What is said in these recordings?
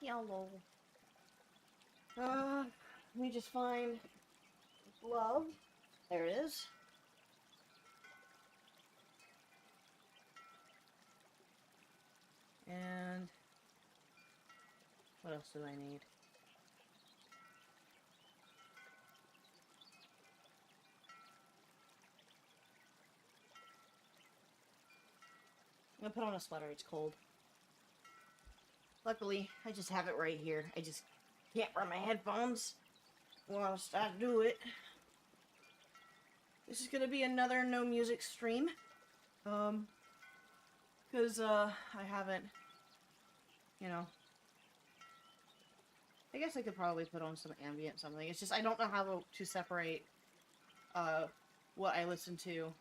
Yellow. Let me just find love. There it is. And what else do I need? I'm gonna put on a sweater, it's cold. Luckily, I just have it right here. I just can't wear my headphones whilst I do it. This is gonna be another no music stream. Because, I haven't, you know. I guess I could probably put on some ambient something. It's just I don't know how to separate, what I listen to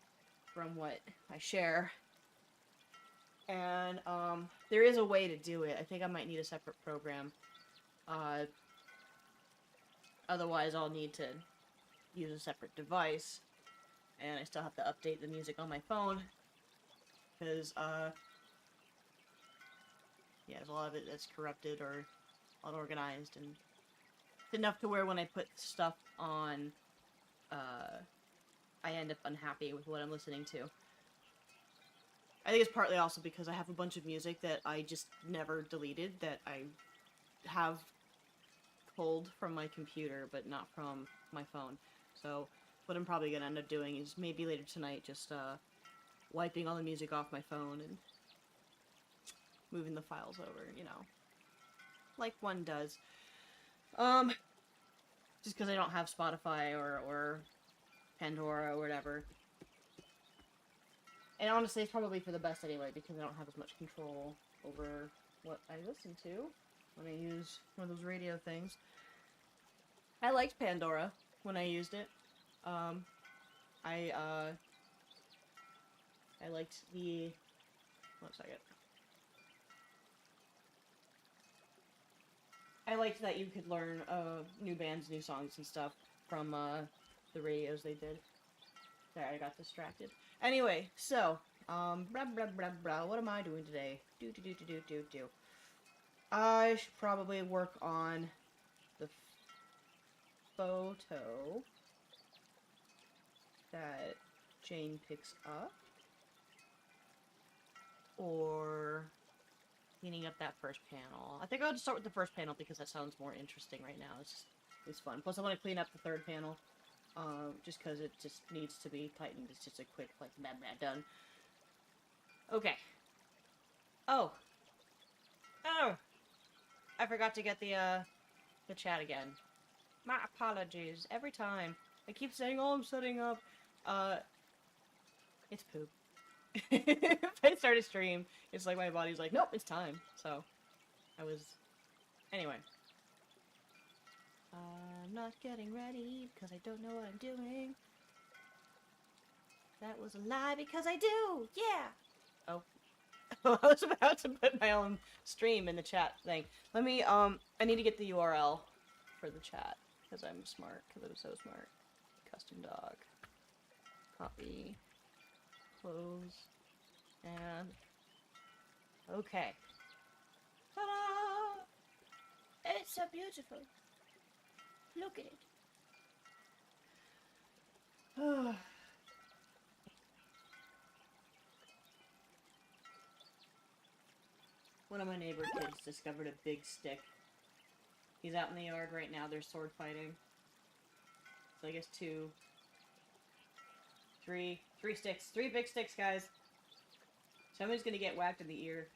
from what I share. And, there is a way to do it. I think I might need a separate program. Otherwise I'll need to use a separate device. And I still have to update the music on my phone. Because, yeah, there's a lot of it that's corrupted or unorganized, and it's enough to where when I put stuff on, I end up unhappy with what I'm listening to. I think it's partly also because I have a bunch of music that I just never deleted that I have pulled from my computer, but not from my phone. So what I'm probably going to end up doing is maybe later tonight just wiping all the music off my phone and moving the files over, you know, like one does. Just because I don't have Spotify or Pandora or whatever. And honestly, it's probably for the best anyway, because I don't have as much control over what I listen to when I use one of those radio things. I liked Pandora when I used it. I liked the... One second. I liked that you could learn, new bands, new songs and stuff from, the radios they did. There, I got distracted. Anyway, so, blah blah blah blah, what am I doing today? Do. I should probably work on the photo that Jane picks up. Or cleaning up that first panel. I think I'll just start with the first panel because that sounds more interesting right now. It's fun. Plus I want to clean up the third panel. Just because it just needs to be tightened. It's just a quick, like, blah, blah, done. Okay. Oh! I forgot to get the chat again. My apologies. Every time. I keep saying, oh, I'm setting up. It's poop. If I start a stream, it's like my body's like, nope, it's time. So, Anyway. I'm not getting ready because I don't know what I'm doing. That was a lie because I do! Yeah! Oh. I was about to put my own stream in the chat thing. Let me, I need to get the URL for the chat. Because I'm smart. Because I'm so smart. Custom dog. Copy. Close. And... Okay. Ta-da! It's so beautiful. Look at it. One of my neighbor kids discovered a big stick. He's out in the yard right now. They're sword fighting. So I guess three sticks. 3 big sticks, guys. Somebody's gonna get whacked in the ear.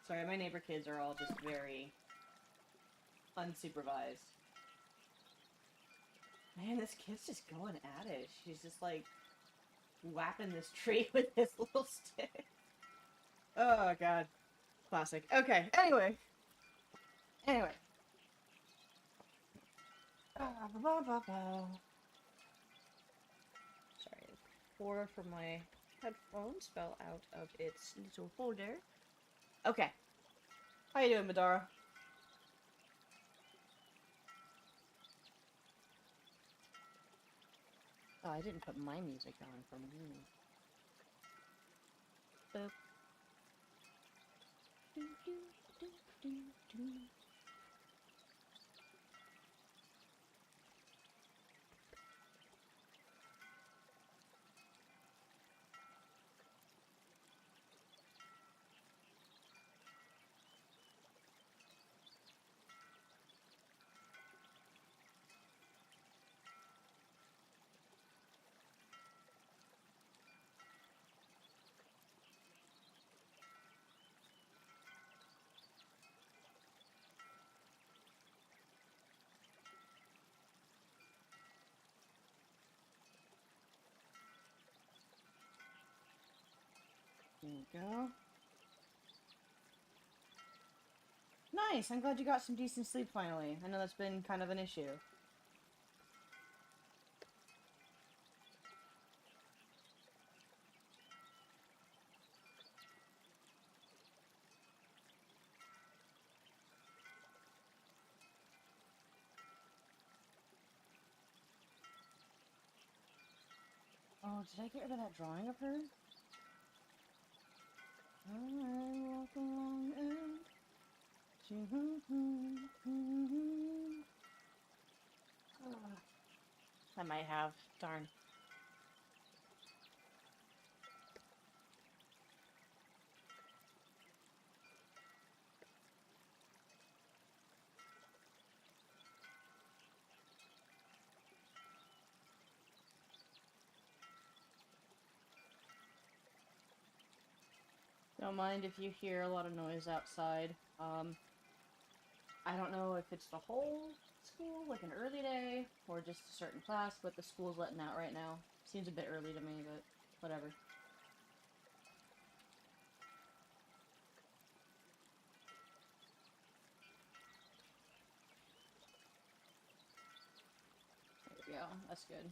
Sorry, my neighbor kids are all just very unsupervised. Man, this kid's just going at it. She's just like whapping this tree with this little stick. Oh god. Classic. Okay, anyway. Sorry, 4 from my headphones fell out of its little holder. Okay. How you doing, Madara? Oh, I didn't put my music on for me. Boop. There you go. Nice! I'm glad you got some decent sleep finally. I know that's been kind of an issue. Oh, did I get rid of that drawing of her? I walk along and... I might have. Darn. Don't mind if you hear a lot of noise outside. I don't know if it's the whole school, like an early day, or just a certain class, but the school's letting out right now. Seems a bit early to me, but whatever. There we go. That's good.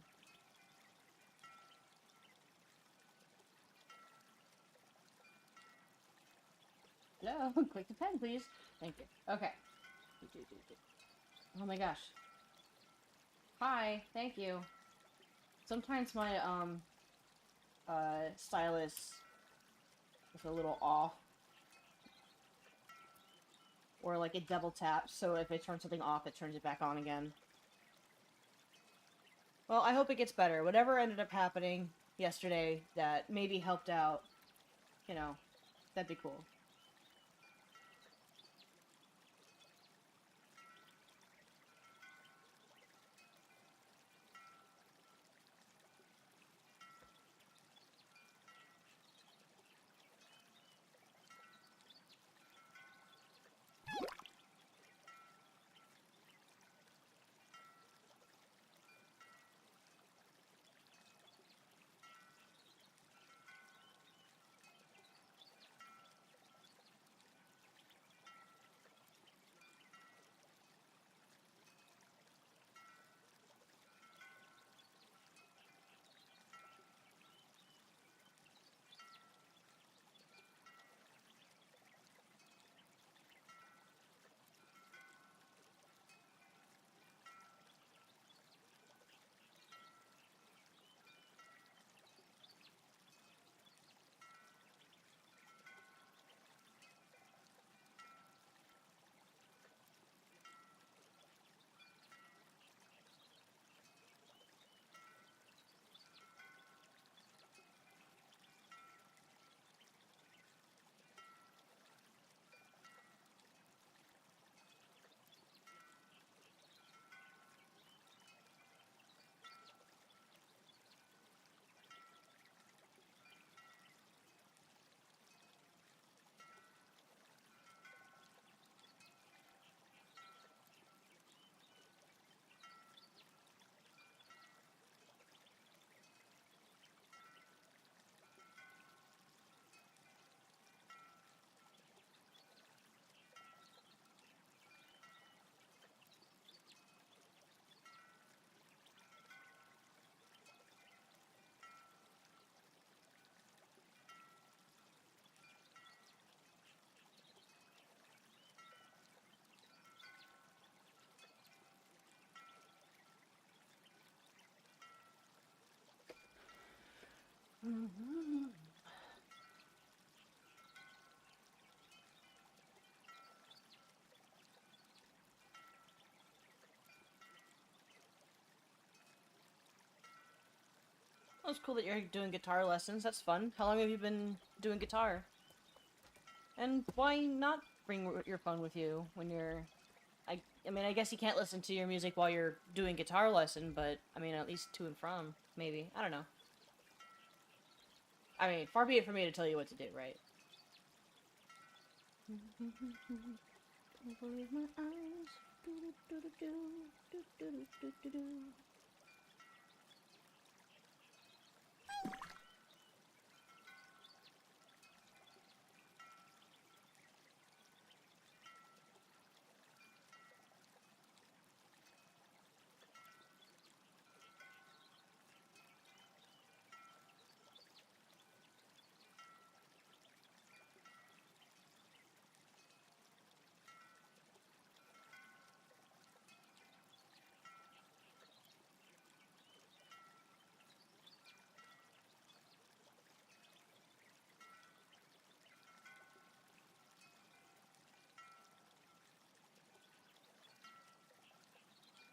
Hello? Click the pen, please. Thank you. Okay. Oh my gosh. Hi. Thank you. Sometimes my, stylus is a little off. Or, like, it double taps, so if I turn something off, it turns it back on again. Well, I hope it gets better. Whatever ended up happening yesterday that maybe helped out, you know, that'd be cool. Well, it's cool that you're doing guitar lessons. That's fun. How long have you been doing guitar? And why not bring your phone with you when you're... I mean, I guess you can't listen to your music while you're doing guitar lesson, but, I mean, at least to and from, maybe. I don't know. I mean, far be it for me to tell you what to do, right? Believe my eyes.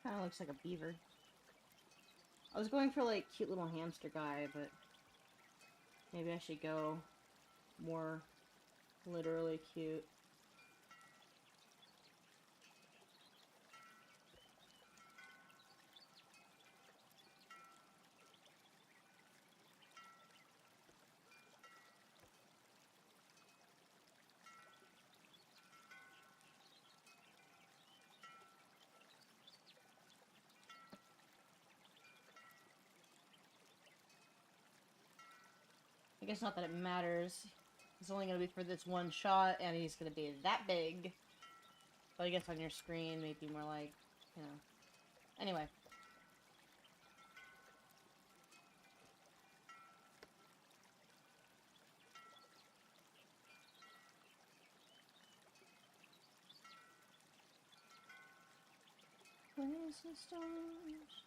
Kinda looks like a beaver. I was going for, like, cute little hamster guy, but maybe I should go more literally cute. I guess not that it matters. It's only gonna be for this one shot, and he's gonna be that big. But I guess on your screen, maybe more like, you know. Anyway. Place the stars.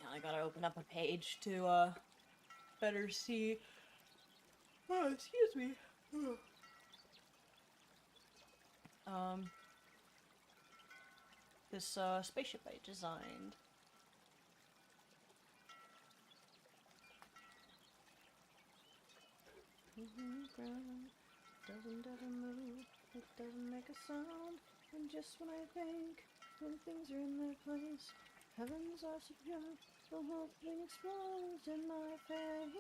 I gotta open up a page to, better see. Oh, excuse me. This, spaceship I designed. Doesn't move, it doesn't make a sound. And just when I think, when things are in their place, heavens are secure, the whole thing explodes in my face.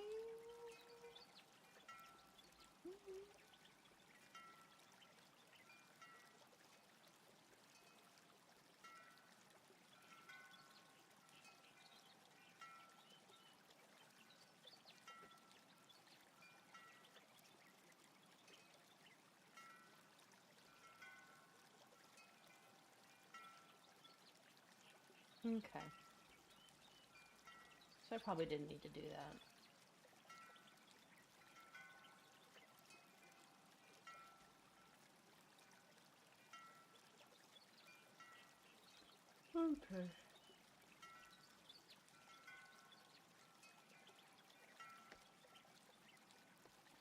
Okay. So I probably didn't need to do that. Okay.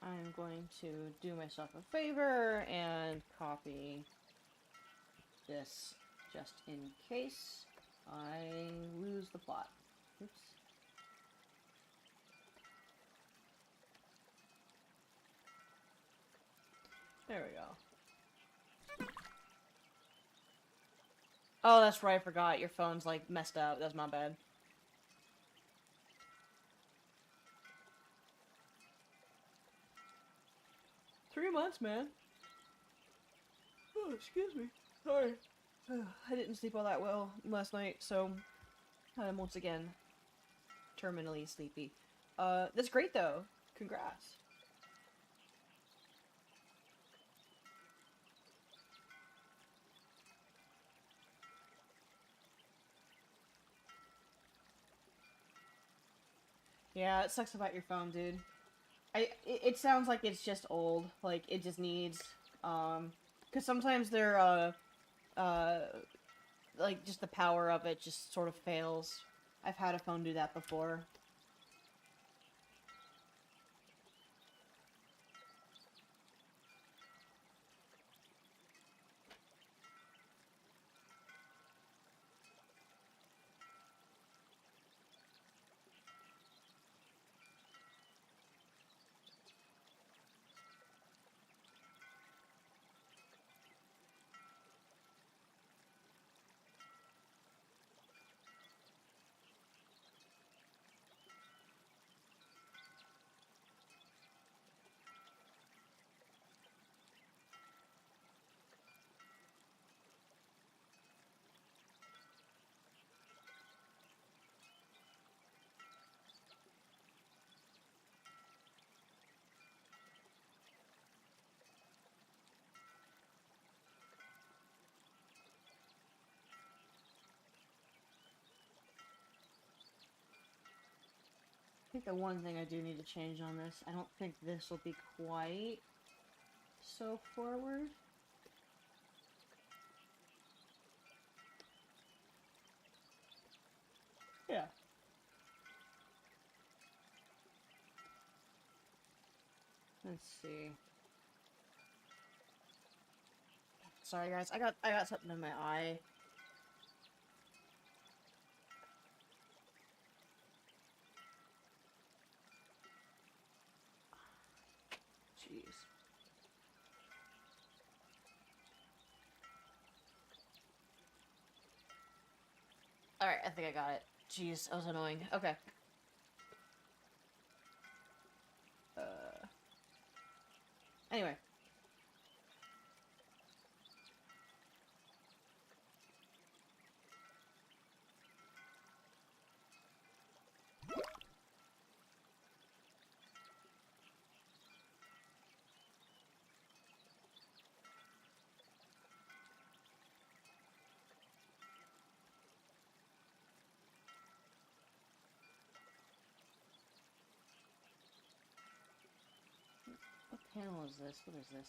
I'm going to do myself a favor and copy this just in case I lose the plot. Oops. There we go. Oh, that's right, I forgot. Your phone's, like, messed up. That's my bad. Three months, man. Oh, excuse me. Sorry. I didn't sleep all that well last night, so I'm once again terminally sleepy. That's great, though. Congrats. Yeah, it sucks about your phone, dude. It sounds like it's just old. Like, it just needs, because sometimes they're, uh, like, just the power of it just sort of fails. I've had a phone do that before. I think the one thing I do need to change on this, I don't think this will be quite so forward. Yeah. Let's see. Sorry guys, I got something in my eye. Jeez. Alright, I think I got it. Jeez, that was annoying. Okay. Anyway. What panel is this? What is this?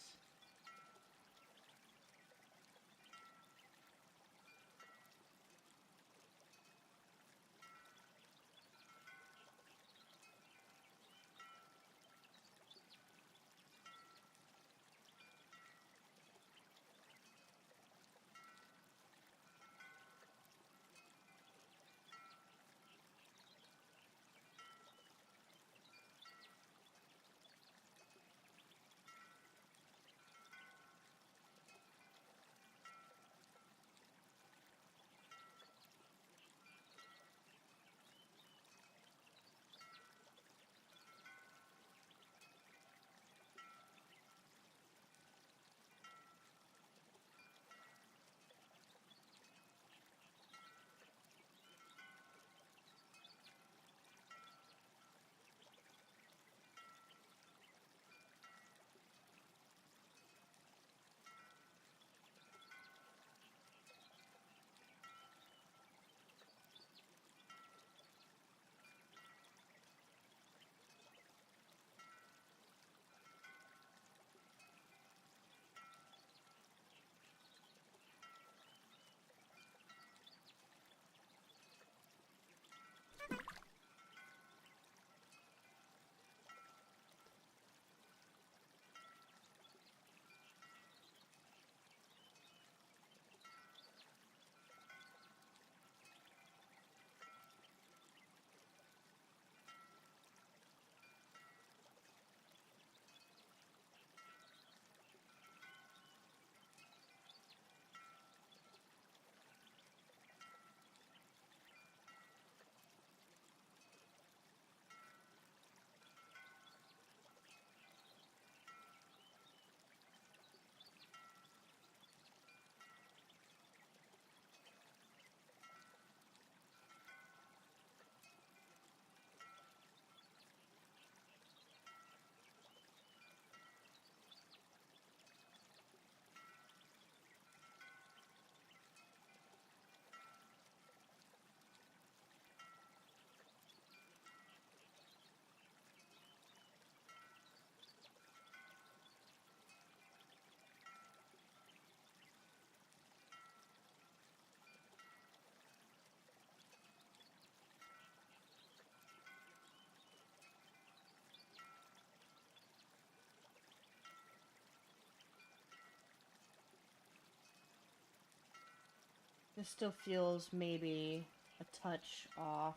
This still feels maybe a touch off.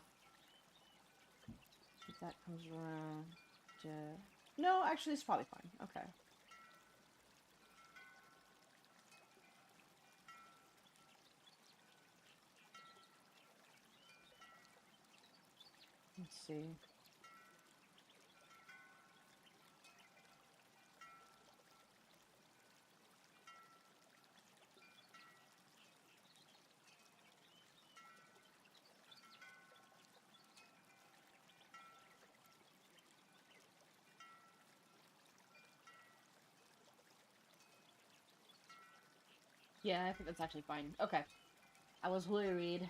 If that comes around. No, actually, it's probably fine. Okay. Let's see. Yeah, I think that's actually fine. Okay. I was worried.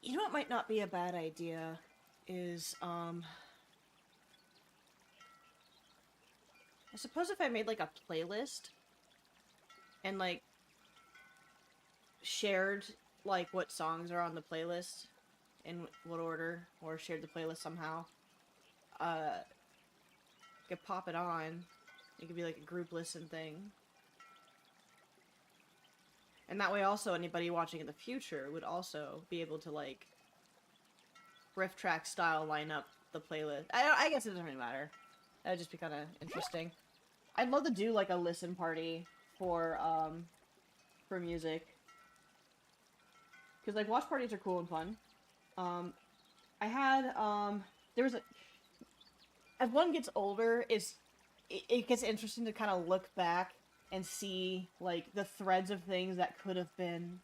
You know what might not be a bad idea is, I suppose if I made, like, a playlist and, like, shared, like, what songs are on the playlist in what order, or shared the playlist somehow, uh, could pop it on. It could be, like, a group listen thing. And that way also anybody watching in the future would also be able to, like, riff track style line up the playlist. I guess it doesn't really matter. That would just be kind of interesting. I'd love to do, like, a listen party for music. Because, like, watch parties are cool and fun. I had, there was a... As one gets older, it gets interesting to kind of look back and see, like, the threads of things that could have been,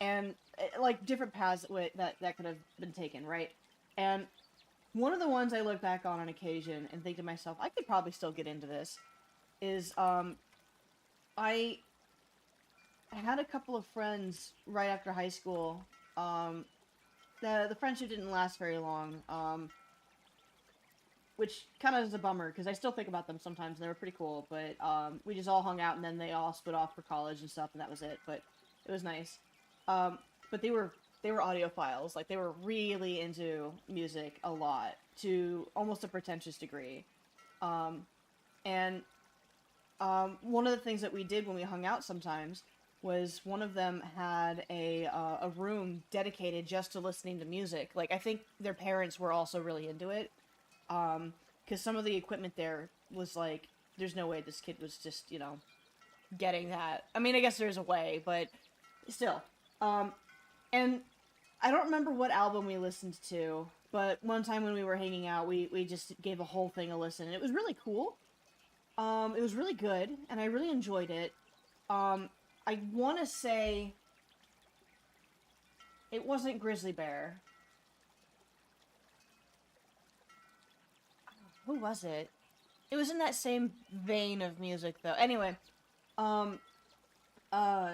and, like, different paths that could have been taken, right? And one of the ones I look back on occasion and think to myself, I could probably still get into this, is, I had a couple of friends right after high school. The friendship didn't last very long, which kind of is a bummer, because I still think about them sometimes, and they were pretty cool, but, we just all hung out, and then they all split off for college and stuff, and that was it, but it was nice. But they were audiophiles, like, they were really into music a lot, to almost a pretentious degree. And one of the things that we did when we hung out sometimes was one of them had a room dedicated just to listening to music. Like, I think their parents were also really into it. Because some of the equipment there was like, there's no way this kid was just, you know, getting that. I mean, I guess there's a way, but still. And I don't remember what album we listened to, but one time when we were hanging out, we just gave a whole thing a listen, and it was really cool. It was really good, and I really enjoyed it. I want to say it wasn't Grizzly Bear. Who was it? It was in that same vein of music, though. Anyway, um, uh,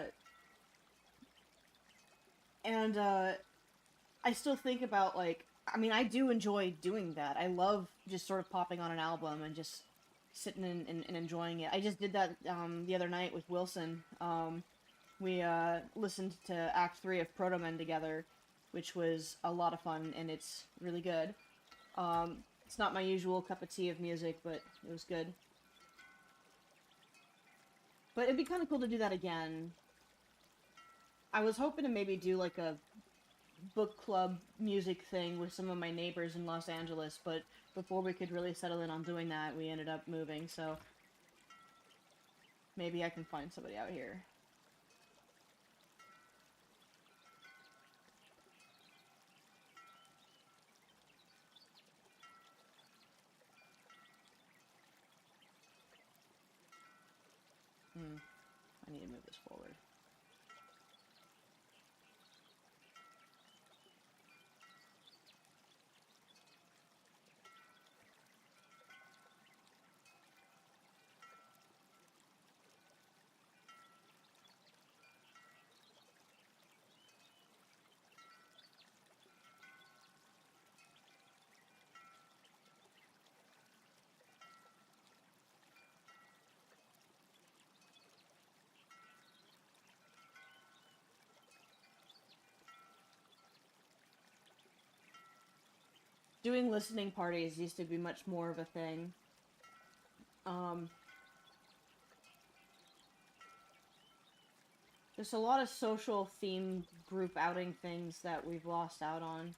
and, I still think about, like, I mean, I do enjoy doing that. I love just sort of popping on an album and just sitting and enjoying it. I just did that, the other night with Wilson. We, listened to Act 3 of Proto Men together, which was a lot of fun, and it's really good. It's not my usual cup of tea of music, but it was good. But it'd be kind of cool to do that again. I was hoping to maybe do, like, a book club music thing with some of my neighbors in Los Angeles, but before we could really settle in on doing that, we ended up moving, so maybe I can find somebody out here. I need to move this forward. doing listening parties used to be much more of a thing. Um, there's a lot of social themed group outing things that we've lost out on.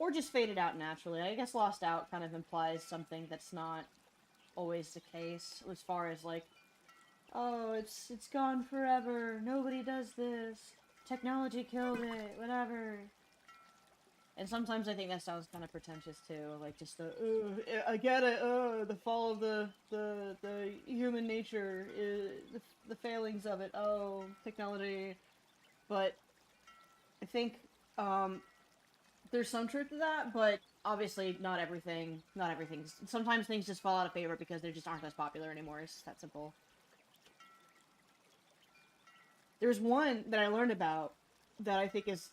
Or just faded out naturally. I guess lost out kind of implies something that's not always the case, as far as like, oh, it's gone forever, nobody does this, technology killed it, whatever. And sometimes I think that sounds kind of pretentious too, like just the, I get it, the fall of the human nature, the failings of it, oh, technology. But I think, there's some truth to that, but obviously not everything, sometimes things just fall out of favor because they just aren't as popular anymore, it's that simple. There's one that I learned about that I think is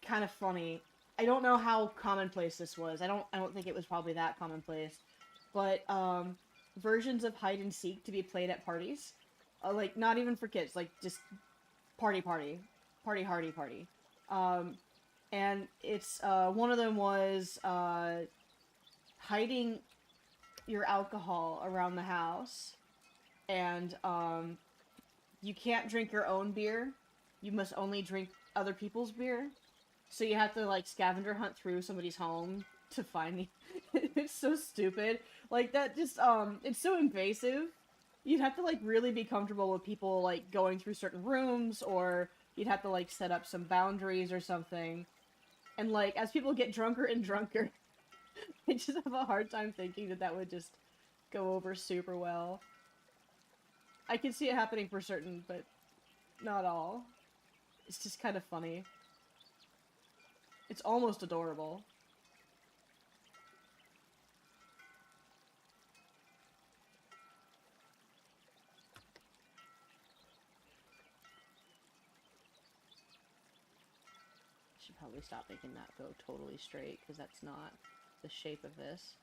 kind of funny. I don't know how commonplace this was. I don't think it was probably that commonplace. But versions of hide and seek to be played at parties. Like not even for kids, like just party. And it's one of them was hiding your alcohol around the house, and you can't drink your own beer. You must only drink other people's beer. So you have to, like, scavenger hunt through somebody's home to find the... It's so stupid. Like, that just, it's so invasive. You'd have to, like, really be comfortable with people, like, going through certain rooms, or you'd have to, like, set up some boundaries or something. And, like, as people get drunker and drunker, I just have a hard time thinking that that would just go over super well. I can see it happening for certain, but not all. It's just kind of funny. It's almost adorable. Should probably stop making that go totally straight, because that's not the shape of this.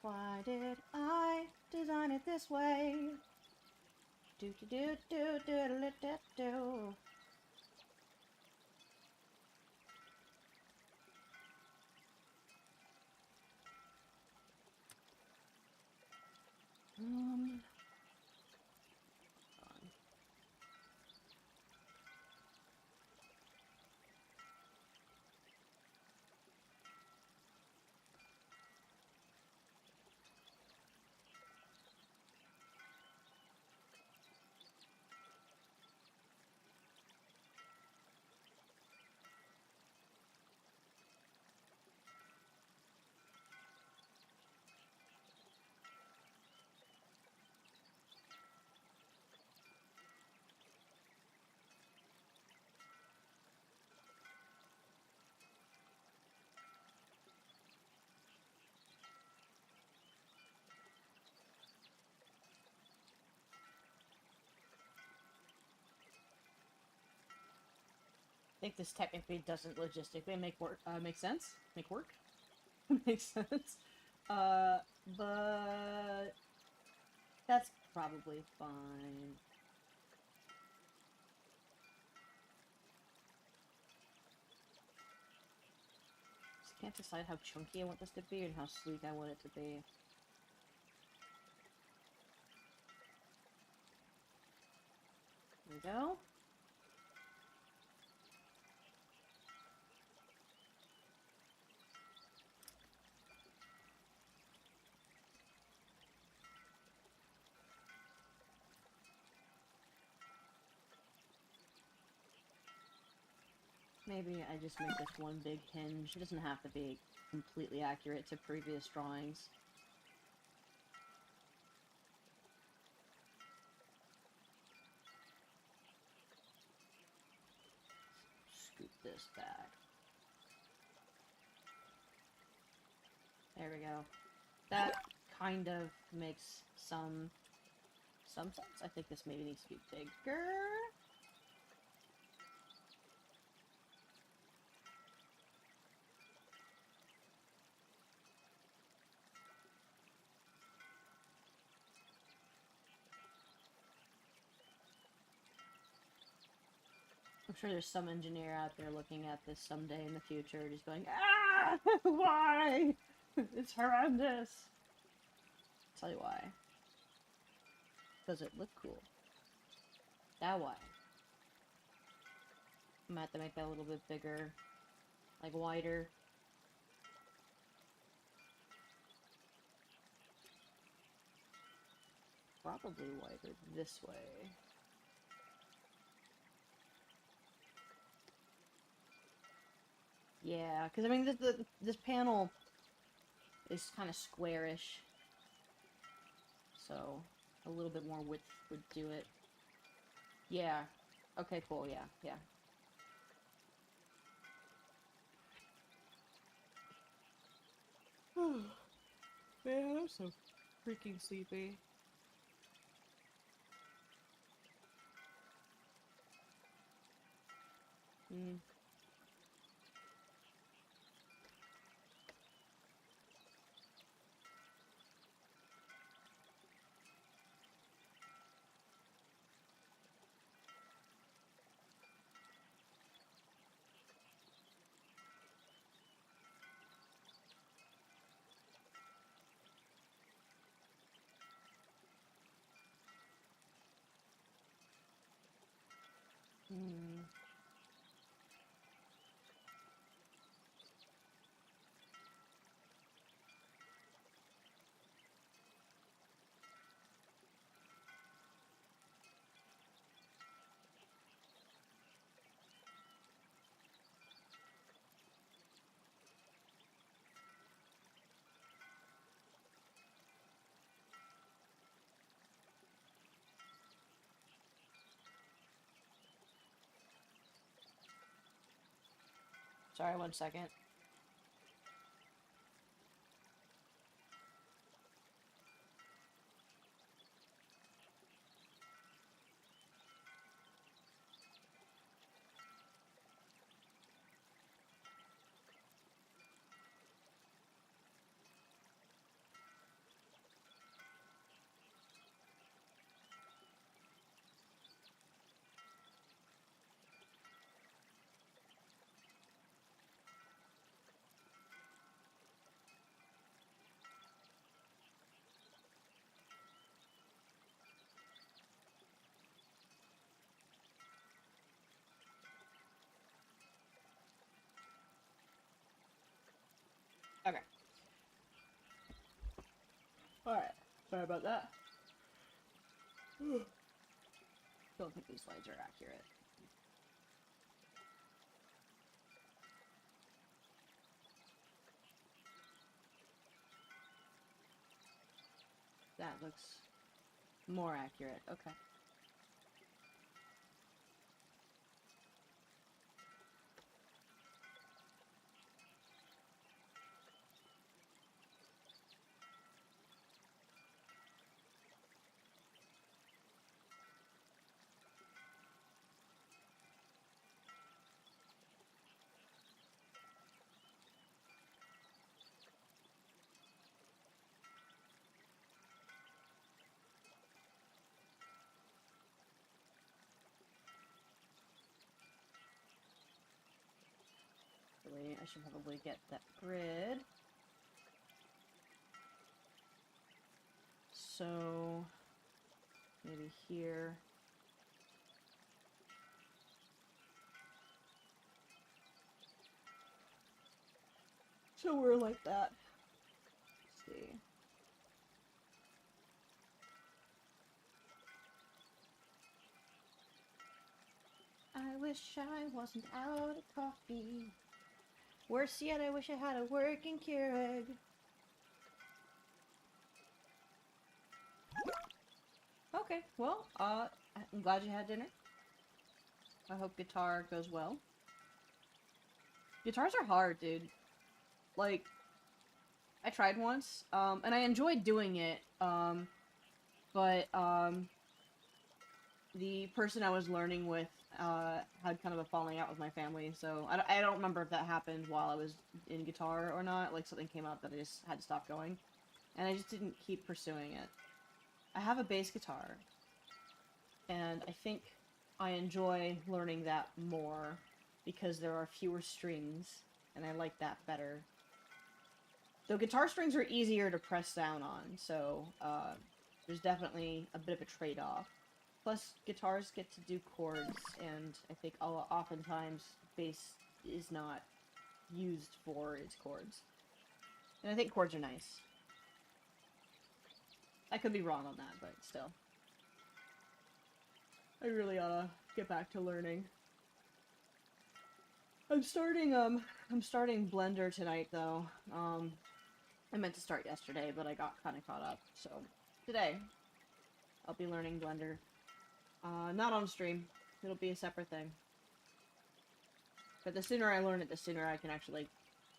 Why did I design it this way? Do do do do do do do do. Um. I think this technically doesn't logistically make sense. Make work? Makes sense. But that's probably fine. Just can't decide how chunky I want this to be and how sleek I want it to be. There we go. Maybe I just make this one big hinge. It doesn't have to be completely accurate to previous drawings. Scoop this back. There we go. That kind of makes some sense. I think this maybe needs to be bigger. I'm sure there's some engineer out there looking at this someday in the future, just going, ah, why? It's horrendous. I'll tell you why. Does it look cool? That why. I'm gonna have to make that a little bit bigger, like wider. Probably wider this way. Yeah, because I mean, this panel is kind of squarish, so a little bit more width would do it. Yeah. Okay, cool, yeah, yeah. Man, I'm so freaking sleepy. Hmm. Hmm. Sorry, 1 second. Okay. Alright. Sorry about that. Don't think these slides are accurate. That looks more accurate. Okay. Actually, I should probably get that grid. So, maybe here. So we're like that. Let's see. I wish I wasn't out of coffee. Worse yet, I wish I had a working Keurig. Okay, well, I'm glad you had dinner. I hope guitar goes well. Guitars are hard, dude. Like, I tried once, and I enjoyed doing it, but, the person I was learning with, had kind of a falling out with my family, so I don't remember if that happened while I was in guitar or not, like something came up that I just had to stop going, and I just didn't keep pursuing it. I have a bass guitar, and I think I enjoy learning that more because there are fewer strings, and I like that better. Though guitar strings are easier to press down on, so there's definitely a bit of a trade-off. Plus, guitars get to do chords, and I think oftentimes bass is not used for its chords. And I think chords are nice. I could be wrong on that, but still. I really ought to get back to learning. I'm starting Blender tonight, though. I meant to start yesterday, but I got kind of caught up, so today I'll be learning Blender. Not on stream. It'll be a separate thing. But the sooner I learn it, the sooner I can actually,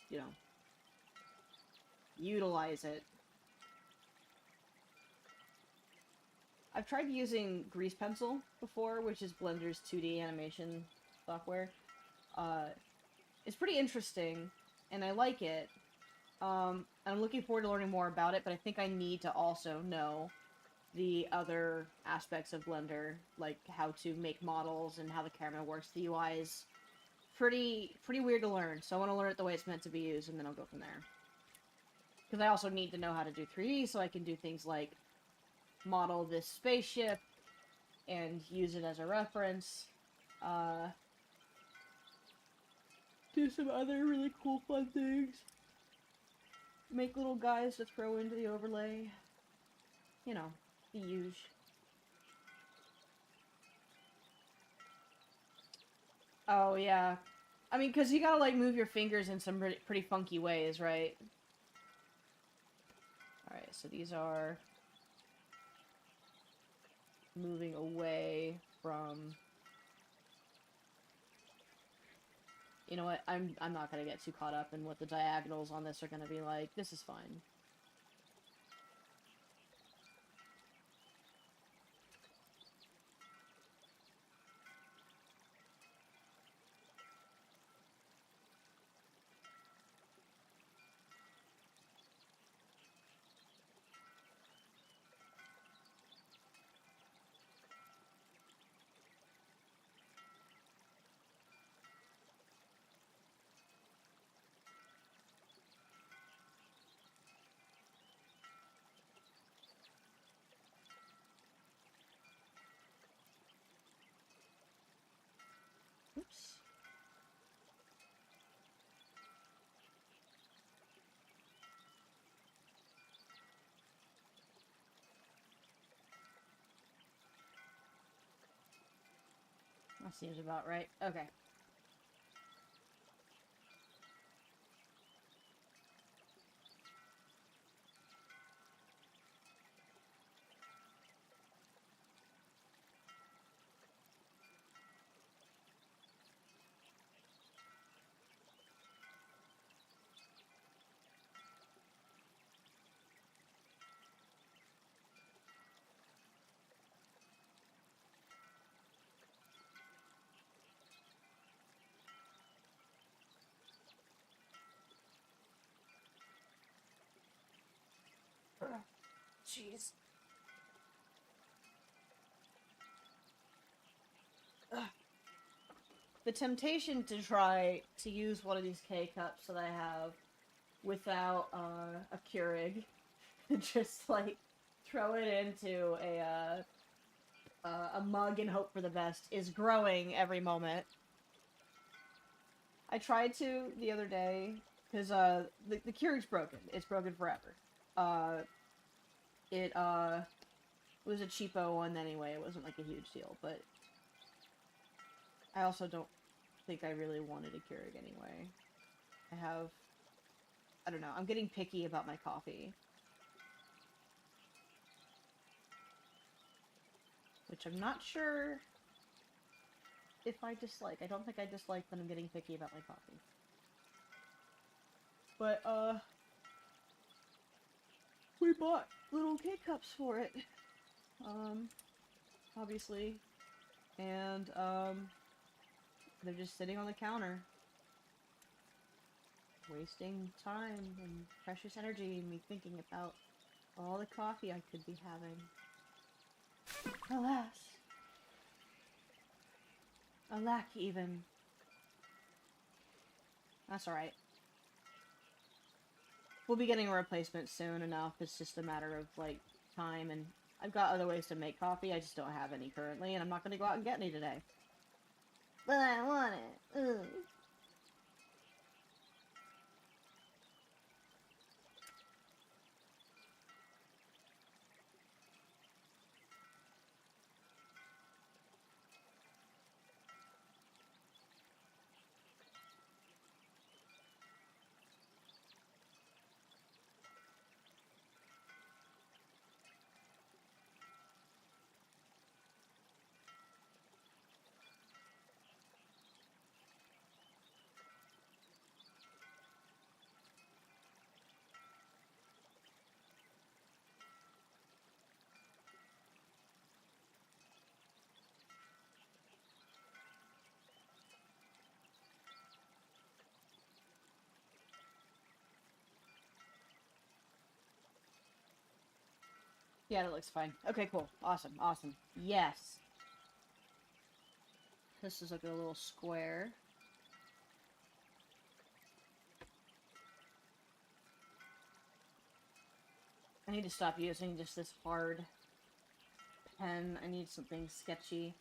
you know, utilize it. I've tried using Grease Pencil before, which is Blender's 2D animation software. It's pretty interesting, and I like it. I'm looking forward to learning more about it, but I think I need to also know the other aspects of Blender, like how to make models and how the camera works. The UI is pretty weird to learn, so I want to learn it the way it's meant to be used, and then I'll go from there. Because I also need to know how to do 3D, so I can do things like model this spaceship and use it as a reference. Do some other really cool fun things. Make little guys to throw into the overlay. You know, the usual. Oh, yeah. I mean, because you gotta, like, move your fingers in some pretty funky ways, right? Alright, so these are moving away from... You know what, I'm not gonna get too caught up in what the diagonals on this are gonna be like. This is fine. That seems about right. Okay. Jeez. The temptation to try to use one of these K-cups that I have without a Keurig, just like throw it into a mug and hope for the best, is growing every moment. I tried to the other day, because the Keurig's broken. It's broken forever. It was a cheapo one anyway. It wasn't like a huge deal, but I also don't think I really wanted a Keurig anyway. I don't know, I'm getting picky about my coffee. Which I'm not sure if I dislike. I don't think I dislike that I'm getting picky about my coffee. But, we bought little K-cups for it. Obviously. And, they're just sitting on the counter. Wasting time and precious energy and me thinking about all the coffee I could be having. Alas. Alack, even. That's alright. We'll be getting a replacement soon enough. It's just a matter of, like, time, and I've got other ways to make coffee. I just don't have any currently, and I'm not gonna go out and get any today. But I want it. Ugh. Yeah, that looks fine. Okay, cool. Awesome, awesome. Yes. This is like a little square. I need to stop using just this hard pen. I need something sketchy.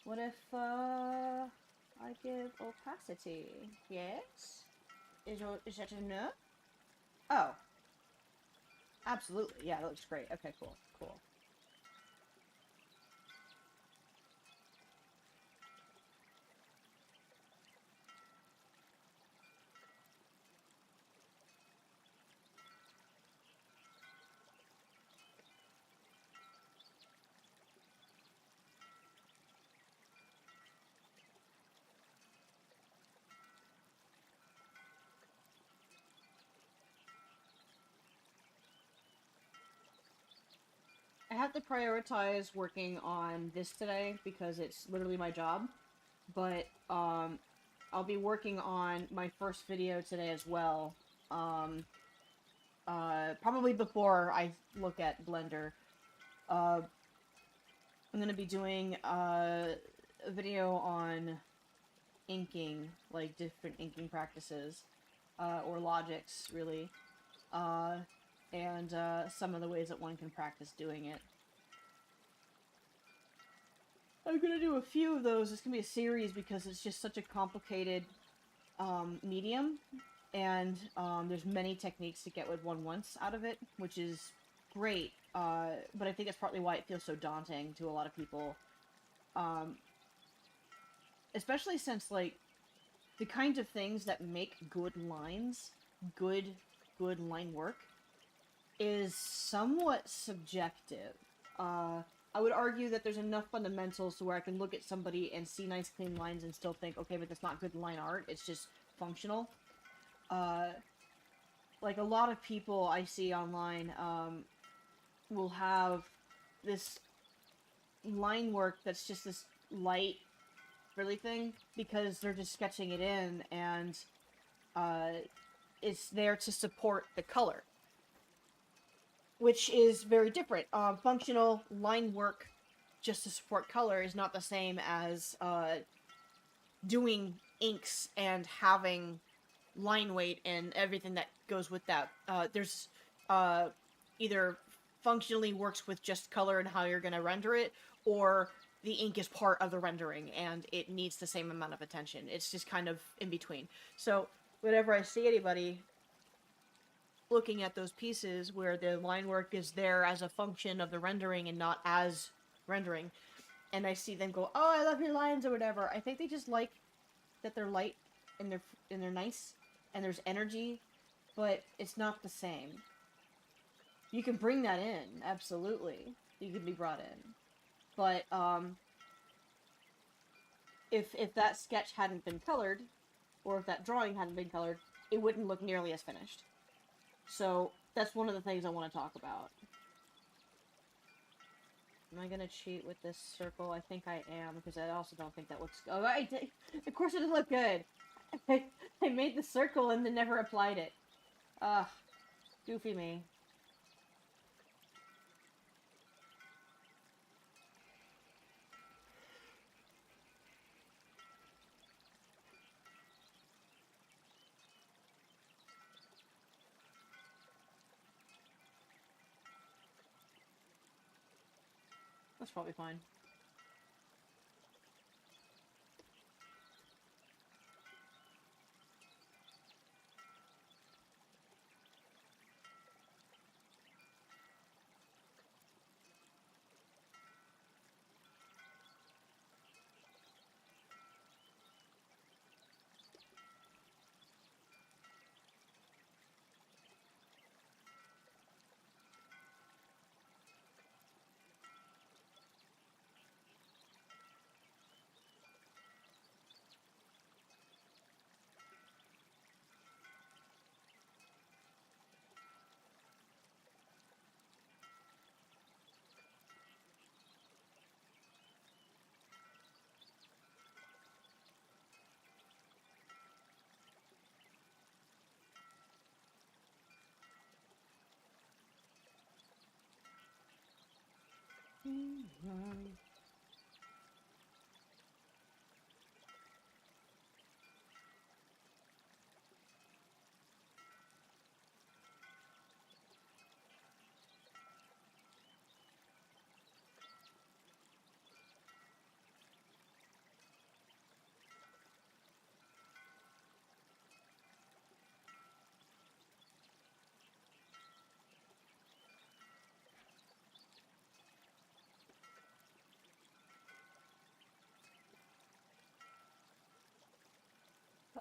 What if, I give opacity? Yes? Is that a no? Oh. Absolutely. Yeah, that looks great. Okay, cool. Cool. I have to prioritize working on this today because it's literally my job. But, I'll be working on my first video today as well. Probably before I look at Blender. I'm gonna be doing, a video on inking, like different inking practices, or logics, really. And some of the ways that one can practice doing it. I'm gonna do a few of those. It's gonna be a series because it's just such a complicated medium, and there's many techniques to get what one wants out of it, which is great. But I think that's partly why it feels so daunting to a lot of people. especially since, like, the kinds of things that make good lines, good line work, is somewhat subjective. I would argue that there's enough fundamentals to where I can look at somebody and see nice clean lines and still think, okay, but that's not good line art, it's just functional. Like, a lot of people I see online, will have this line work that's just this light, frilly thing, because they're just sketching it in, and, it's there to support the color. Which is very different. Functional line work just to support color is not the same as doing inks and having line weight and everything that goes with that. There's either functionally works with just color and how you're going to render it, or the ink is part of the rendering and it needs the same amount of attention. It's just kind of in between. So whenever I see anybody looking at those pieces where the line work is there as a function of the rendering and not as rendering, and I see them go, "Oh, I love your lines," or whatever, I think they just like that they're light and they're nice and there's energy, but it's not the same. You can bring that in, absolutely. You can be brought in, but if that sketch hadn't been colored, or if that drawing hadn't been colored, it wouldn't look nearly as finished. So, that's one of the things I want to talk about. Am I gonna cheat with this circle? I think I am, because I also don't think that looks... Oh, of course it doesn't look good! I made the circle and then never applied it. Ugh. Goofy me. That's probably fine.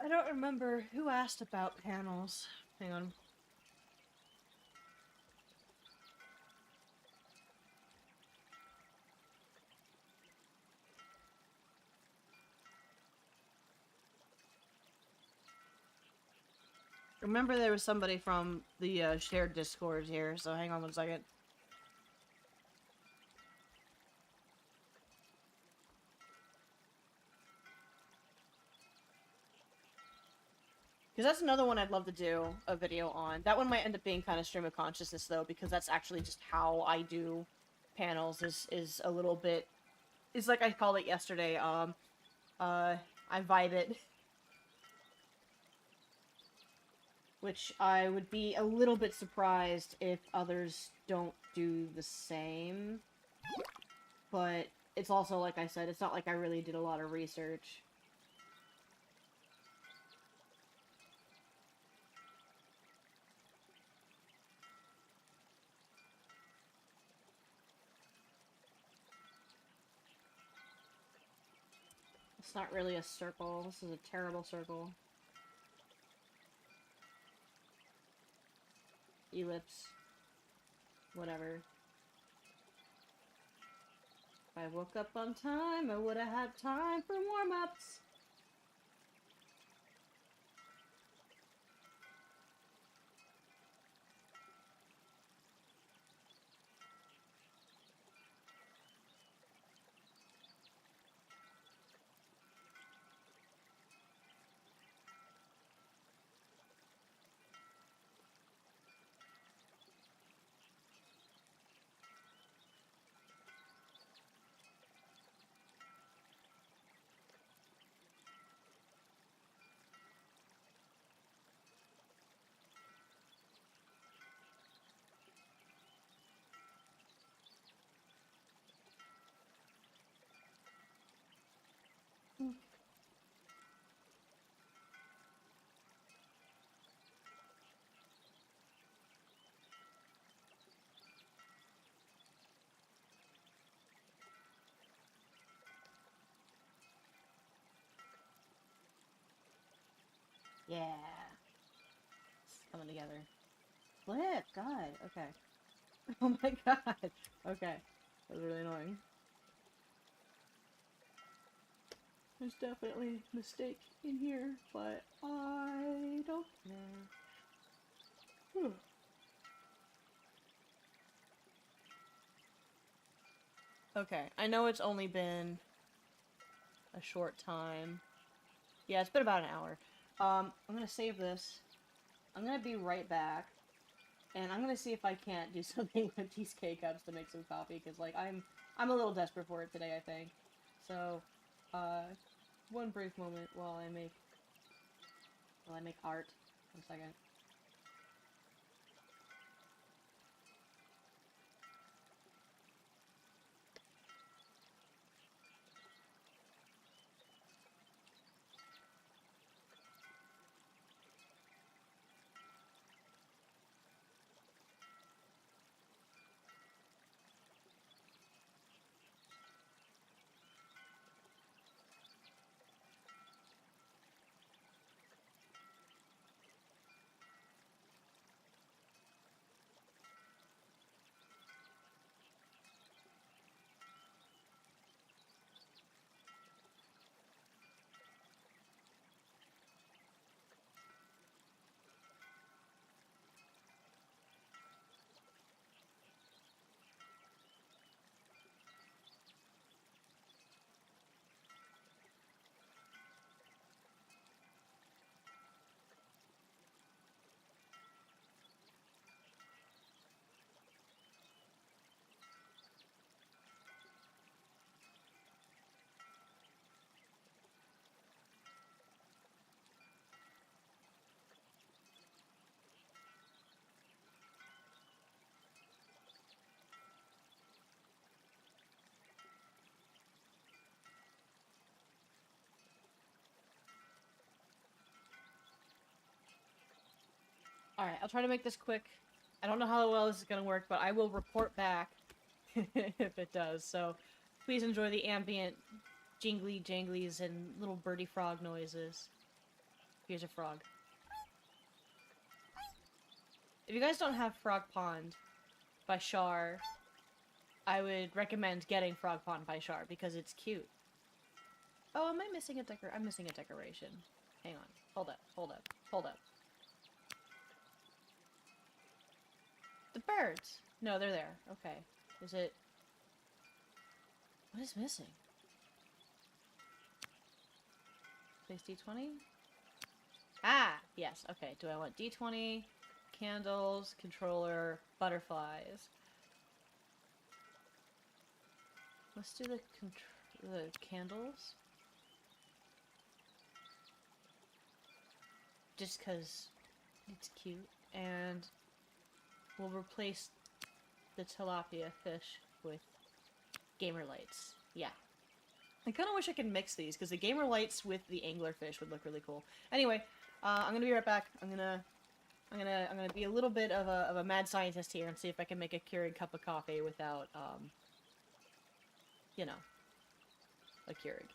I don't remember who asked about panels. Hang on. Remember there was somebody from the shared Discord here, so hang on one second. Because that's another one I'd love to do a video on. That one might end up being kind of stream of consciousness, though, because that's actually just how I do panels, is a little bit... It's like I called it yesterday, I vibe it. Which I would be a little bit surprised if others don't do the same. But it's also, like I said, it's not like I really did a lot of research. It's not really a circle. This is a terrible circle. Ellipse. Whatever. If I woke up on time, I would have had time for warm-ups. Yeah. It's coming together. Flip! God, okay. Oh my god. Okay. That was really annoying. There's definitely a mistake in here, but I don't care. Whew. Okay, I know it's only been a short time. Yeah, it's been about an hour. I'm gonna save this. I'm gonna be right back. And I'm gonna see if I can't do something with these K-cups to make some coffee, because, like, I'm a little desperate for it today, I think. So, one brief moment while I make art. 1 second. Alright, I'll try to make this quick. I don't know how well this is gonna work, but I will report back if it does. So, please enjoy the ambient jingly janglies and little birdie frog noises. Here's a frog. If you guys don't have Frog Pond by Char, I would recommend getting Frog Pond by Char because it's cute. Oh, am I missing a I'm missing a decoration. Hang on. Hold up, hold up, hold up. The birds! No, they're there. Okay. Is it... What is missing? Place D20? Ah! Yes, okay. Do I want D20, candles, controller, butterflies? Let's do the candles. Just because it's cute. And we'll replace the tilapia fish with gamer lights. Yeah. I kind of wish I could mix these, because the gamer lights with the anglerfish would look really cool. Anyway, I'm gonna be right back. I'm gonna be a little bit of a mad scientist here and see if I can make a Keurig cup of coffee without, you know, a Keurig.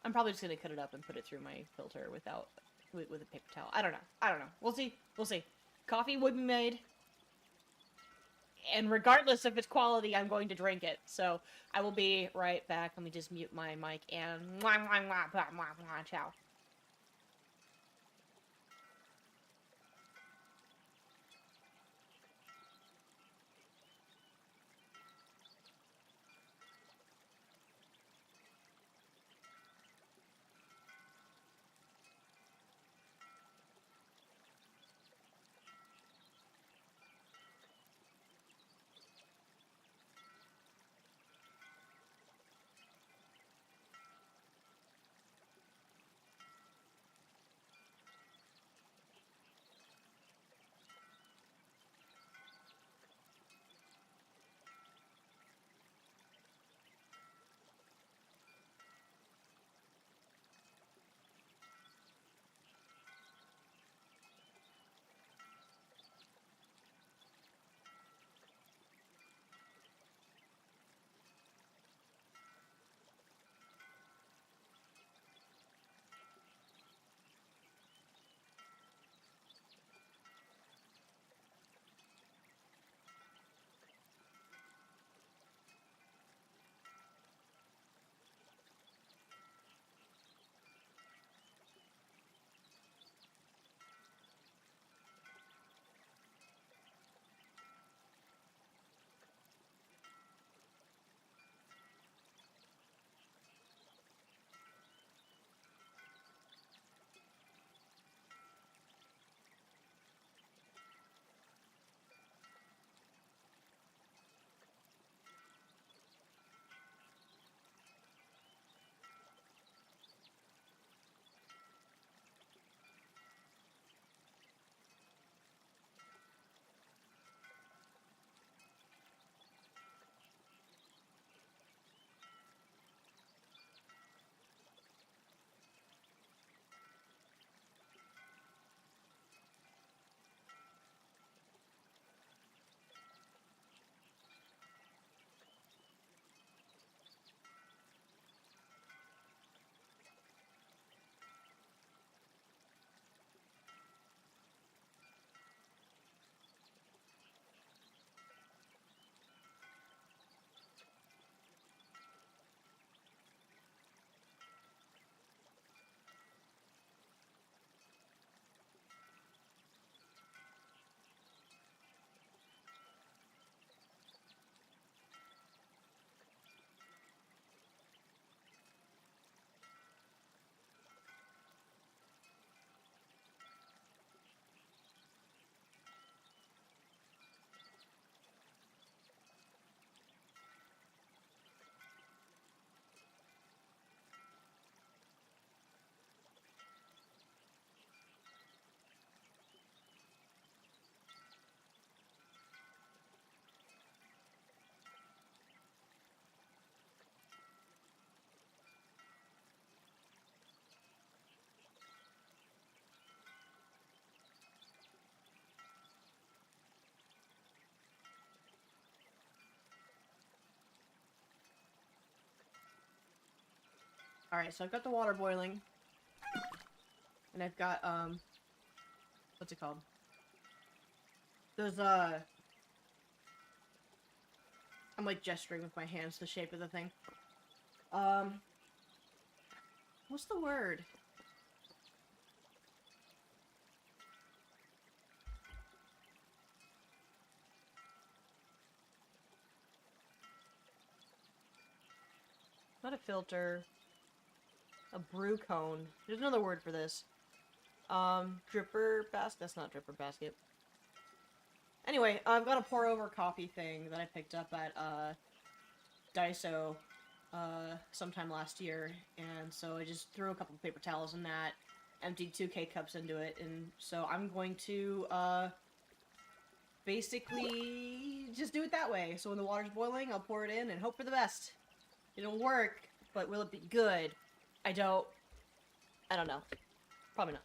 I'm probably just gonna cut it up and put it through my filter without with a paper towel. I don't know. I don't know. We'll see. We'll see. Coffee would be made, and regardless of its quality, I'm going to drink it. So I will be right back. Let me just mute my mic and ciao. All right, so I've got the water boiling, and I've got what's it called? Those I'm like gesturing with my hands the shape of the thing. What's the word? Not a filter. A brew cone. There's another word for this. Dripper basket. That's not dripper basket. Anyway, I've got a pour over coffee thing that I picked up at Daiso sometime last year, and so I just threw a couple paper towels in that, emptied 2 K-cups into it, and so I'm going to basically just do it that way. So when the water's boiling, I'll pour it in and hope for the best. It'll work, but will it be good? I don't know. Probably not.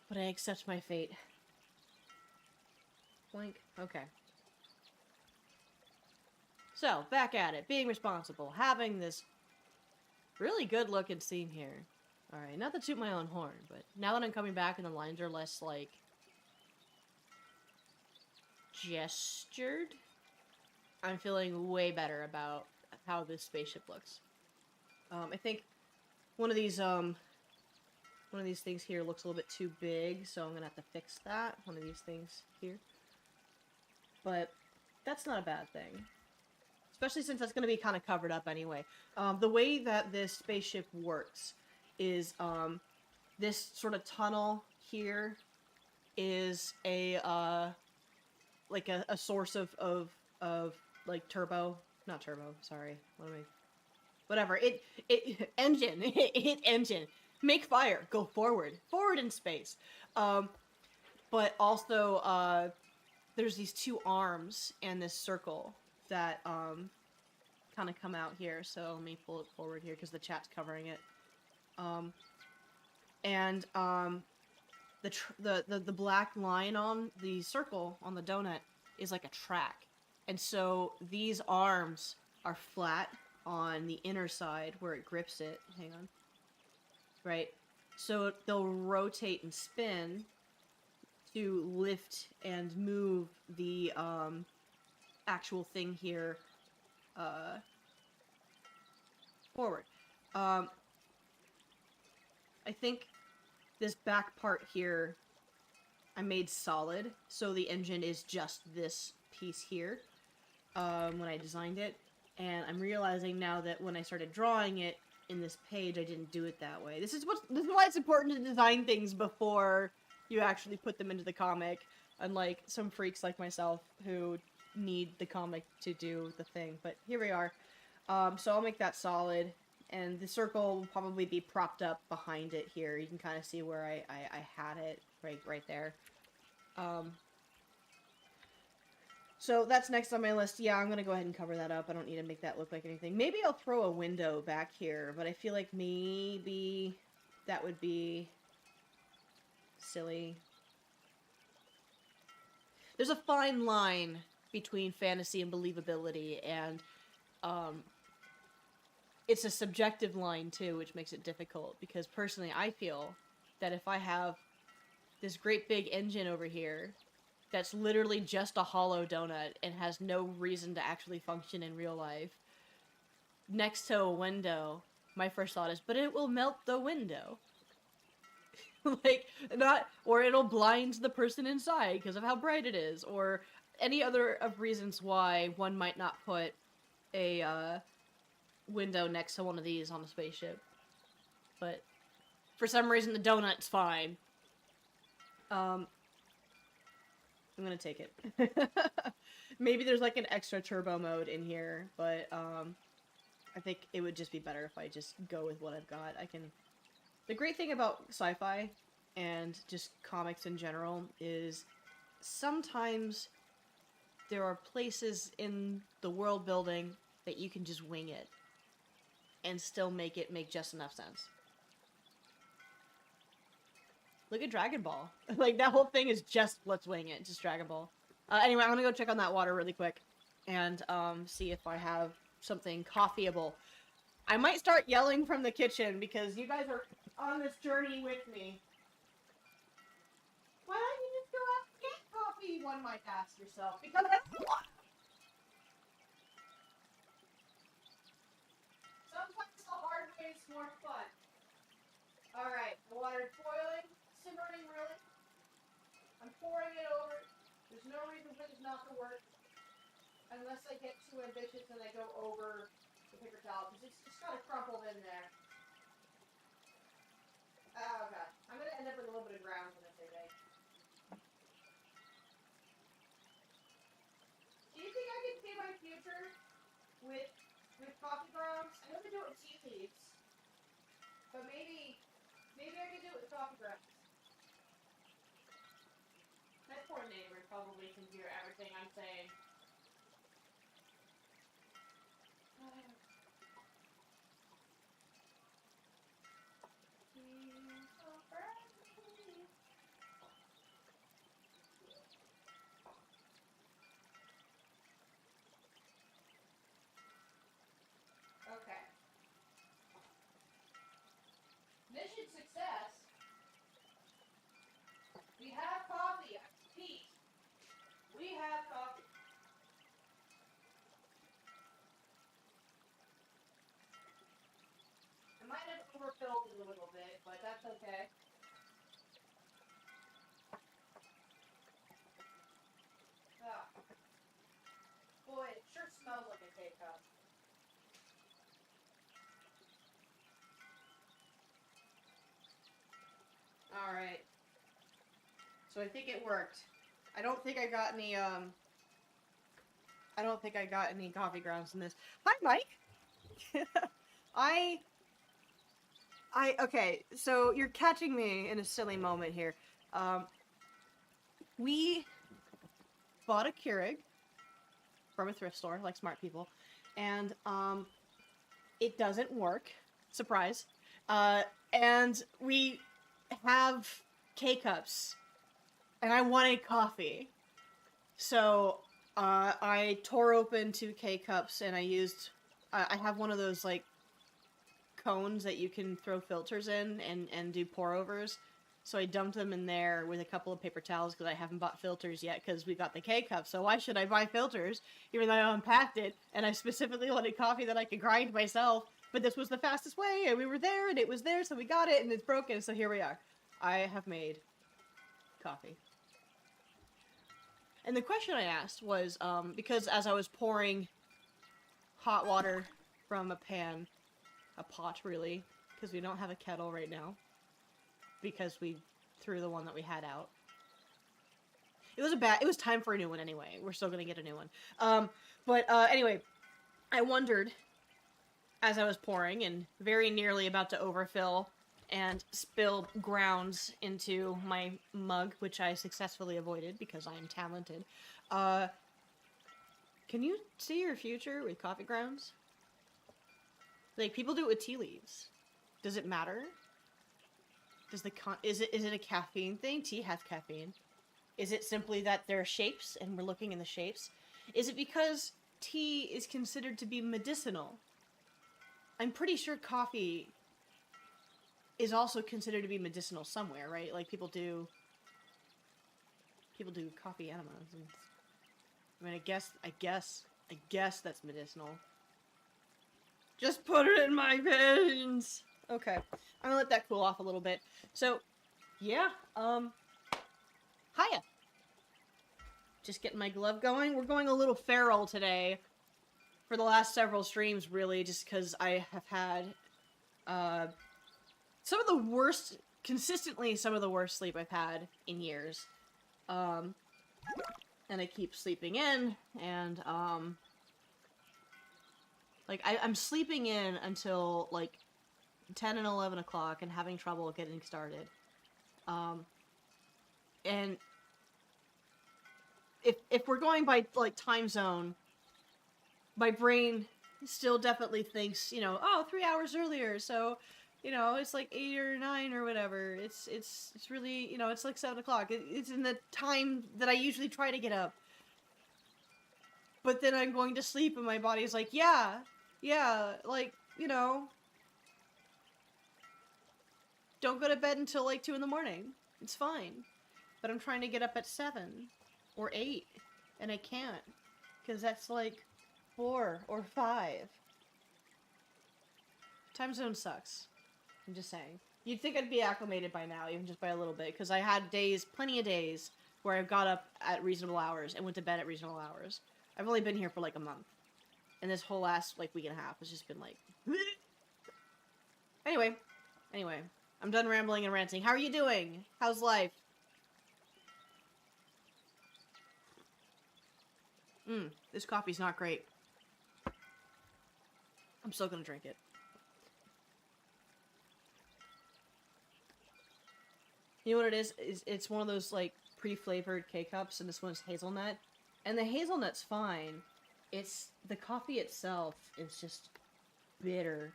But I accept my fate. Blank. Okay. So, back at it. Being responsible. Having this really good looking scene here. Alright, not to toot my own horn, but now that I'm coming back and the lines are less, like, gestured, I'm feeling way better about how this spaceship looks. I think one of these things here looks a little bit too big, so I'm gonna have to fix that. One of these things here. But that's not a bad thing. Especially since that's gonna be kind of covered up anyway. The way that this spaceship works is, this sort of tunnel here is a, like a source of like turbo, not turbo, sorry, whatever, engine, hit engine, make fire, go forward in space, but also, there's these two arms and this circle that, kind of come out here, so let me pull it forward here, because the chat's covering it, the black line on the circle, on the donut, is like a track. And so these arms are flat on the inner side where it grips it. Hang on. Right? So they'll rotate and spin to lift and move the actual thing here forward. I think this back part here I made solid, so the engine is just this piece here when I designed it, and I'm realizing now that when I started drawing it in this page, I didn't do it that way. This is why it's important to design things before you actually put them into the comic, unlike some freaks like myself who need the comic to do the thing. But here we are. So I'll make that solid. And the circle will probably be propped up behind it here. You can kind of see where I had it right there. So that's next on my list. Yeah, I'm going to go ahead and cover that up. I don't need to make that look like anything. Maybe I'll throw a window back here, but I feel like maybe that would be silly. There's a fine line between fantasy and believability, and it's a subjective line, too, which makes it difficult, because personally, I feel that if I have this great big engine over here that's literally just a hollow donut and has no reason to actually function in real life, next to a window, my first thought is, but it will melt the window. Like, or it'll blind the person inside because of how bright it is, or any other of reasons why one might not put a, window next to one of these on a spaceship. But for some reason the donut's fine. I'm gonna take it. Maybe there's like an extra turbo mode in here, but I think it would just be better if I just go with what I've got. The great thing about sci-fi and just comics in general is sometimes there are places in the world building that you can just wing it and still make it make just enough sense. Look at Dragon Ball. Like, that whole thing is just, let's wing it, just Dragon Ball. Anyway, I'm gonna go check on that water really quick, and, see if I have something coffeeable. I might start yelling from the kitchen, because you guys are on this journey with me. Why don't you just go out and get coffee, one might ask yourself, because I don't want. Sometimes the hard way is more fun. Alright, the water's boiling, simmering really. I'm pouring it over. There's no reason for this not to work. Unless I get too ambitious and I go over the paper towel, because it's just kind of crumpled in there. Oh god. I'm gonna end up with a little bit of ground in this today. Do you think I can see my future with coffee grounds? I know they do it with tea leaves. But maybe I could do it with coffee grounds. My poor neighbor probably can hear everything I'm saying. overfilled it a little bit, but that's okay. Ah, boy, it sure smells like a K-cup. Alright. So I think it worked. I don't think I got any, coffee grounds in this. Hi, Mike! Okay, so you're catching me in a silly moment here. We bought a Keurig from a thrift store, like smart people, and, it doesn't work. Surprise. And we have K-cups, and I wanted coffee. So, I tore open 2 K-cups, and I used, I have one of those, like, cones that you can throw filters in and do pour-overs. So I dumped them in there with a couple of paper towels because I haven't bought filters yet because we got the K-cup. So why should I buy filters even though I unpacked it and I specifically wanted coffee that I could grind myself? But this was the fastest way and we were there and it was there, so we got it and it's broken. So here we are. I have made coffee. And the question I asked was, because as I was pouring hot water from a pan, a pot really, because we don't have a kettle right now, because we threw the one that we had out. It was time for a new one anyway. We're still gonna get a new one. Anyway, I wondered, as I was pouring and very nearly about to overfill and spill grounds into my mug, which I successfully avoided because I am talented, can you see your future with coffee grounds? Like, people do it with tea leaves. Does it matter? Is it a caffeine thing? Tea has caffeine. Is it simply that there are shapes and we're looking in the shapes? Is it because tea is considered to be medicinal? I'm pretty sure coffee is also considered to be medicinal somewhere, right? Like people do coffee enemas. And, I mean, I guess that's medicinal. Just put it in my veins. Okay, I'm gonna let that cool off a little bit. So, yeah, hiya. Just getting my glove going. We're going a little feral today for the last several streams, really, just because I have had, consistently some of the worst sleep I've had in years. And I keep sleeping in, and, like, I'm sleeping in until, like, 10 and 11 o'clock and having trouble getting started. And if we're going by, like, time zone, my brain still definitely thinks, you know, oh, 3 hours earlier, so, you know, it's like 8 or 9 or whatever. It's really, you know, it's like 7 o'clock. It's in the time that I usually try to get up. But then I'm going to sleep and my body's like, yeah, like, you know, don't go to bed until like 2 in the morning. It's fine. But I'm trying to get up at 7 or 8 and I can't because that's like 4 or 5. Time zone sucks. I'm just saying. You'd think I'd be acclimated by now, even just by a little bit, because I had days, plenty of days, where I got up at reasonable hours and went to bed at reasonable hours. I've only been here for like a month. And this whole last, like, week and a half has just been like... Anyway, I'm done rambling and ranting. How are you doing? How's life? This coffee's not great. I'm still gonna drink it. You know what it is? It's one of those, like, pre-flavored K-cups, and this one's hazelnut. And the hazelnut's fine. It's... the coffee itself is just bitter.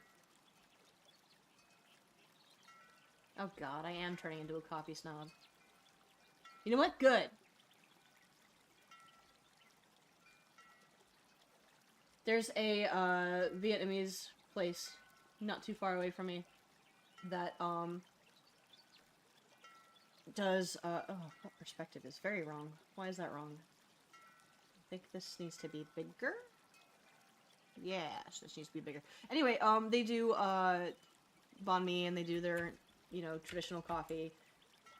Oh god, I am turning into a coffee snob. You know what? Good. There's a, Vietnamese place not too far away from me that, does, oh, that perspective is very wrong. Why is that wrong? I think this needs to be bigger? Yes, this needs to be bigger. Anyway, they do, banh mi and they do their, you know, traditional coffee.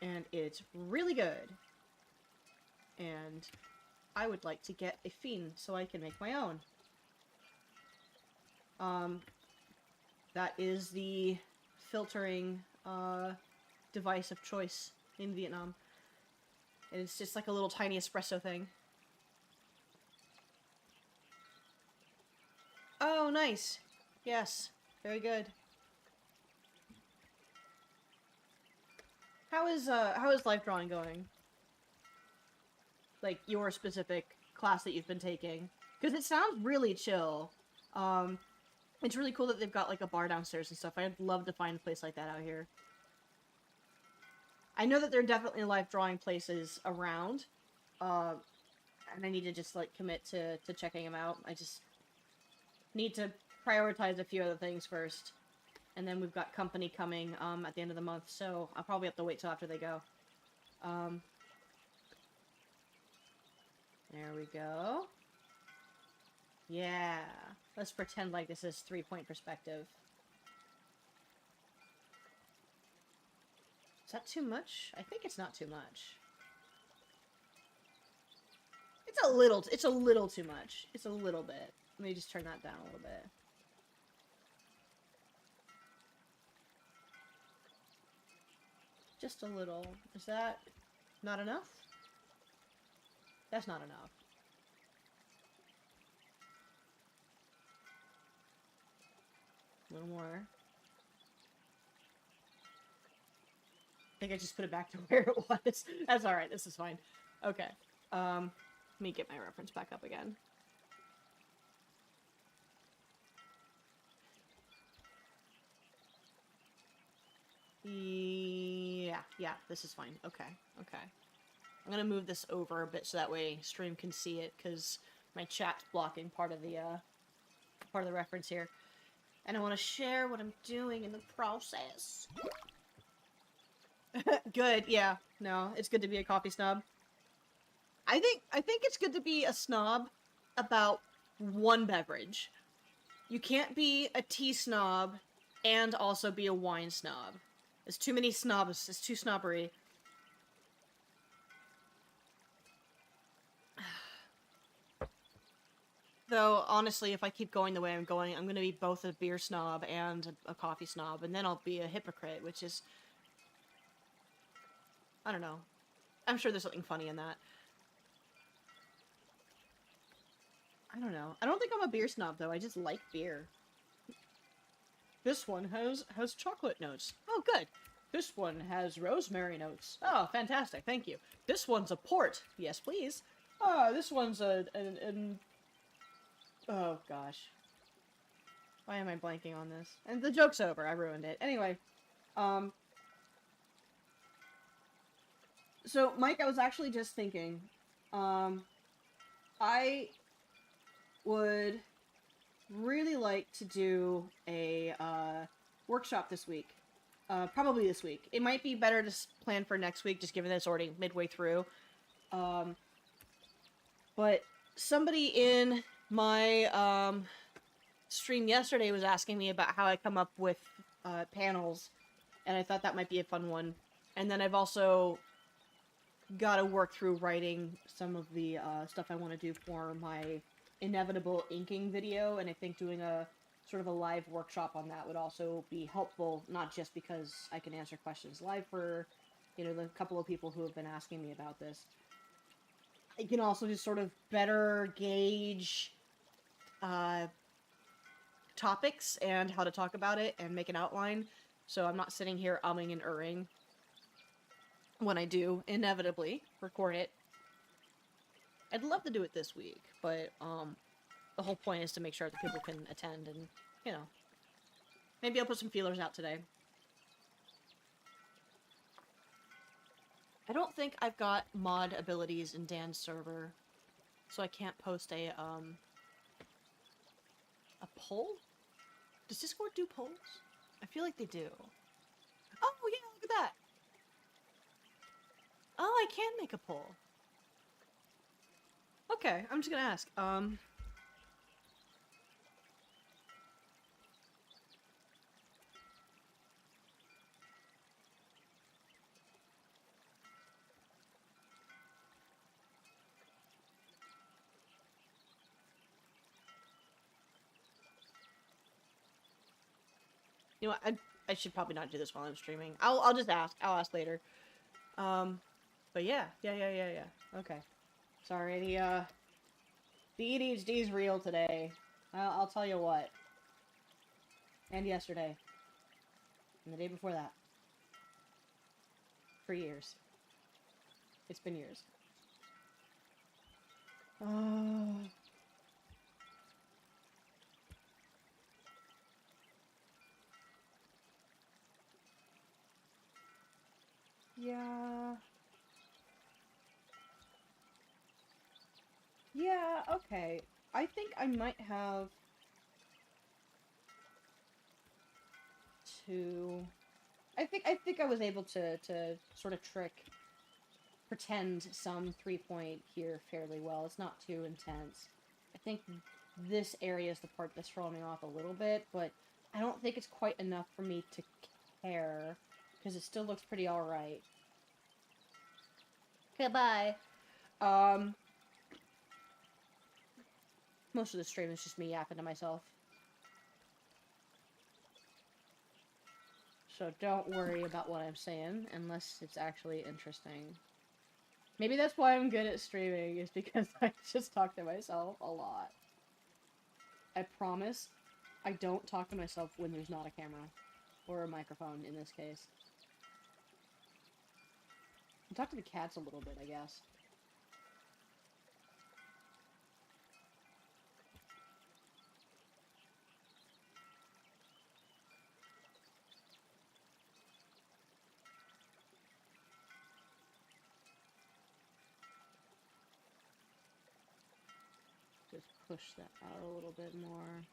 And it's really good. And I would like to get a fiend so I can make my own. That is the filtering device of choice in Vietnam. And it's just like a little tiny espresso thing. Oh, nice. Yes, very good. How is life drawing going? Like your specific class that you've been taking, because it sounds really chill. It's really cool that they've got like a bar downstairs and stuff. I'd love to find a place like that out here. I know that there are definitely live drawing places around, and I need to just like commit to checking them out. I just need to prioritize a few other things first, and then we've got company coming at the end of the month, so I'll probably have to wait till after they go. There we go. Yeah. Let's pretend like this is 3-point perspective. Is that too much? I think it's not too much. It's a little too much. It's a little bit. Let me just turn that down a little bit. Just a little. Is that not enough? That's not enough. A little more. I think I just put it back to where it was. That's alright, this is fine. Okay. Let me get my reference back up again. Yeah, this is fine. Okay. I'm gonna move this over a bit so that way stream can see it, because my chat's blocking part of the reference here. And I want to share what I'm doing in the process. Good, yeah. No, it's good to be a coffee snob. I think it's good to be a snob about one beverage. You can't be a tea snob and also be a wine snob. There's too many snobs. It's too snobbery. Though, honestly, if I keep going the way I'm going, I'm going to be both a beer snob and a coffee snob, and then I'll be a hypocrite, which is... I don't know. I'm sure there's something funny in that. I don't know. I don't think I'm a beer snob, though. I just like beer. This one has chocolate notes. Oh, good. This one has rosemary notes. Oh, fantastic. Thank you. This one's a port. Yes, please. This one's oh, gosh. Why am I blanking on this? And the joke's over. I ruined it. Anyway, so, Mike, I was actually just thinking, I would really like to do a, workshop this week. Probably this week. It might be better to plan for next week, just given that it's already midway through. But somebody in my, stream yesterday was asking me about how I come up with, panels, and I thought that might be a fun one. And then I've also got to work through writing some of the, stuff I want to do for my inevitable inking video, and I think doing a sort of a live workshop on that would also be helpful, not just because I can answer questions live for, you know, the couple of people who have been asking me about this. I can also just sort of better gauge topics and how to talk about it and make an outline, so I'm not sitting here umming and erring when I do inevitably record it. I'd love to do it this week, but the whole point is to make sure that people can attend, and, you know, maybe I'll put some feelers out today. I don't think I've got mod abilities in Dan's server, so I can't post a poll? Does Discord do polls? I feel like they do. Oh, yeah, look at that! Oh, I can make a poll. Okay, I'm just gonna ask. You know what, I should probably not do this while I'm streaming. I'll just ask. I'll ask later. But yeah. Okay. Sorry, the ADHD is real today. I'll tell you what. And yesterday. And the day before that. For years. It's been years. Yeah. Yeah, okay. I think I might have to... I think I was able to sort of pretend some 3-point here fairly well. It's not too intense. I think this area is the part that's throwing me off a little bit, but I don't think it's quite enough for me to care, because it still looks pretty alright. Goodbye. Most of the stream is just me yapping to myself. So don't worry about what I'm saying, unless it's actually interesting. Maybe that's why I'm good at streaming, is because I just talk to myself a lot. I promise, I don't talk to myself when there's not a camera. Or a microphone, in this case. I talk to the cats a little bit, I guess. Just push that out a little bit more.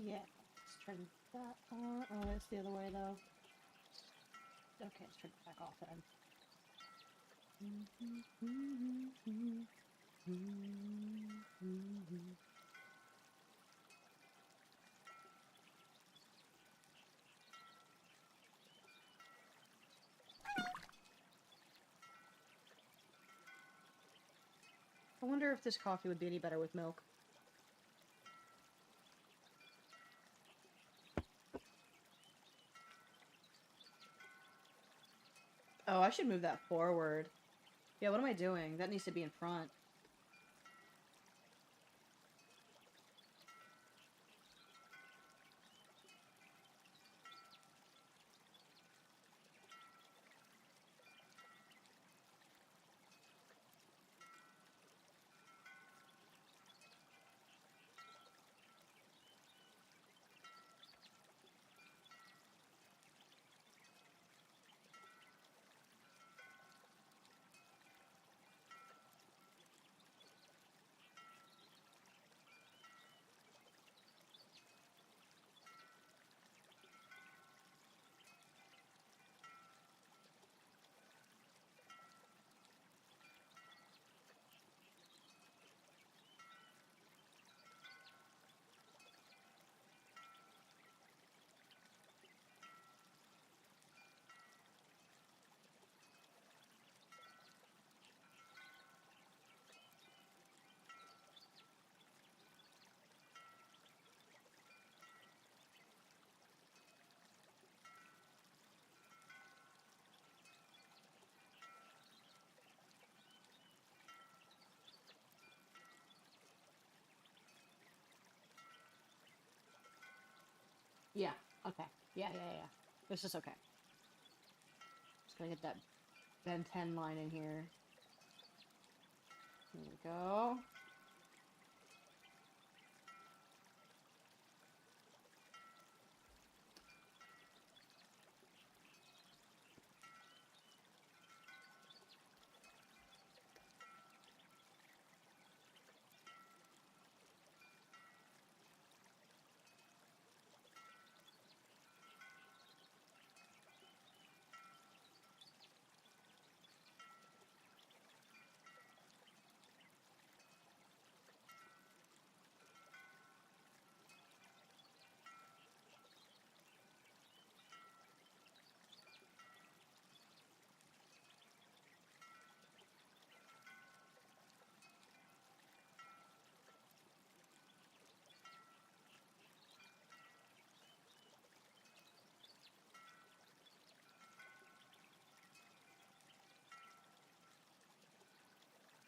Yeah, let's turn that on. Oh, it's the other way though. Okay, let's turn it back off then. I wonder if this coffee would be any better with milk. Oh, I should move that forward. Yeah, what am I doing? That needs to be in front. Yeah, okay. Yeah. This is okay. Just gotta get that Ben 10 line in here. There we go.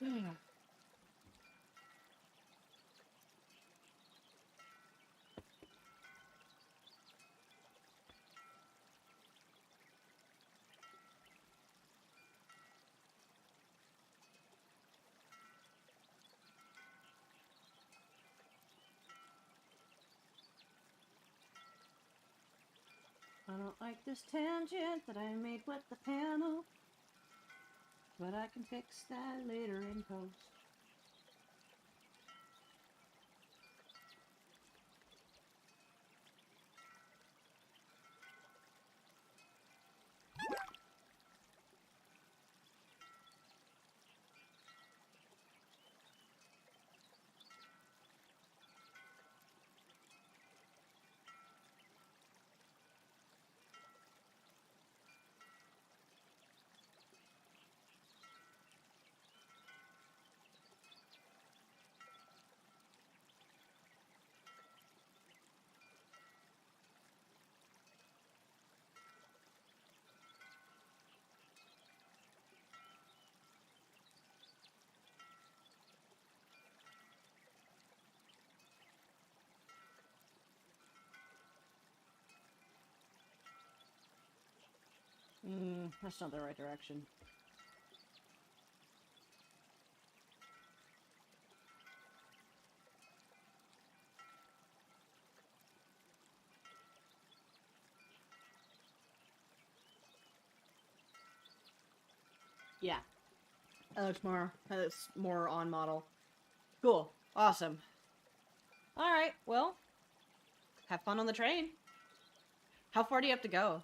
I don't like this tangent that I made with the panel, but I can fix that later in post. That's not the right direction. Yeah. That looks more on model. Cool. Awesome. Alright, well, have fun on the train. How far do you have to go?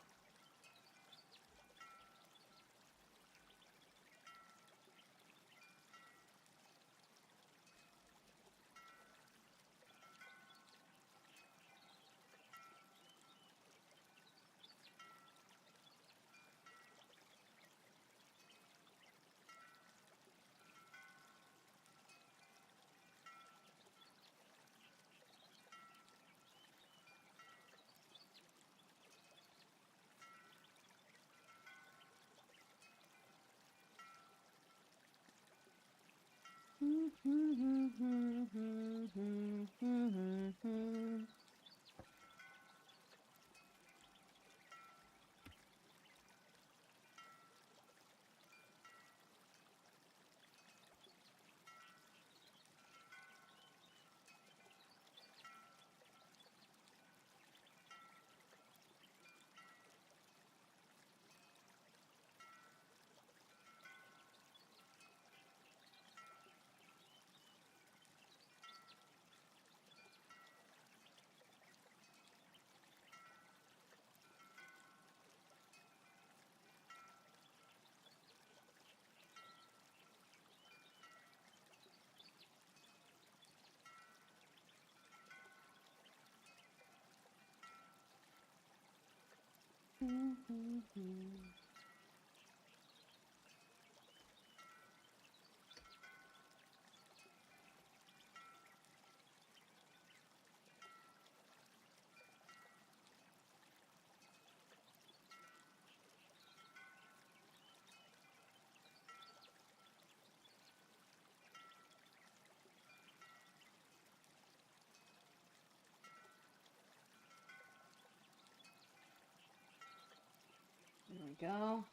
There we go.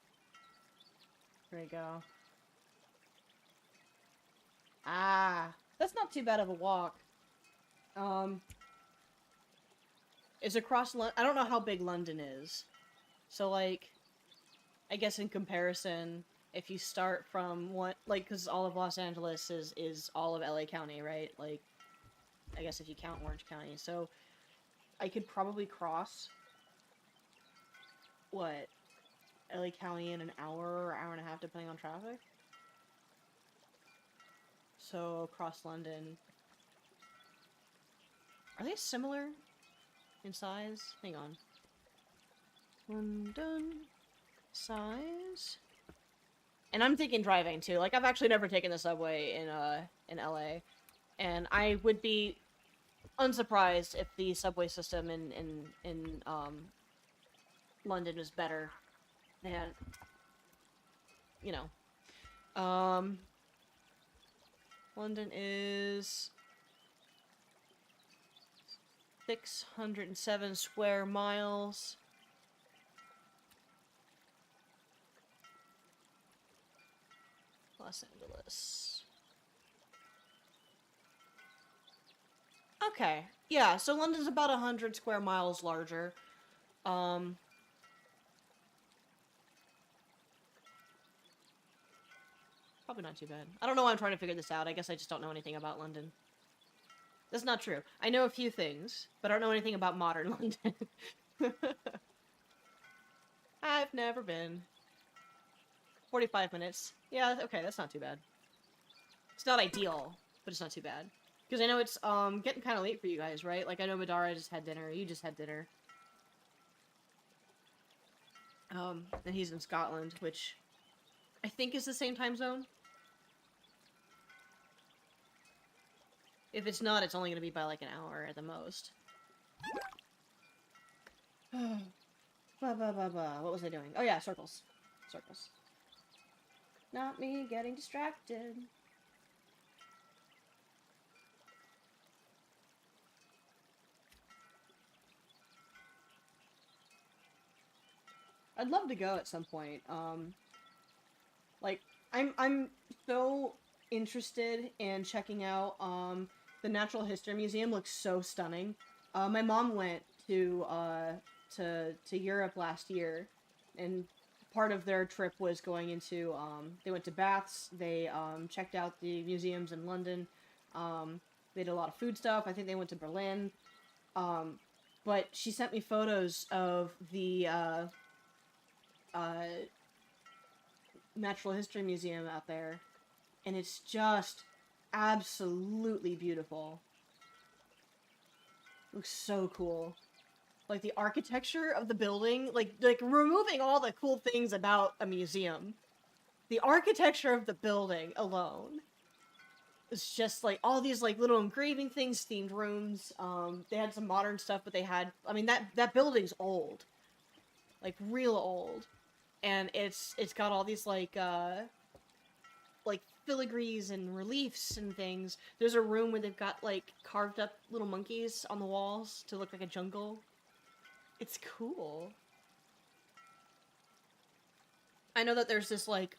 There we go. Ah, that's not too bad of a walk. Is across London. I don't know how big London is. So, like, I guess in comparison, if you start from what, like, because all of Los Angeles is all of LA County, right? Like, I guess if you count Orange County. So, I could probably cross, what, LA County in an hour or hour and a half, depending on traffic? So, across London. Are they similar in size? Hang on. London size. And I'm thinking driving too. Like, I've actually never taken the subway in LA, and I would be unsurprised if the subway system in London was better than, you know. London is 607 square miles. Los Angeles. Okay, yeah, so London's about 100 square miles larger. Probably not too bad. I don't know why I'm trying to figure this out. I guess I just don't know anything about London. That's not true. I know a few things, but I don't know anything about modern London. I've never been. 45 minutes. Yeah, okay, that's not too bad. It's not ideal, but it's not too bad. Because I know it's, getting kind of late for you guys, right? Like, I know Madara just had dinner. You just had dinner. And he's in Scotland, which I think is the same time zone. If it's not, it's only going to be by, like, an hour at the most. What was I doing? Oh, yeah, circles. Circles. Not me getting distracted. I'd love to go at some point. Like, I'm so interested in checking out, the Natural History Museum. Looks so stunning. My mom went to Europe last year, and part of their trip was going into, they went to Baths, they, checked out the museums in London, they did a lot of food stuff. I think they went to Berlin, but she sent me photos of the, Natural History Museum out there, and it's just absolutely beautiful. Looks so cool. Like, the architecture of the building, like removing all the cool things about a museum, the architecture of the building alone is just, like, all these, like, little engraving things, themed rooms. They had some modern stuff, but they had, I mean, that building's old. Like, real old. And it's got all these, like filigrees and reliefs and things. There's a room where they've got, like, carved up little monkeys on the walls to look like a jungle. It's cool. I know that there's this, like,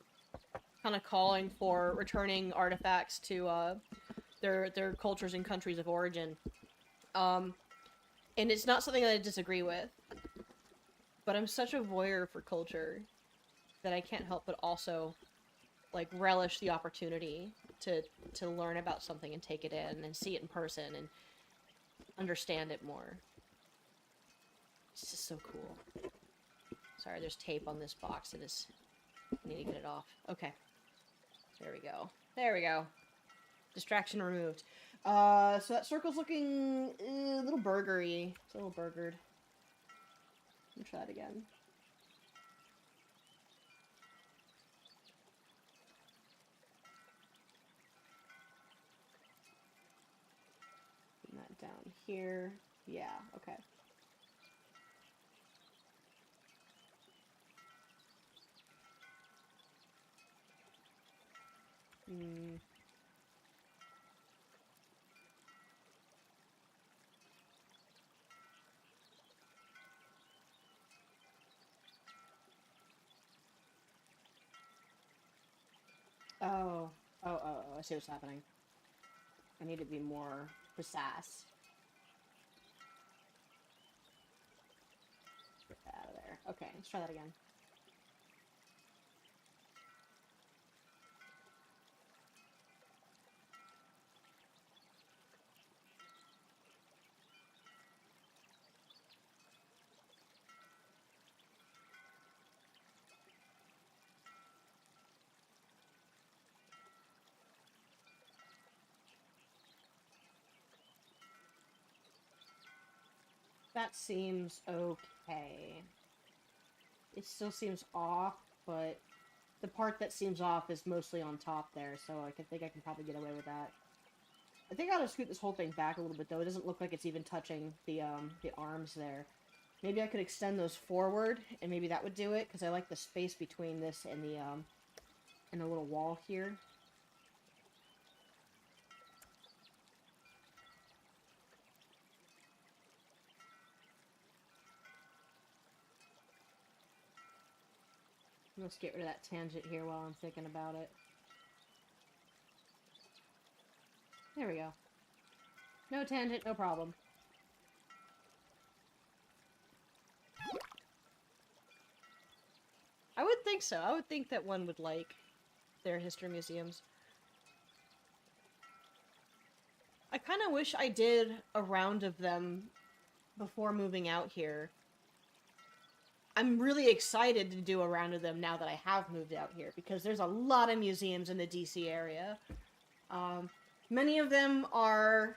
kind of calling for returning artifacts to, their cultures and countries of origin. And it's not something that I disagree with. But I'm such a voyeur for culture that I can't help but also, like, relish the opportunity to learn about something and take it in and see it in person and understand it more. It's just so cool. Sorry, there's tape on this box. I need to get it off. Okay. There we go. There we go. Distraction removed. So that circle's looking a little burgery. It's a little burgered. Let me try it again. Put that down here. Yeah, okay. Oh, I see what's happening. I need to be more precise. Get that out of there. Okay, let's try that again. That seems okay. It still seems off, but the part that seems off is mostly on top there, so I think I can probably get away with that. I think I gotta scoot this whole thing back a little bit, though. It doesn't look like it's even touching the arms there. Maybe I could extend those forward, and maybe that would do it, because I like the space between this and the little wall here. Let's get rid of that tangent here while I'm thinking about it. There we go. No tangent, no problem. I would think so. I would think that one would like their history museums. I kind of wish I did a round of them before moving out here. I'm really excited to do a round of them now that I have moved out here, because there's a lot of museums in the DC area. Many of them are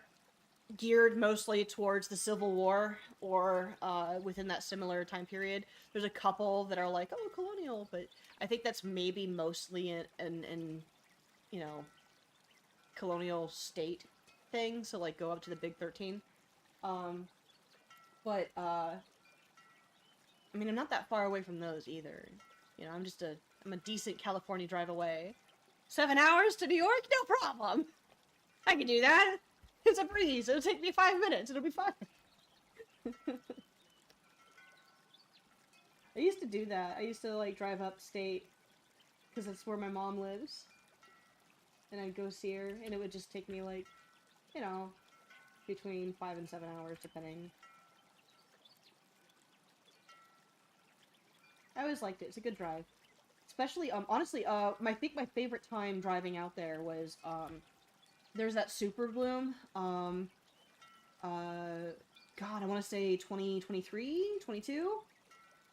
geared mostly towards the Civil War or within that similar time period. There's a couple that are like, oh, colonial, but I think that's maybe mostly in you know, colonial state thing, so like go up to the Big 13. But I mean, I'm not that far away from those either. You know, I'm a decent California drive away. 7 hours to New York? No problem! I can do that! It's a breeze! It'll take me 5 minutes, it'll be fine! I used to do that. I used to, like, drive upstate, because that's where my mom lives. And I'd go see her, and it would just take me, like, you know, between 5 and 7 hours, depending. I always liked it. It's a good drive. Especially, honestly, I think my favorite time driving out there was, there's that super bloom, God, I want to say 2023, 22?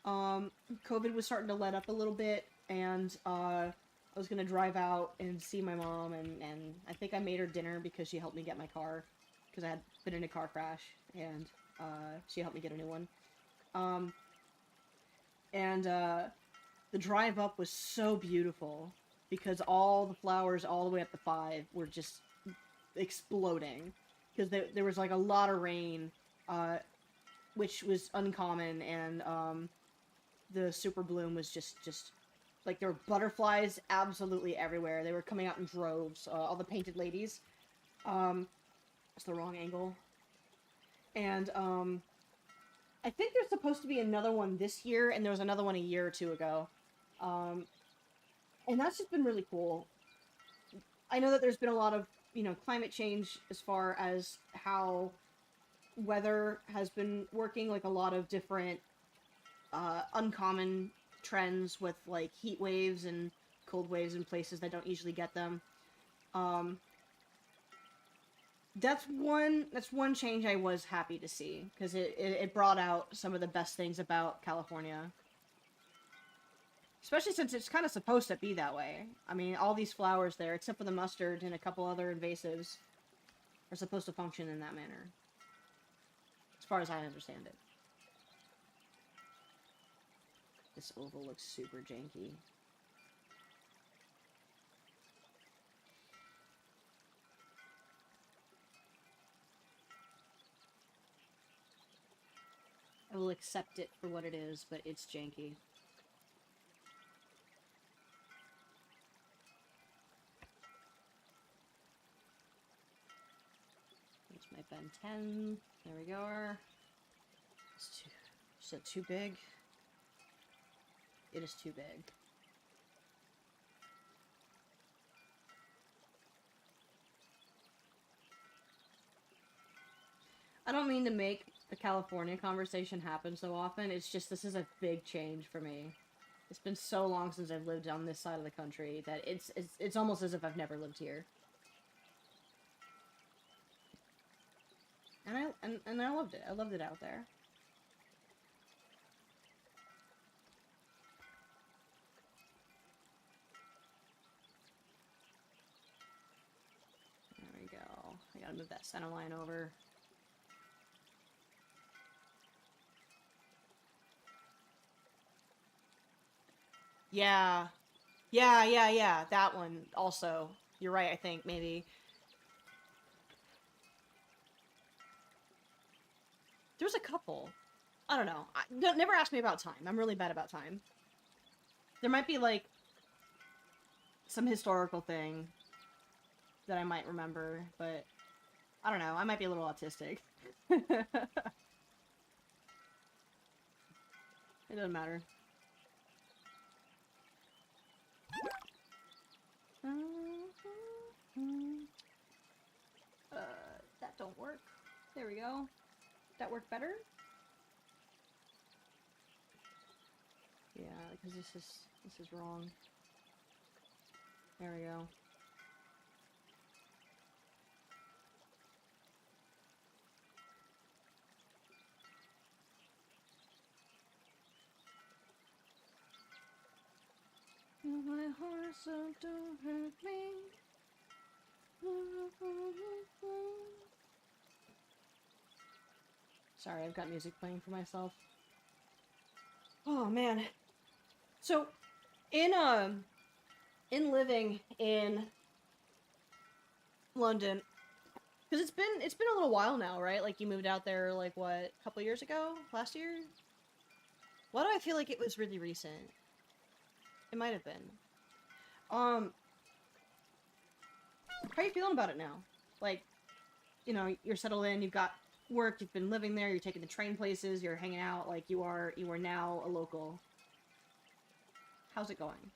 COVID was starting to let up a little bit, and, I was gonna drive out and see my mom, and I think I made her dinner because she helped me get my car, because I had been in a car crash, and, she helped me get a new one. The drive up was so beautiful, because all the flowers all the way up to 5 were just exploding, because there was, like, a lot of rain, which was uncommon, and, the super bloom was just, like, there were butterflies absolutely everywhere. They were coming out in droves, all the painted ladies. That's the wrong angle. And, I think there's supposed to be another one this year, and there was another one a year or two ago. And that's just been really cool. I know that there's been a lot of, you know, climate change as far as how weather has been working, like a lot of different, uncommon trends with, like, heat waves and cold waves in places that don't usually get them. That's one change I was happy to see, because it brought out some of the best things about California. Especially since it's kind of supposed to be that way. I mean, all these flowers there, except for the mustard and a couple other invasives, are supposed to function in that manner. As far as I understand it. This oval looks super janky. I will accept it for what it is, but it's janky. There's my Ben 10. There we go. Is it too big? It is too big. I don't mean to make the California conversation happen so often, it's just this is a big change for me. It's been so long since I've lived on this side of the country that it's almost as if I've never lived here. And I loved it. I loved it out there. There we go. I gotta move that center line over. Yeah. Yeah. That one also. You're right, I think, maybe. There's a couple. I don't know. Never ask me about time. I'm really bad about time. There might be, like, some historical thing that I might remember, but I don't know. I might be a little autistic. It doesn't matter. That don't work. There we go. That work better? Yeah, because this is wrong. There we go. My heart, so don't hurt me. Sorry, I've got music playing for myself. Oh man. So, in living in London, because it's been a little while now, right? Like you moved out there like what, a couple years ago? Last year? Why do I feel like it was really recent? It might have been. How are you feeling about it now? Like, you know, you're settled in, you've got work, you've been living there, you're taking the train places, you're hanging out, like you are now a local. How's it going?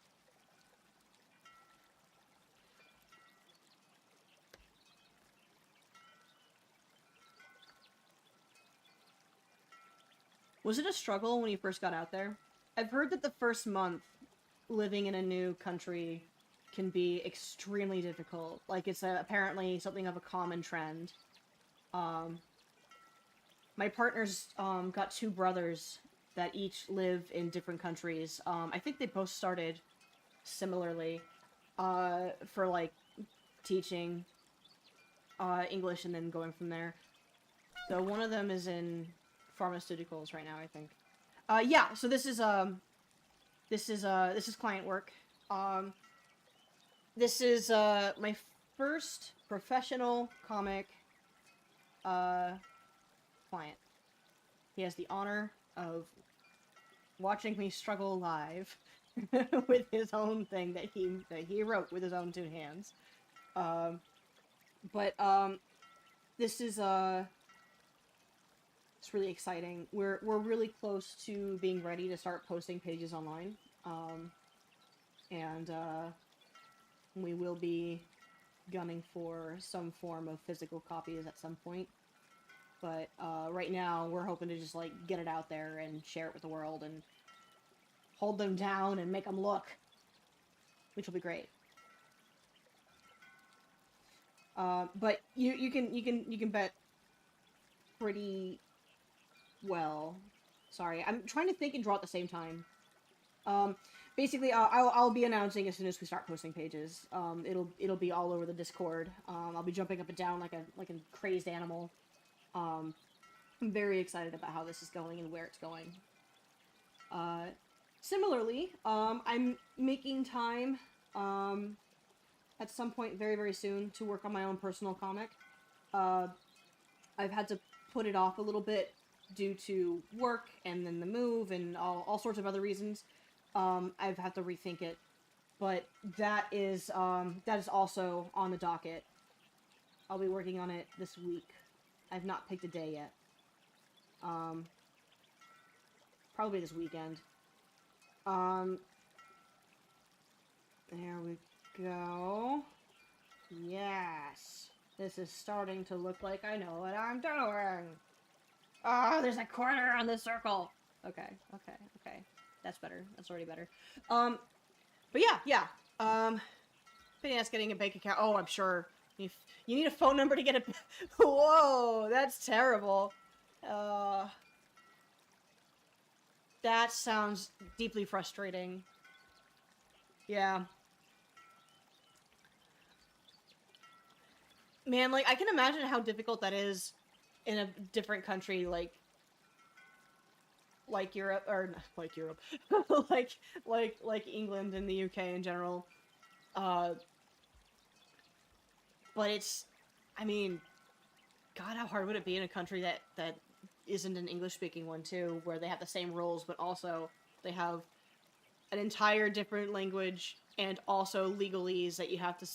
Was it a struggle when you first got out there? I've heard that the first month living in a new country can be extremely difficult. Like, it's apparently something of a common trend. My partner's got two brothers that each live in different countries. I think they both started similarly for, like, teaching English and then going from there. So one of them is in pharmaceuticals right now, I think. Yeah, so this is client work. This is my first professional comic client. He has the honor of watching me struggle live with his own thing that he wrote with his own two hands. This is it's really exciting. We're really close to being ready to start posting pages online. And we will be gunning for some form of physical copies at some point. But right now, we're hoping to just, like, get it out there and share it with the world and hold them down and make them look, which will be great. But you can bet pretty well. Sorry, I'm trying to think and draw at the same time. Basically, I'll be announcing as soon as we start posting pages. It'll be all over the Discord. I'll be jumping up and down like a crazed animal. I'm very excited about how this is going and where it's going. Similarly, I'm making time at some point very, very soon to work on my own personal comic. I've had to put it off a little bit due to work and then the move and all sorts of other reasons. I've had to rethink it, but that is also on the docket. I'll be working on it this week. I've not picked a day yet. Probably this weekend. There we go. Yes. This is starting to look like I know what I'm doing. Oh, there's a corner on the circle. Okay. That's better. That's already better. But yeah. Finance getting a bank account. Oh, I'm sure. You need a phone number to get a... Whoa, that's terrible. That sounds deeply frustrating. Yeah. Man, like, I can imagine how difficult that is in a different country, like Europe, or not like Europe, like England and the UK in general. But it's, I mean, God, how hard would it be in a country that isn't an English-speaking one, too, where they have the same rules, but also they have an entire different language and also legalese that you have to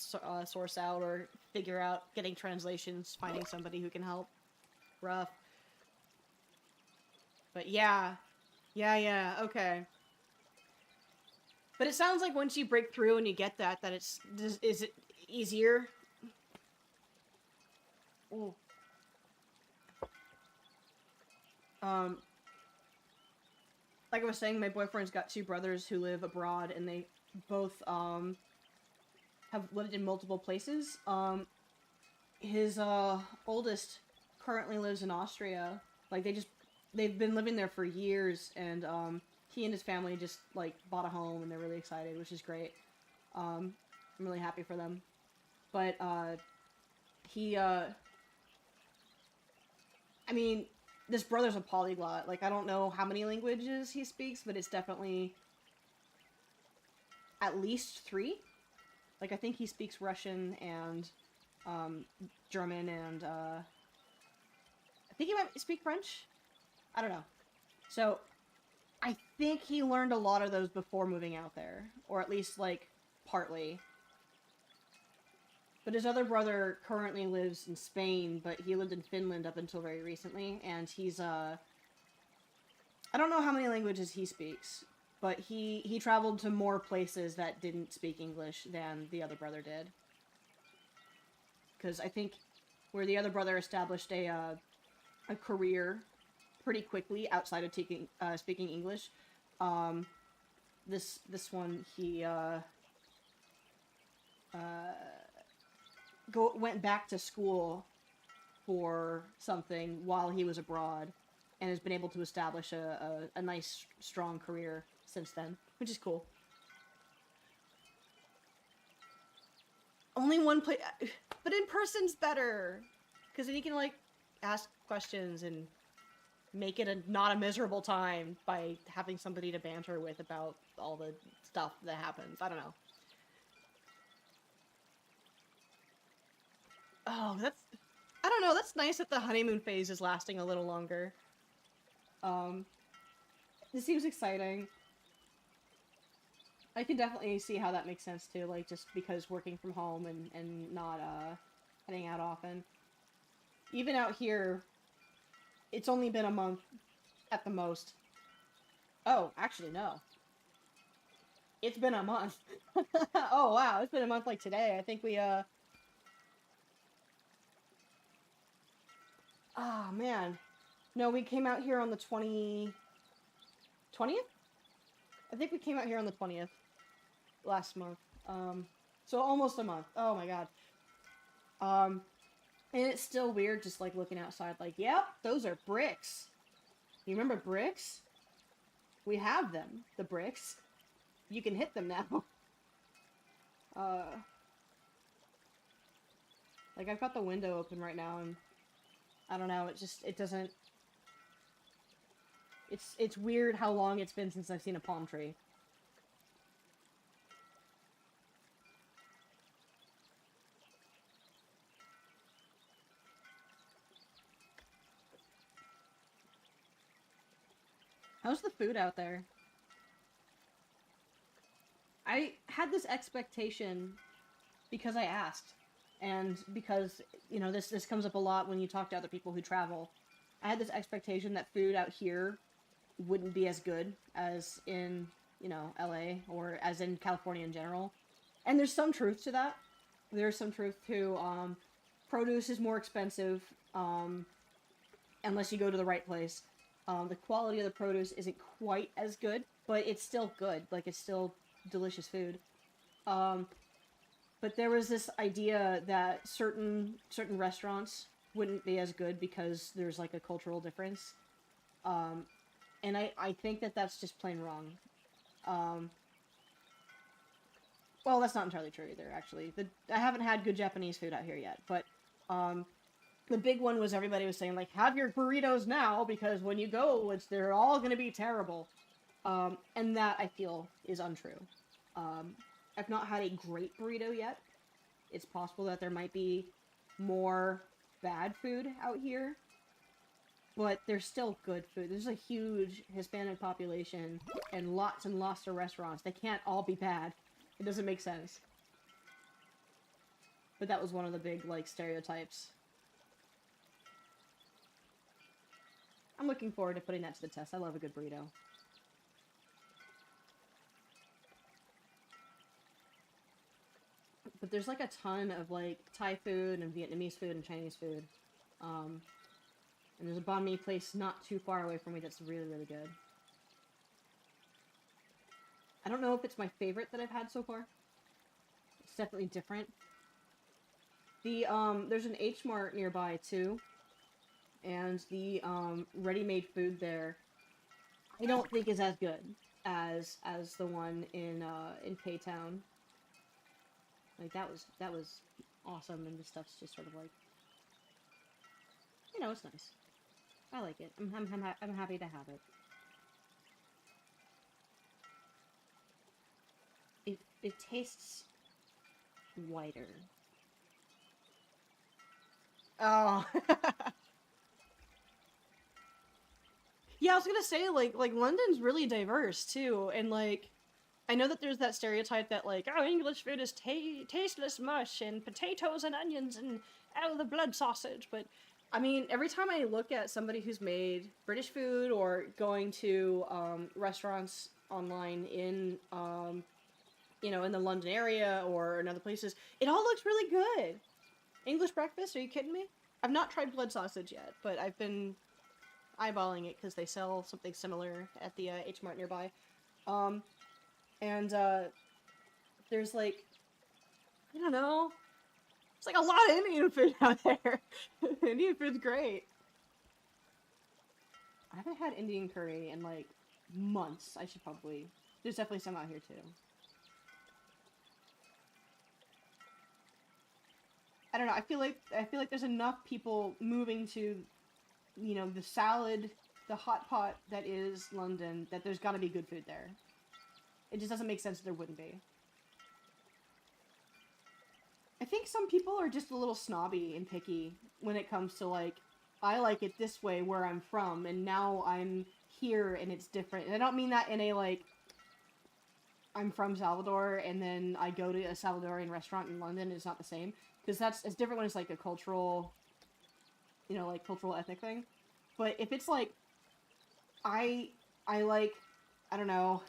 source out or figure out, getting translations, finding somebody who can help. Rough. But yeah, okay. But it sounds like once you break through and you get that it's... Is it easier? Ooh. Like I was saying, my boyfriend's got two brothers who live abroad, and they both, have lived in multiple places. His, oldest currently lives in Austria. Like, they've been living there for years, and, he and his family just, like, bought a home, and they're really excited, which is great. I'm really happy for them. But, he, I mean, this brother's a polyglot. Like, I don't know how many languages he speaks, but it's definitely at least 3. Like, I think he speaks Russian and, German and, I think he might speak French? I don't know. So, I think he learned a lot of those before moving out there. Or at least, like, partly. But his other brother currently lives in Spain, but he lived in Finland up until very recently, and he's, I don't know how many languages he speaks, but he traveled to more places that didn't speak English than the other brother did. Because I think where the other brother established a career pretty quickly outside of speaking English, this one, he, went back to school for something while he was abroad, and has been able to establish a nice, strong career since then, which is cool. Only one place, but in person's better, because then you can, like, ask questions and make it not a miserable time by having somebody to banter with about all the stuff that happens. I don't know. Oh, I don't know, that's nice that the honeymoon phase is lasting a little longer. This seems exciting. I can definitely see how that makes sense too, like, just because working from home and not, heading out often. Even out here, it's only been a month at the most. Oh, actually, no. It's been a month. Oh, wow, it's been a month like today. I think we, oh, man. No, we came out here on the 20th? I think we came out here on the 20th. Last month. So almost a month. Oh my god. And it's still weird just, like, looking outside, like, yep, those are bricks. You remember bricks? We have them. The bricks. You can hit them now. Like, I've got the window open right now, and I don't know, it doesn't... It's weird how long it's been since I've seen a palm tree. How's the food out there? I had this expectation because I asked, and because, you know, this comes up a lot when you talk to other people who travel. I had this expectation that food out here wouldn't be as good as in, you know, LA, or as in California in general. And there's some truth to that. There's some truth to, produce is more expensive, unless you go to the right place. The quality of the produce isn't quite as good, but it's still good. Like, it's still delicious food. But there was this idea that certain restaurants wouldn't be as good because there's, like, a cultural difference. And I think that that's just plain wrong. Well, that's not entirely true either, actually. I haven't had good Japanese food out here yet, but, the big one was everybody was saying, like, have your burritos now, because when you go, they're all gonna be terrible. And that, I feel, is untrue. I've not had a great burrito yet. It's possible that there might be more bad food out here, but there's still good food. There's a huge Hispanic population, and lots of restaurants. They can't all be bad. It doesn't make sense. But that was one of the big, like, stereotypes. I'm looking forward to putting that to the test. I love a good burrito. But there's like a ton of like Thai food and Vietnamese food and Chinese food. And there's a banh mi place not too far away from me that's really, really good. I don't know if it's my favorite that I've had so far. It's definitely different. There's an H Mart nearby too. And the ready-made food there I don't think is as good as the one in K-Town. Like that was awesome, and the stuff's just sort of like, you know, it's nice. I like it. I'm happy to have it. It tastes whiter. Oh. Yeah, I was gonna say, like London's really diverse too, and like I know that there's that stereotype that like, oh, English food is tasteless mush and potatoes and onions and oh, the blood sausage, but I mean, every time I look at somebody who's made British food or going to restaurants online in you know, in the London area or in other places, it all looks really good. English breakfast? Are you kidding me? I've not tried blood sausage yet, but I've been eyeballing it because they sell something similar at the H Mart nearby. And there's like, I don't know, there's like a lot of Indian food out there. Indian food's great. I haven't had Indian curry in like months. I should probably. There's definitely some out here too. I don't know. I feel like there's enough people moving to, you know, the salad, the hot pot that is London, that there's got to be good food there. It just doesn't make sense that there wouldn't be. I think some people are just a little snobby and picky when it comes to like, I like it this way where I'm from, and now I'm here and it's different. And I don't mean that in a like, I'm from Salvador and then I go to a Salvadorian restaurant in London and it's not the same. Because it's different when it's like a cultural, you know, like cultural ethnic thing. But if it's like, I like, I don't know,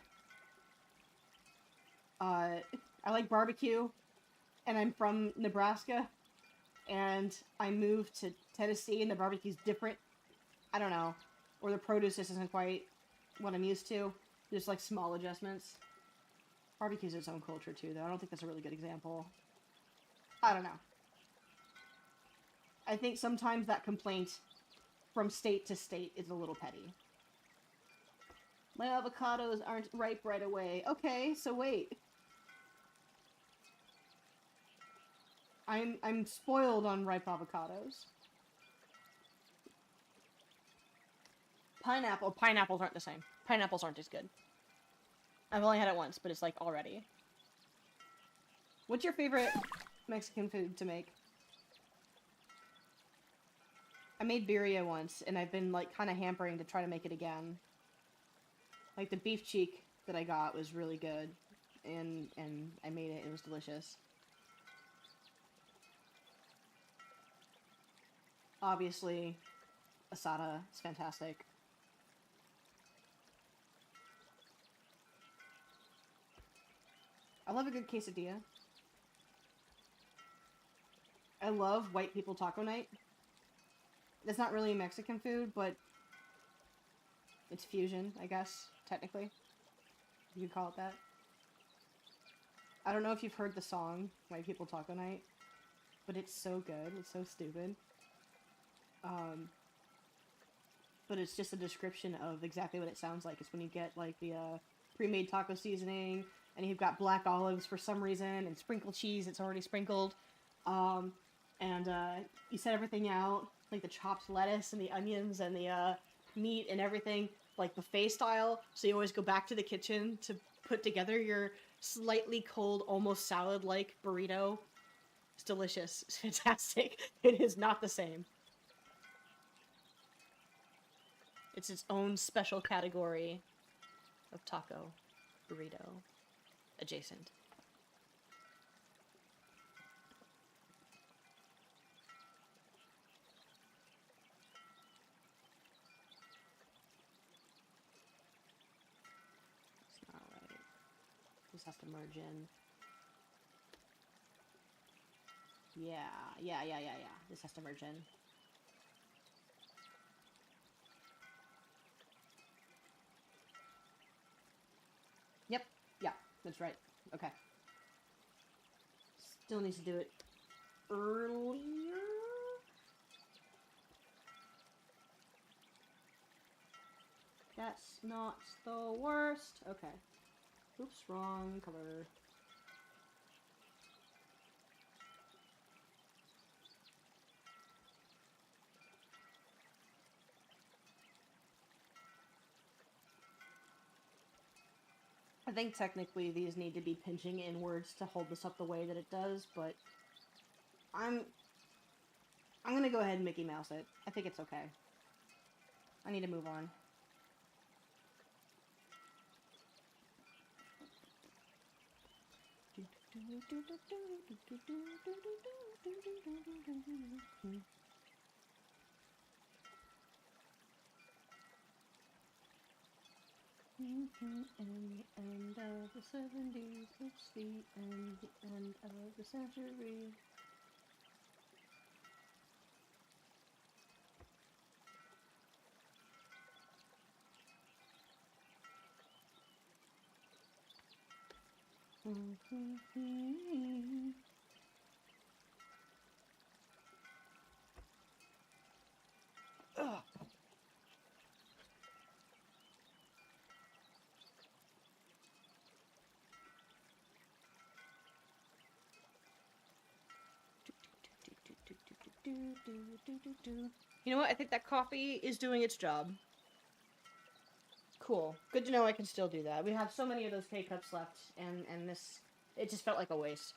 I like barbecue, and I'm from Nebraska, and I moved to Tennessee and the barbecue's different, I don't know, or the produce just isn't quite what I'm used to. There's like small adjustments. Barbecue's its own culture too, though. I don't think that's a really good example. I don't know. I think sometimes that complaint from state to state is a little petty. My avocados aren't ripe right away. Okay, so wait. I'm spoiled on ripe avocados. Pineapples aren't the same. Pineapples aren't as good. I've only had it once, but it's like already. What's your favorite Mexican food to make? I made birria once, and I've been like kind of hampering to try to make it again. Like the beef cheek that I got was really good, and I made it. It was delicious. Obviously, asada is fantastic. I love a good quesadilla. I love white people taco night. It's not really Mexican food, but it's fusion, I guess, technically. You could call it that. I don't know if you've heard the song, White People Taco Night, but it's so good. It's so stupid. But it's just a description of exactly what it sounds like. It's when you get, like, the pre-made taco seasoning, and you've got black olives for some reason, and sprinkled cheese that's already sprinkled. And you set everything out, like the chopped lettuce and the onions and the meat and everything, like buffet style. So you always go back to the kitchen to put together your slightly cold, almost salad-like burrito. It's delicious. It's fantastic. It is not the same. It's its own special category of taco, burrito, adjacent. It's not right. This has to merge in. Yeah. This has to merge in. Yep. Yeah, that's right. Okay. Still needs to do it earlier. That's not the worst. Okay. Oops, wrong color. I think technically these need to be pinching inwards to hold this up the way that it does, but I'm gonna go ahead and Mickey Mouse it. I think it's okay. I need to move on. And the end of the 70s, it's the end of the century. Ugh. You know what? I think that coffee is doing its job. Cool. Good to know I can still do that. We have so many of those K-cups left, and this, it just felt like a waste.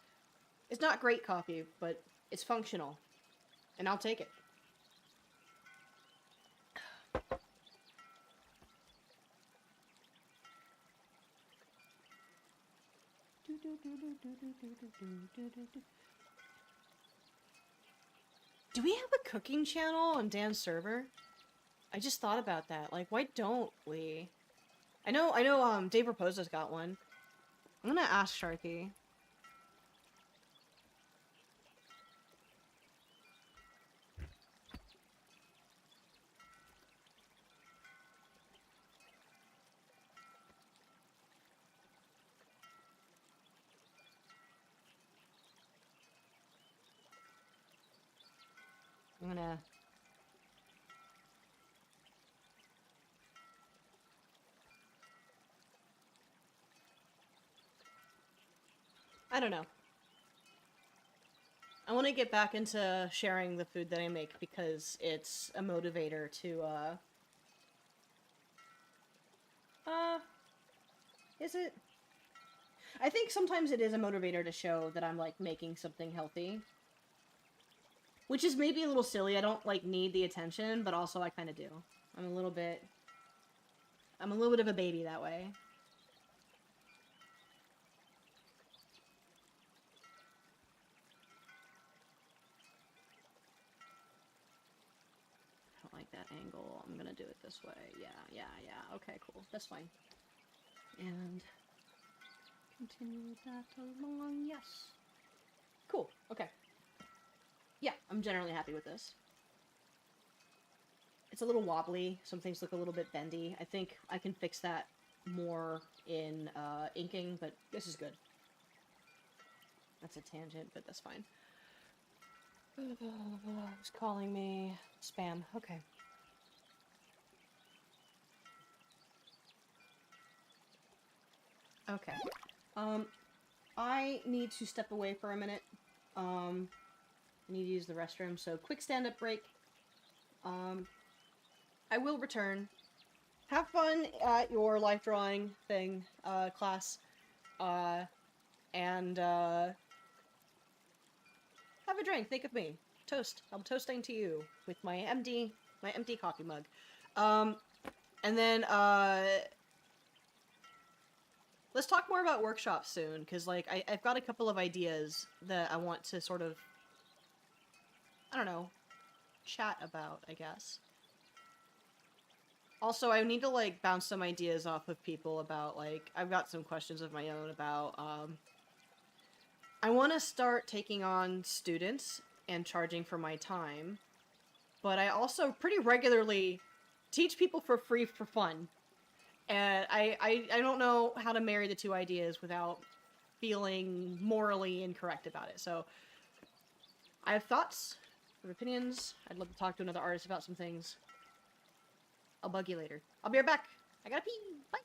It's not great coffee, but it's functional. And I'll take it. Do we have a cooking channel on Dan's server? I just thought about that. Like, why don't we? I know, Dave Raposa's got one. I'm gonna ask Sharky. I'm gonna... I don't know. I want to get back into sharing the food that I make because it's a motivator to, is it? I think sometimes it is a motivator to show that I'm, like, making something healthy. Which is maybe a little silly. I don't, like, need the attention, but also I kind of do. I'm a little bit of a baby that way. I don't like that angle. I'm gonna do it this way. Yeah. Okay, cool. That's fine. And continue that along. Yes. Cool. Okay. Yeah, I'm generally happy with this. It's a little wobbly. Some things look a little bit bendy. I think I can fix that more in inking, but this is good. That's a tangent, but that's fine. Who's calling me? Spam. Okay. Okay. I need to step away for a minute. I need to use the restroom, so quick stand-up break. I will return. Have fun at your life drawing thing, class. And, have a drink. Think of me. Toast. I'm toasting to you with my empty coffee mug. And then, let's talk more about workshops soon, because, like, I've got a couple of ideas that I want to sort of, I don't know, chat about, I guess. Also, I need to, like, bounce some ideas off of people about, like, I've got some questions of my own about, I want to start taking on students and charging for my time, but I also pretty regularly teach people for free for fun. And I don't know how to marry the two ideas without feeling morally incorrect about it. So I have thoughts, I have opinions. I'd love to talk to another artist about some things. I'll bug you later. I'll be right back. I gotta pee. Bye.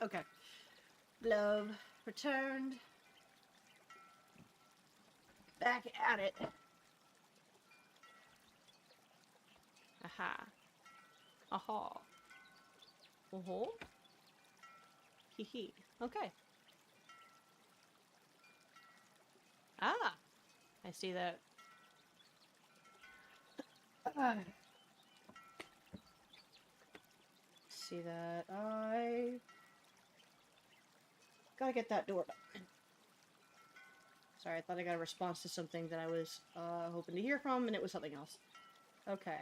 Okay. Love returned. Back at it. Aha. Aha. Oh-ho. Hee-hee. Okay. Ah! I see that. See that. I gotta get that door open. Sorry, I thought I got a response to something that I was hoping to hear from, and it was something else. Okay.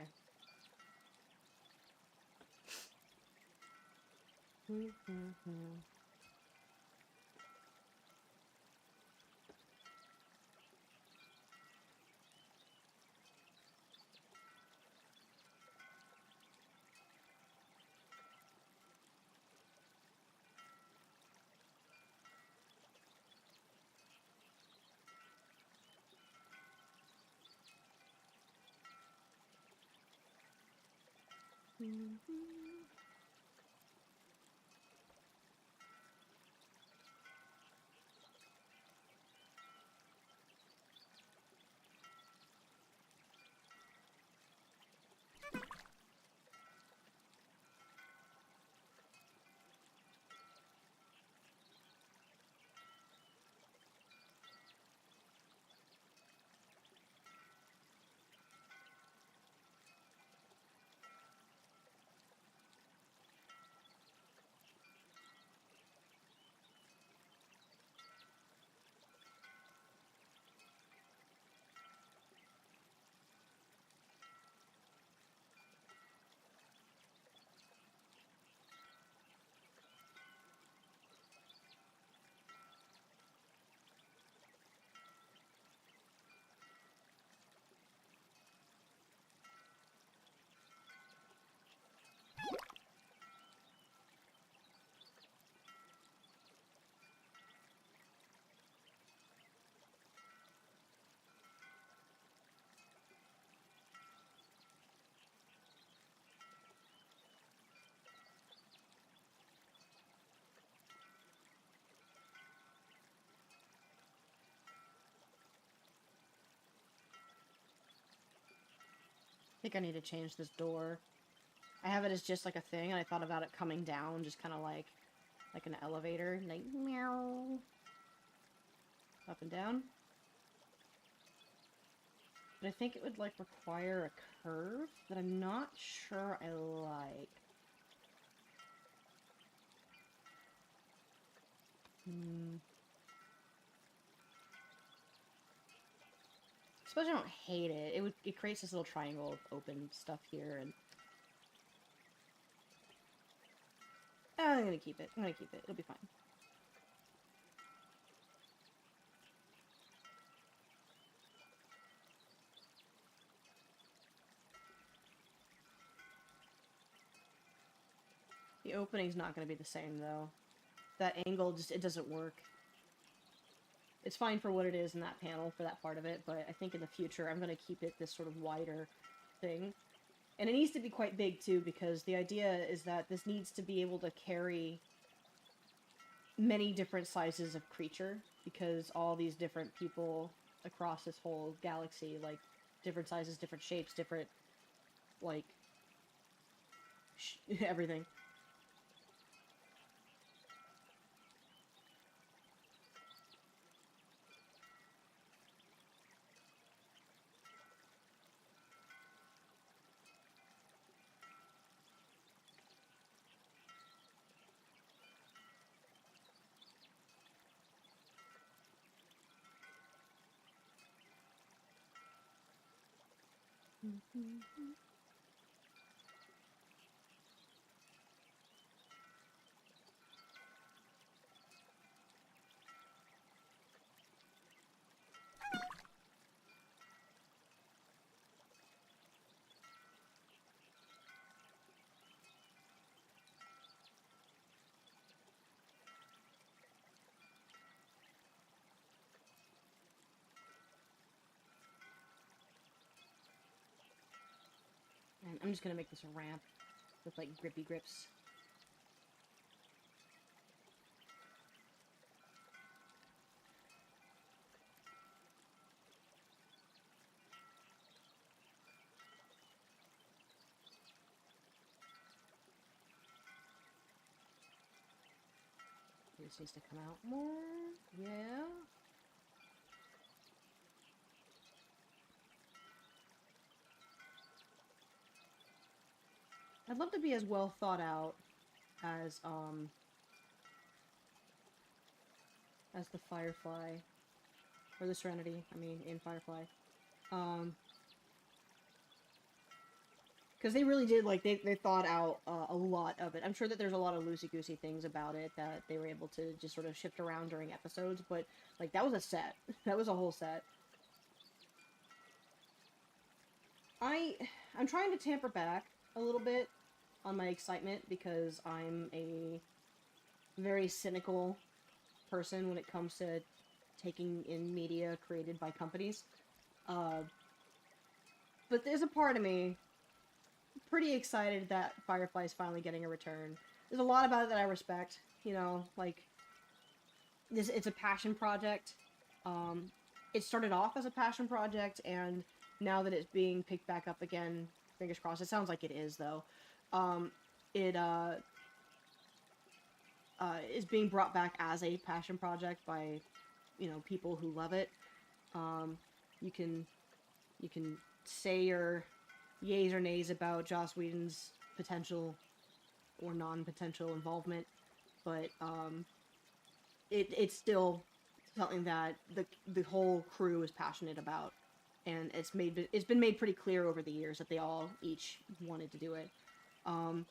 I think I need to change this door. I have it as just like a thing, and I thought about it coming down, just kind of like an elevator, like meow, up and down. But I think it would like require a curve that I'm not sure I like. I suppose I don't hate it. It creates this little triangle of open stuff here, and I'm gonna keep it. I'm gonna keep it. It'll be fine. The opening's not gonna be the same though. That angle just it doesn't work. It's fine for what it is in that panel for that part of it, but I think in the future I'm gonna keep it this sort of wider thing. And it needs to be quite big too, because the idea is that this needs to be able to carry many different sizes of creature, because all these different people across this whole galaxy, like, different sizes, different shapes, different, like, everything. fine. I'm just gonna make this a ramp with, like, grippy grips. This needs to come out more. Yeah. I'd love to be as well thought out as the Firefly. Or the Serenity, I mean, in Firefly. Because they really did, like, they thought out a lot of it. I'm sure that there's a lot of loosey-goosey things about it that they were able to just sort of shift around during episodes, but, like, that was a set. That was a whole set. I'm trying to tamper back a little bit on my excitement because I'm a very cynical person when it comes to taking in media created by companies. But there's a part of me pretty excited that Firefly's finally getting a return. There's a lot about it that I respect, you know, like, it's a passion project. It started off as a passion project, and now that it's being picked back up again, fingers crossed, it sounds like it is, though, it, is being brought back as a passion project by, you know, people who love it. You can say your yays or nays about Joss Whedon's potential or non-potential involvement, but it's still something that the whole crew is passionate about, and it's been made pretty clear over the years that they all each wanted to do it. I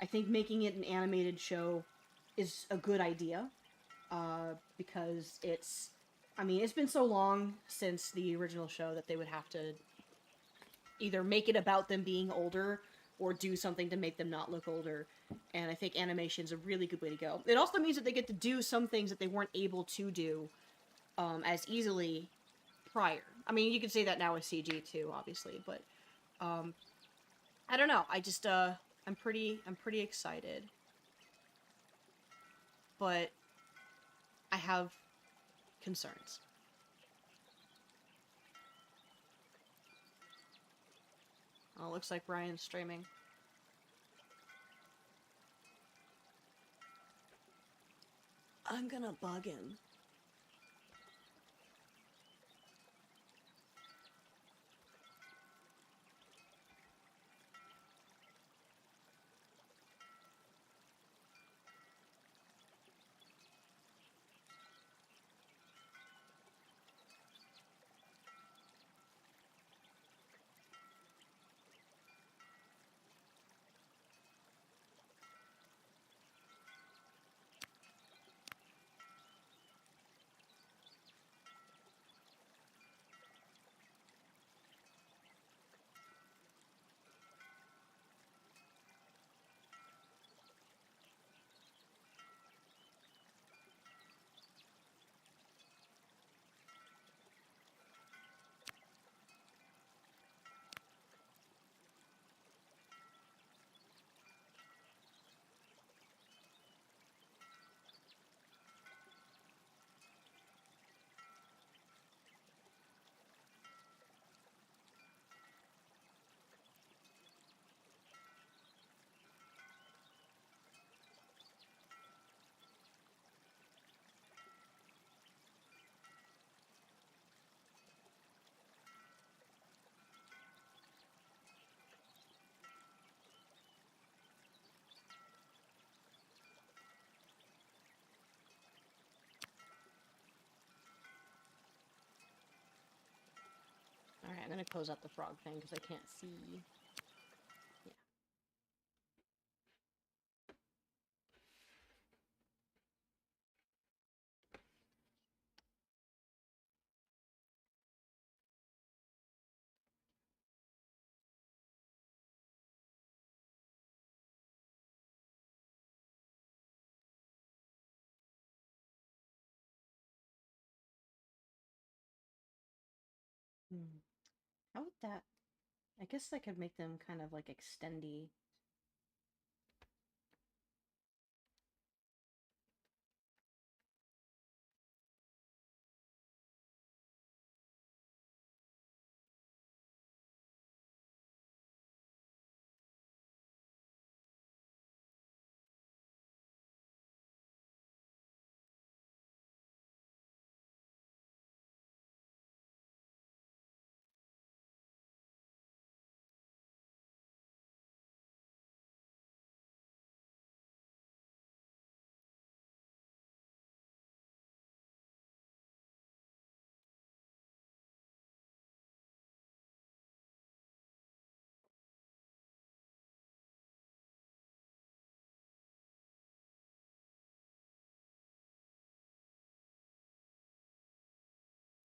think making it an animated show is a good idea, because it's been so long since the original show that they would have to either make it about them being older or do something to make them not look older. And I think animation's a really good way to go. It also means that they get to do some things that they weren't able to do as easily prior. I mean, you could say that now with CG too, obviously, but I don't know. I just I'm pretty excited. But I have concerns. Oh, looks like Brian's streaming. I'm gonna bug him. Alright, I'm gonna close out the frog thing because I can't see. Yeah. Hmm. How would that I guess I could make them kind of like extendy.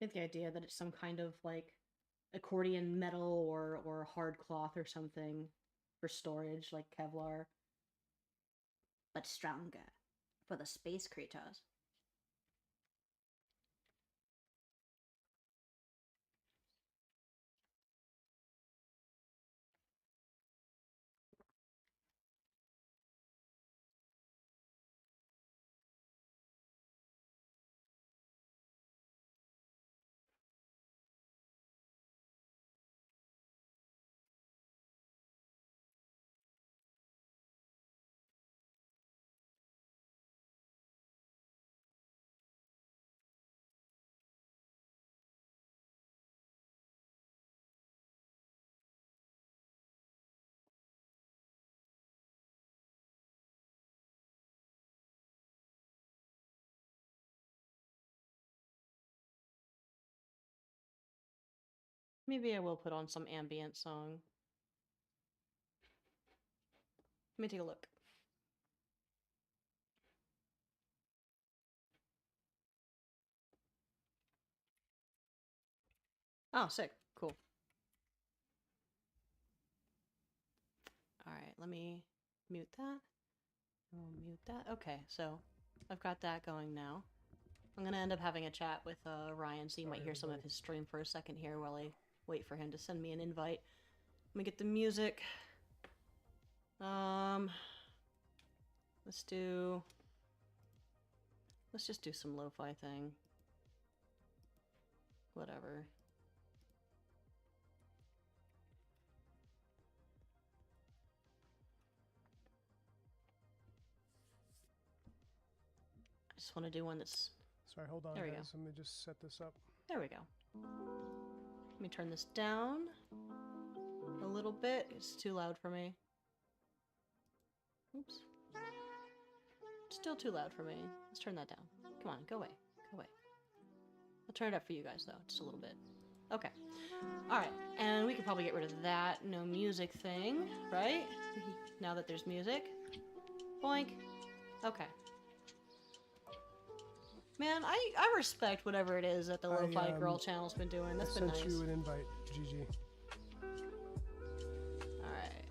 I get the idea that it's some kind of like accordion metal or hard cloth or something for storage, like Kevlar. But stronger for the space creatures. Maybe I will put on some ambient song. Let me take a look. Oh, sick. Cool. Alright, let me mute that. I'll mute that. Okay, so I've got that going now. I'm gonna end up having a chat with Ryan, so you might hear some of his stream for a second here while I wait for him to send me an invite. Let me get the music. Let's just do some lo-fi thing. Whatever. I just want to do one that's... Sorry, hold on, there we guys. go. Let me just set this up. There we go. Let me turn this down a little bit. It's too loud for me. Oops. Still too loud for me. Let's turn that down. Come on, go away. Go away. I'll turn it up for you guys, though, just a little bit. Okay. Alright, and we could probably get rid of that no music thing, right? Now that there's music. Boink. Okay. Man, I respect whatever it is that the Lo-Fi Girl channel's been doing. That's been nice. I sent you an invite, Gigi. Alright.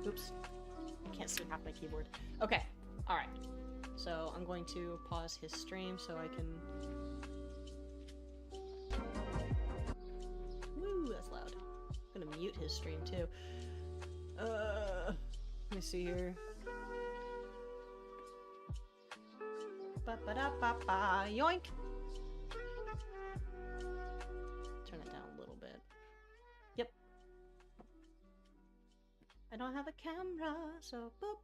Oops. I can't see half my keyboard. Okay. Alright. So I'm going to pause his stream so I can... Woo, that's loud. I'm gonna mute his stream too. Let me see here. Ba-ba-da-ba-ba, yoink! Turn it down a little bit. Yep. I don't have a camera, so boop.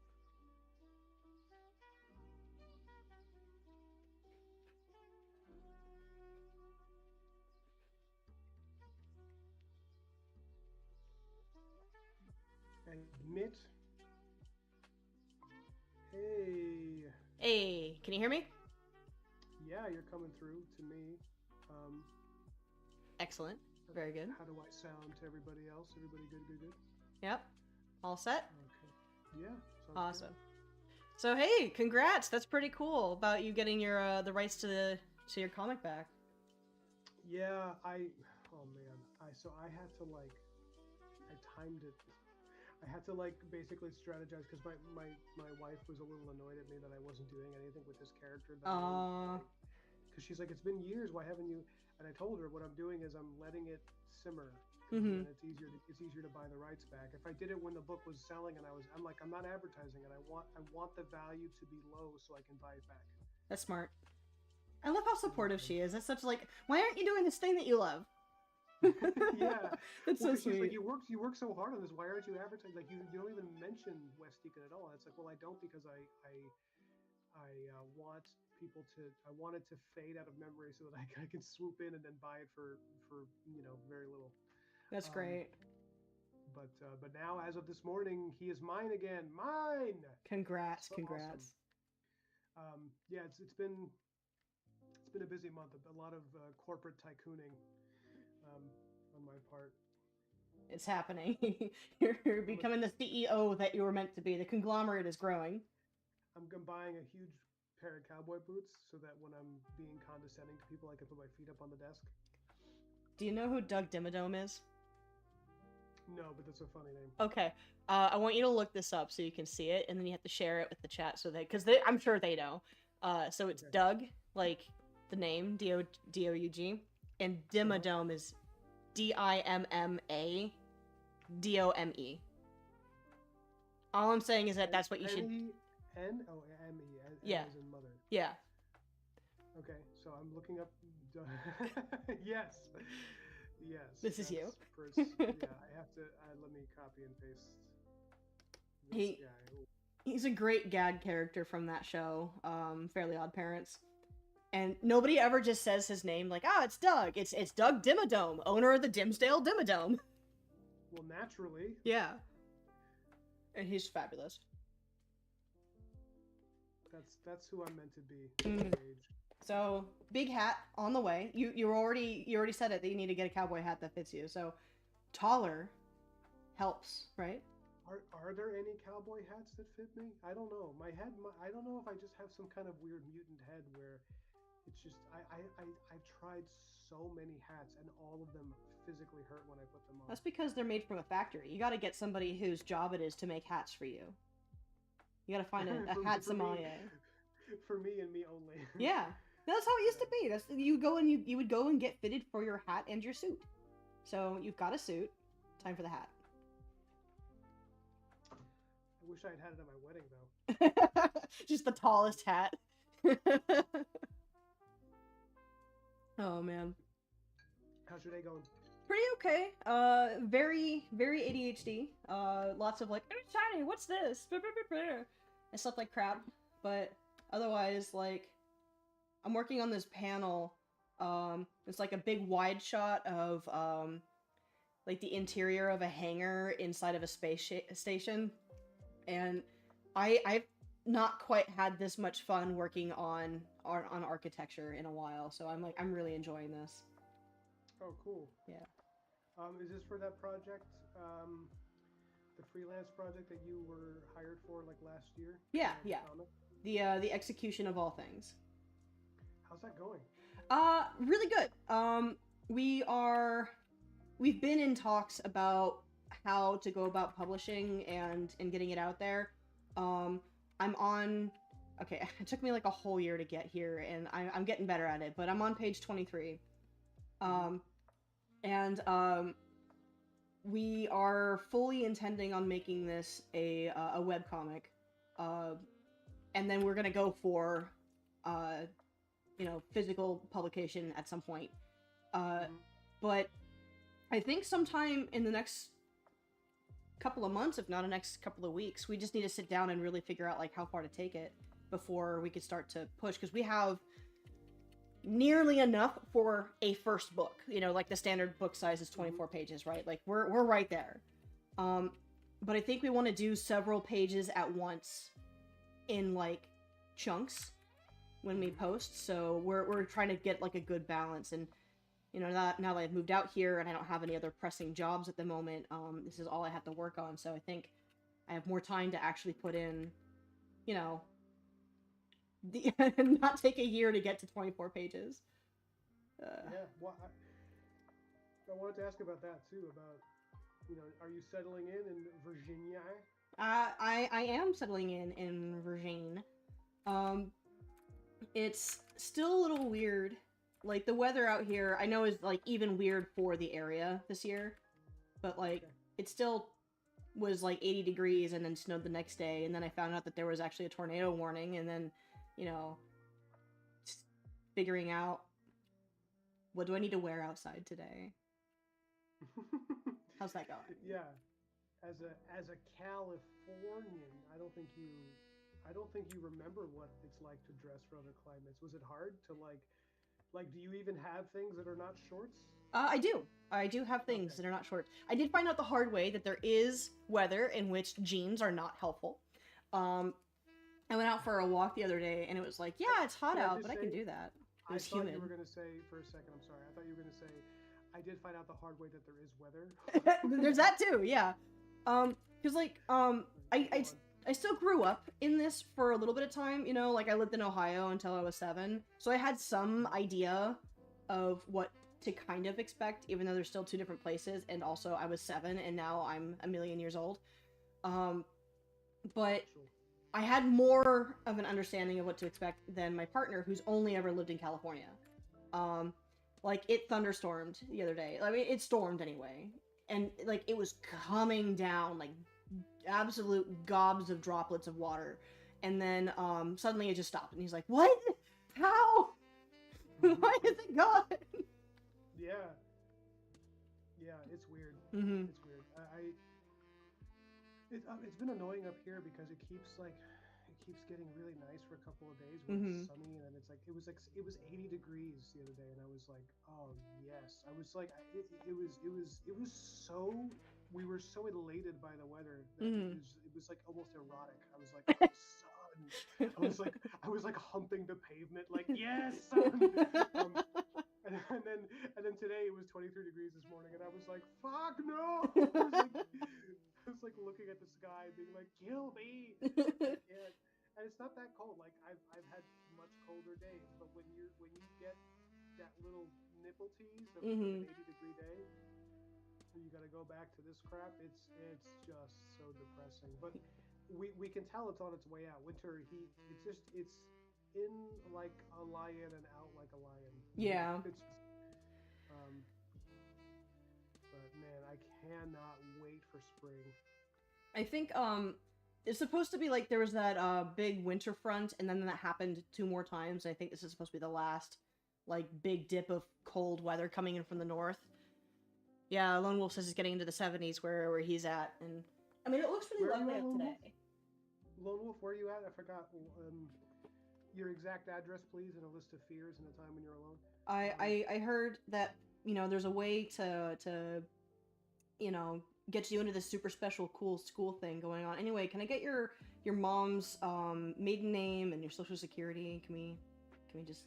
Admit. Hey. Hey, can you hear me? Yeah, you're coming through to me. Excellent. Very good. How do I sound to everybody else? Everybody good, good, good? Yep. All set? Okay. Yeah. Awesome. Good. So hey, congrats! That's pretty cool about you getting your the rights to your comic back. Yeah, oh man, I had to like, I timed it. I had to like basically strategize because my wife was a little annoyed at me that I wasn't doing anything with this character. Because because she's like, it's been years. Why haven't you? And I told her what I'm doing is I'm letting it simmer. Mm-hmm. And it's easier to buy the rights back. If I did it when the book was selling and I'm like, I'm not advertising it. I want the value to be low so I can buy it back. That's smart. I love how supportive she is. That's such like, why aren't you doing this thing that you love? Yeah, That's well, so 'cause she's like, sweet. you work so hard on this. Why aren't you advertising? Like you don't even mention West Deacon at all. It's like, well, I don't because I want people to. I want it to fade out of memory so that I can swoop in and then buy it for very little. That's Um, great. but now, as of this morning, he is mine again. Mine. Congrats, So awesome. congrats. Yeah, it's been a busy month. A lot of corporate tycooning on my part. It's happening. You're becoming the CEO that you were meant to be. The conglomerate is growing. I'm buying a huge pair of cowboy boots so that when I'm being condescending to people, I can put my feet up on the desk. Do you know who Doug Dimmadome is? No, but that's a funny name. Okay. I want you to look this up so you can see it, and then you have to share it with the chat so because I'm sure they know. So it's Okay. Doug, like the name Doug, and Dimmadome is Dimmmadome. All I'm saying is that that's what you should. N-O-M-E, Yeah. as in mother. Yeah. Okay, so I'm looking up. Yes, yes. This is you. Yeah, I have to. Let me copy and paste this guy. Ooh. He's a great gag character from that show, Fairly Odd Parents. And nobody ever just says his name like, it's Doug. It's Doug Dimmadome, owner of the Dimsdale Dimmadome. Well, naturally. Yeah. And he's fabulous. That's who I'm meant to be. Mm. So, big hat on the way. You already said it that you need to get a cowboy hat that fits you. So, taller helps, right? Are there any cowboy hats that fit me? I don't know. I don't know if I just have some kind of weird mutant head where it's just I've tried so many hats and all of them physically hurt when I put them on. That's because they're made from a factory. You got to get somebody whose job it is to make hats for you. You got to find a hat sommelier. For me and me only. Yeah, that's how it used to be. That's you would go and get fitted for your hat and your suit. So you've got a suit. Time for the hat. I wish I'd had it at my wedding though. Just the tallest hat. Oh man. How's your day going? Pretty okay. Very, very ADHD. Lots of like, it's shiny, what's this? And stuff like crap. But otherwise, like, I'm working on this panel. It's like a big wide shot of, like the interior of a hangar inside of a space station. And I've not quite had this much fun working on architecture in a while. So I'm really enjoying this. Oh, cool. Yeah. Is this for that project, the freelance project that you were hired for like last year? Yeah, yeah. Comic? The execution of all things. How's that going? Really good. We've been in talks about how to go about publishing and getting it out there. Okay, it took me like a whole year to get here, and I'm getting better at it, but I'm on page 23. We are fully intending on making this a webcomic, and then we're gonna go for, physical publication at some point. But I think sometime in the next couple of months, if not the next couple of weeks, we just need to sit down and really figure out like how far to take it before we could start to push, because we have nearly enough for a first book. Like the standard book size is 24 pages, right? Like we're right there. But I think we want to do several pages at once in like chunks when we post. So we're trying to get like a good balance. And now that I've moved out here and I don't have any other pressing jobs at the moment, this is all I have to work on. So I think I have more time to actually put in, not take a year to get to 24 pages. Yeah, well, I wanted to ask about that too. About, are you settling in Virginia? I am settling in Virginia. It's still a little weird. Like, the weather out here, I know is, like, even weird for the area this year. But, like, Okay. it still was, like, 80 degrees and then snowed the next day. And then I found out that there was actually a tornado warning. And then, you know, figuring out, what do I need to wear outside today? How's that going? Yeah, as a Californian, I don't think you remember what it's like to dress for other climates. Was it hard to like do you even have things that are not shorts? I do. I do have things Okay. that are not shorts. I did find out the hard way that there is weather in which jeans are not helpful. Um, I went out for a walk the other day, and it was like, yeah, it's hot Can I out, just but I can say, do that. It I was thought humid. you were going to say for a second, I'm sorry. I thought you were going to say I did find out the hard way that there is weather. There's that too, yeah. Cause like, I, Go I, on. I still grew up in this for a little bit of time, you know, like I lived in Ohio until I was 7, so I had some idea of what to kind of expect, even though there's still 2 different places, and also I was 7 and now I'm a million years old. But Sure. I had more of an understanding of what to expect than my partner, who's only ever lived in California. Like, it thunderstormed the other day. I mean, it stormed anyway. And, like, it was coming down, like, absolute gobs of droplets of water. And then, suddenly it just stopped. And he's like, what? How? Why is it gone? Yeah. Yeah, it's weird. Mm-hmm. It's weird. It's been annoying up here because it keeps getting really nice for a couple of days where Mm-hmm. it's sunny, and then it's like it was 80 degrees the other day, and I was like, oh yes. I was like, it was so, we were so elated by the weather that Mm-hmm. it was like almost erotic. I was like, oh sun. I was like humping the pavement like, yes, sun. Um, and then today it was 23 degrees this morning, and I was like, fuck no. I was like looking at the sky, being like, kill me. I can't. And it's not that cold. Like I've had much colder days, but when you get that little nipple tease of Mm-hmm. an 80-degree day, and you got to go back to this crap, it's just so depressing. But we can tell it's on its way out. Winter heat. It's in like a lion and out like a lion. Yeah. It's but man, I cannot wait for spring. I think it's supposed to be like there was that big winter front, and then that happened 2 more times. I think this is supposed to be the last like big dip of cold weather coming in from the north. Yeah, Lone Wolf says it's getting into the 70s where he's at, and I mean it looks really Where are you lovely at, up Lone today. Wolf? Lone Wolf, where are you at? I forgot your exact address, please, and a list of fears in a time when you're alone. I heard that, you know, there's a way to you know, get you into this super special cool school thing going on. Anyway, can I get your mom's maiden name and your social security? Can we just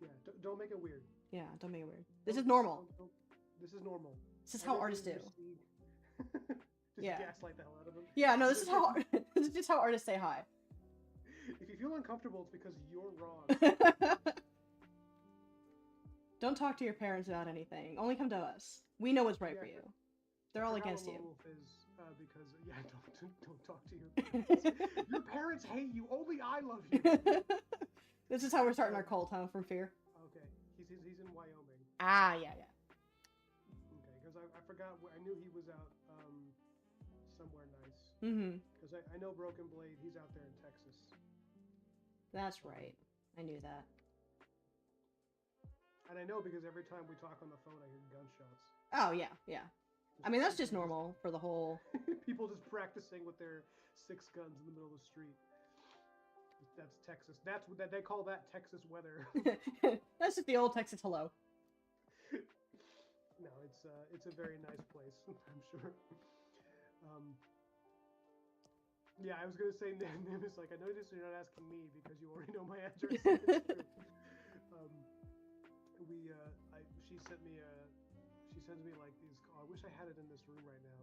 Yeah, don't make it weird. yeah, don't make it weird. This is normal. This is normal. This is how artists do. Everything you see- just Yeah. gaslight the hell out of them. Yeah, no, this is how this is just how artists say hi. If you feel uncomfortable, it's because you're wrong. Don't talk to your parents about anything. Only come to us. We know what's right Yeah, for you. They're all I forgot against what you. Lone Wolf is because yeah, don't talk to your parents. Your parents hate you. Only I love you. This is how we're starting our cult, huh? From fear. Okay, he's in Wyoming. Ah, yeah. Okay, because I forgot. I knew he was out somewhere nice. Mm-hmm. Because I know Broken Blade. He's out there in Texas. That's right. I knew that. And I know because every time we talk on the phone, I hear gunshots. Oh, yeah. I mean, that's just normal for the whole... People just practicing with their 6 guns in the middle of the street. That's Texas. That's what they call that Texas weather. That's just the old Texas hello. No, it's a very nice place, I'm sure. Yeah, I was gonna say Nim is like, I noticed you're not asking me because you already know my address. She sends me like these. Oh, I wish I had it in this room right now.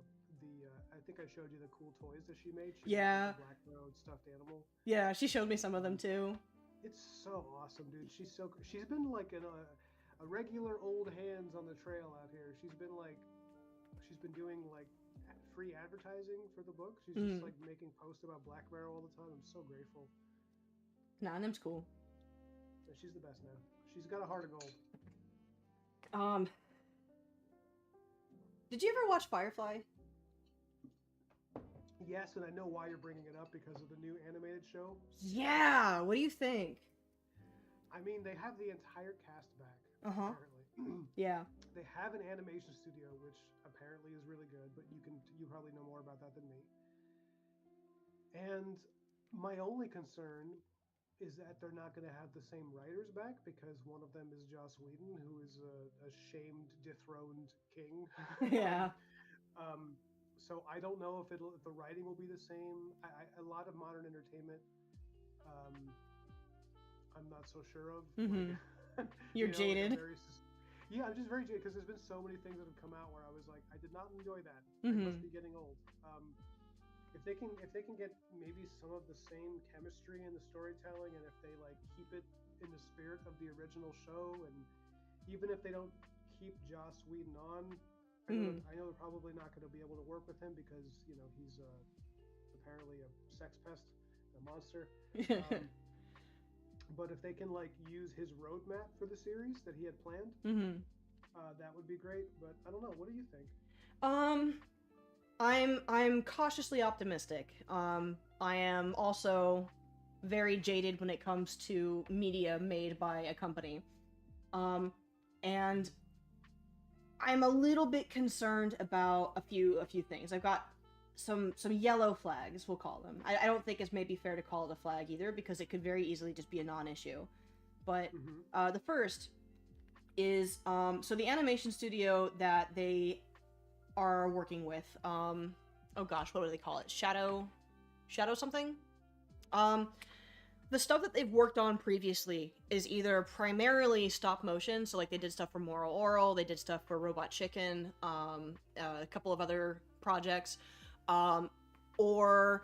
I think I showed you the cool toys that she made. She Yeah. made a Black Road stuffed animal. Yeah, she showed me some of them too. It's so awesome, dude. She's been like a regular old hands on the trail out here. She's been doing like free advertising for the book. She's just like making posts about Black Barrel all the time. I'm so grateful. Nah, them's cool. She's the best now. She's got a heart of gold. Did you ever watch Firefly? Yes, and I know why you're bringing it up because of the new animated show. Yeah. What do you think? I mean, they have the entire cast back. Uh-huh. Apparently. Yeah. They have an animation studio, which apparently is really good, but you probably know more about that than me. And my only concern is that they're not going to have the same writers back because one of them is Joss Whedon, who is a shamed, dethroned king. Yeah. So I don't know if the writing will be the same. A lot of modern entertainment, I'm not so sure of. Mm-hmm. Like, You're jaded. Yeah, I'm just very jaded because there's been so many things that have come out where I was like, I did not enjoy that. Mm-hmm. I must be getting old. If they can get maybe some of the same chemistry in the storytelling, and if they like keep it in the spirit of the original show, and even if they don't keep Joss Whedon on, I know they're probably not going to be able to work with him because he's apparently a sex pest, a monster. But if they can like use his roadmap for the series that he had planned, that would be great. But I don't know. What do you think? I'm cautiously optimistic. I am also very jaded when it comes to media made by a company. And I'm a little bit concerned about a few things. I've got some yellow flags, we'll call them. I don't think it's maybe fair to call it a flag either, because it could very easily just be a non-issue. But the first is so the animation studio that they are working with, oh gosh, what do they call it? Shadow something? The stuff that they've worked on previously is either primarily stop motion, so like they did stuff for Moral Oral, they did stuff for Robot Chicken, a couple of other projects, or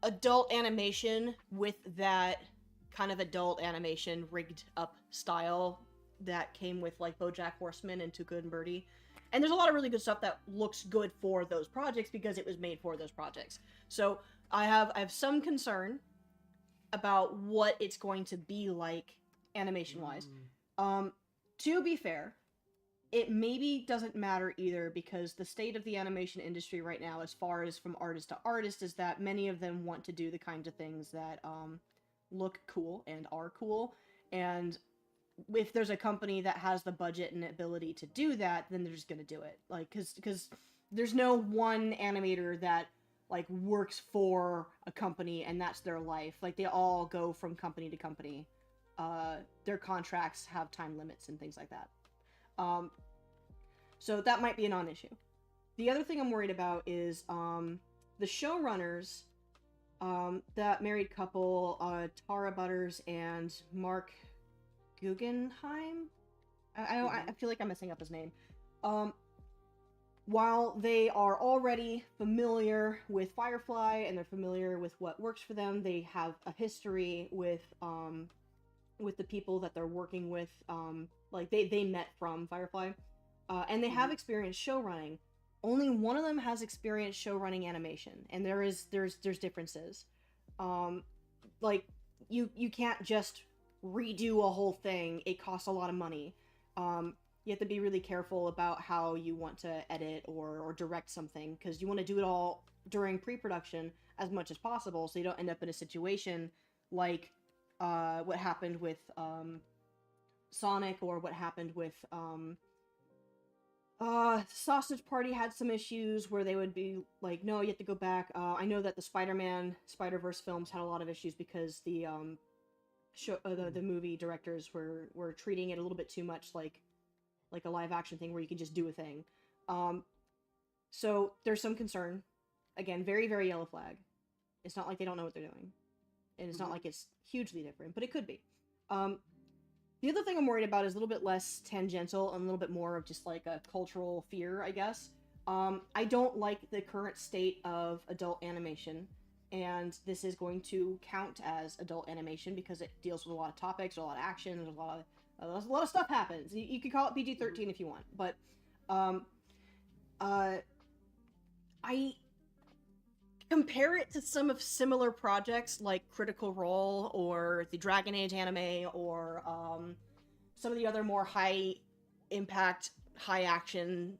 adult animation with that kind of adult animation rigged up style that came with like BoJack Horseman and Tuca and Birdie. And there's a lot of really good stuff that looks good for those projects because it was made for those projects. So I have some concern about what it's going to be like animation-wise. To be fair, it maybe doesn't matter either because the state of the animation industry right now, as far as from artist to artist, is that many of them want to do the kinds of things that look cool and are cool. And if there's a company that has the budget and ability to do that, then they're just gonna do it. Like, because there's no one animator that like works for a company and that's their life. Like, they all go from company to company. Their contracts have time limits and things like that. So that might be a non-issue. The other thing I'm worried about is the showrunners, that married couple, Tara Butters and Mark Guggenheim? I feel like I'm messing up his name. While they are already familiar with Firefly and they're familiar with what works for them, they have a history with the people that they're working with. Like they met from Firefly, and they have experience show running. Only one of them has experience show running animation, and there's differences. Like you can't just redo a whole thing. It costs a lot of money. You have to be really careful about how you want to edit or direct something, because you want to do it all during pre-production as much as possible, so you don't end up in a situation like what happened with Sonic, or what happened with Sausage Party had some issues where they would be like, no, you have to go back. I know that the Spider-Verse films had a lot of issues because the the movie directors were treating it a little bit too much like a live action thing where you can just do a thing. So there's some concern. Again, very, very yellow flag. It's not like they don't know what they're doing. And it's not like it's hugely different, but it could be. The other thing I'm worried about is a little bit less tangential and a little bit more of just like a cultural fear, I guess. I don't like the current state of adult animation, and this is going to count as adult animation because it deals with a lot of topics, a lot of action, there's a lot of stuff happens. You could call it PG-13 if you want, but compare it to some of similar projects like Critical Role or the Dragon Age anime or some of the other more high impact, high action,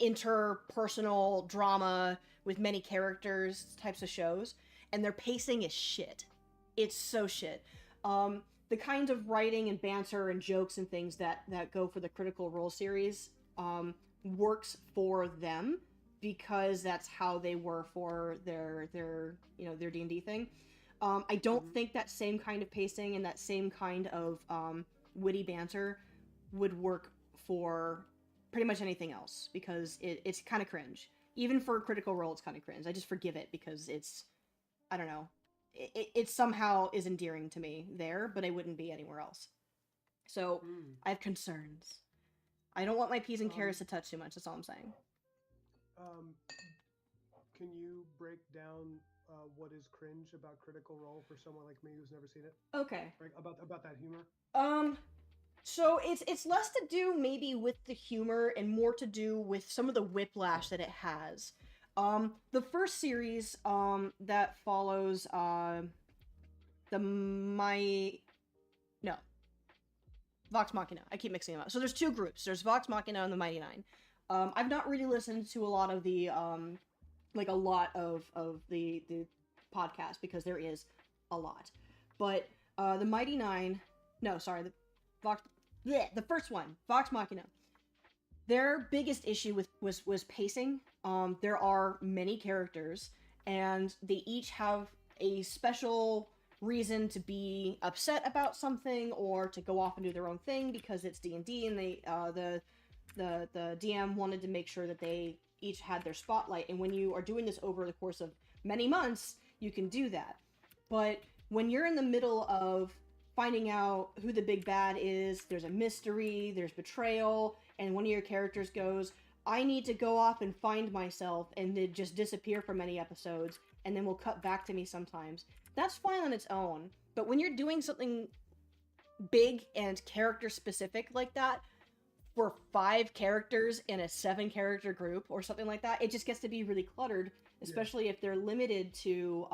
interpersonal drama with many characters types of shows, and their pacing is shit. It's so shit. The kind of writing and banter and jokes and things that go for the Critical Role series works for them because that's how they were for their their D&D thing. I don't think that same kind of pacing and that same kind of witty banter would work for pretty much anything else because it's kind of cringe. Even for Critical Role, it's kind of cringe. I just forgive it because it's, I don't know, it somehow is endearing to me there, but it wouldn't be anywhere else. So I have concerns. I don't want my peas and carrots to touch too much. That's all I'm saying. Can you break down what is cringe about Critical Role for someone like me who's never seen it? Okay. Like about that humor. So it's less to do maybe with the humor and more to do with some of the whiplash that it has. The first series that follows Vox Machina. I keep mixing them up. So there's two groups. There's Vox Machina and the Mighty Nine. I've not really listened to a lot of the the podcast because there is a lot. But the Mighty Nine, no, sorry, the first one, Vox Machina. Their biggest issue was pacing. There are many characters, and they each have a special reason to be upset about something or to go off and do their own thing because it's D&D, and they the DM wanted to make sure that they each had their spotlight. And when you are doing this over the course of many months, you can do that. But when you're in the middle of finding out who the big bad is, there's a mystery, there's betrayal, and one of your characters goes, I need to go off and find myself, and they just disappear for many episodes, and then will cut back to me sometimes. That's fine on its own, but when you're doing something big and character specific like that, for 5 characters in a 7-character group or something like that, it just gets to be really cluttered, especially if they're limited to,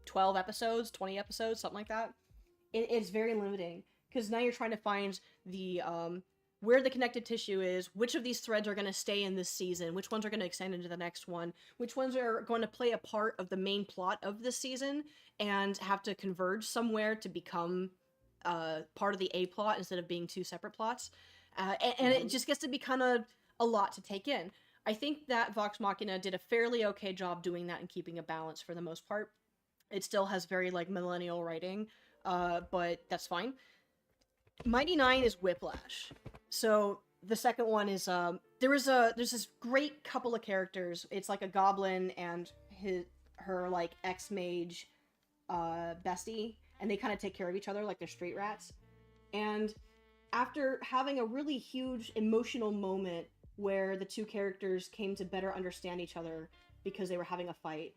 12 episodes, 20 episodes, something like that. It's very limiting, because now you're trying to find the, where the connective tissue is, which of these threads are going to stay in this season, which ones are going to extend into the next one, which ones are going to play a part of the main plot of this season and have to converge somewhere to become part of the A plot instead of being 2 separate plots. And it just gets to be kind of a lot to take in. I think that Vox Machina did a fairly okay job doing that and keeping a balance for the most part. It still has very, millennial writing, but that's fine. Mighty Nine is Whiplash. So, the second one is, there's this great couple of characters. It's like a goblin and her, ex-mage, bestie, and they kind of take care of each other like they're street rats. And after having a really huge emotional moment where the two characters came to better understand each other because they were having a fight,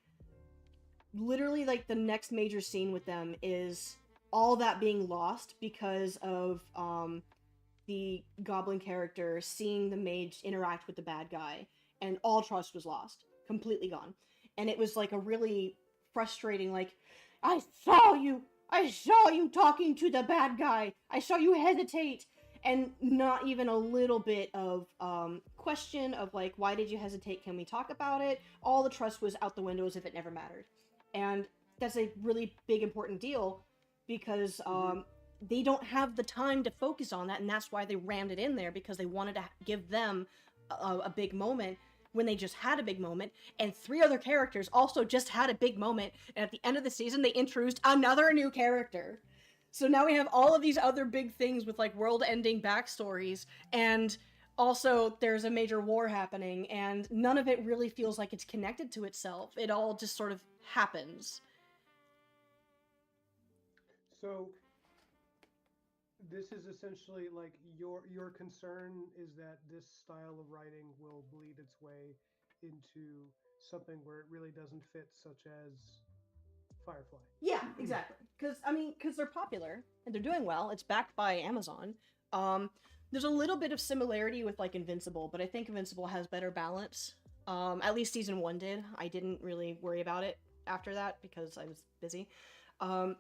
literally, the next major scene with them is all that being lost because of, the goblin character seeing the mage interact with the bad guy, and all trust was lost. Completely gone. And it was, a really frustrating, I saw you talking to the bad guy! I saw you hesitate! And not even a little bit of, question of, why did you hesitate? Can we talk about it? All the trust was out the window as if it never mattered. And that's a really big, important deal, because they don't have the time to focus on that, and that's why they rammed it in there, because they wanted to give them a big moment when they just had a big moment, and 3 other characters also just had a big moment, and at the end of the season, they introduced another new character. So now we have all of these other big things with, world-ending backstories, and also there's a major war happening, and none of it really feels like it's connected to itself. It all just sort of happens. So this is essentially your concern is that this style of writing will bleed its way into something where it really doesn't fit, such as Firefly. Yeah, exactly. Because they're popular and they're doing well. It's backed by Amazon. There's a little bit of similarity with Invincible, but I think Invincible has better balance. At least season 1 did. I didn't really worry about it after that because I was busy. Um,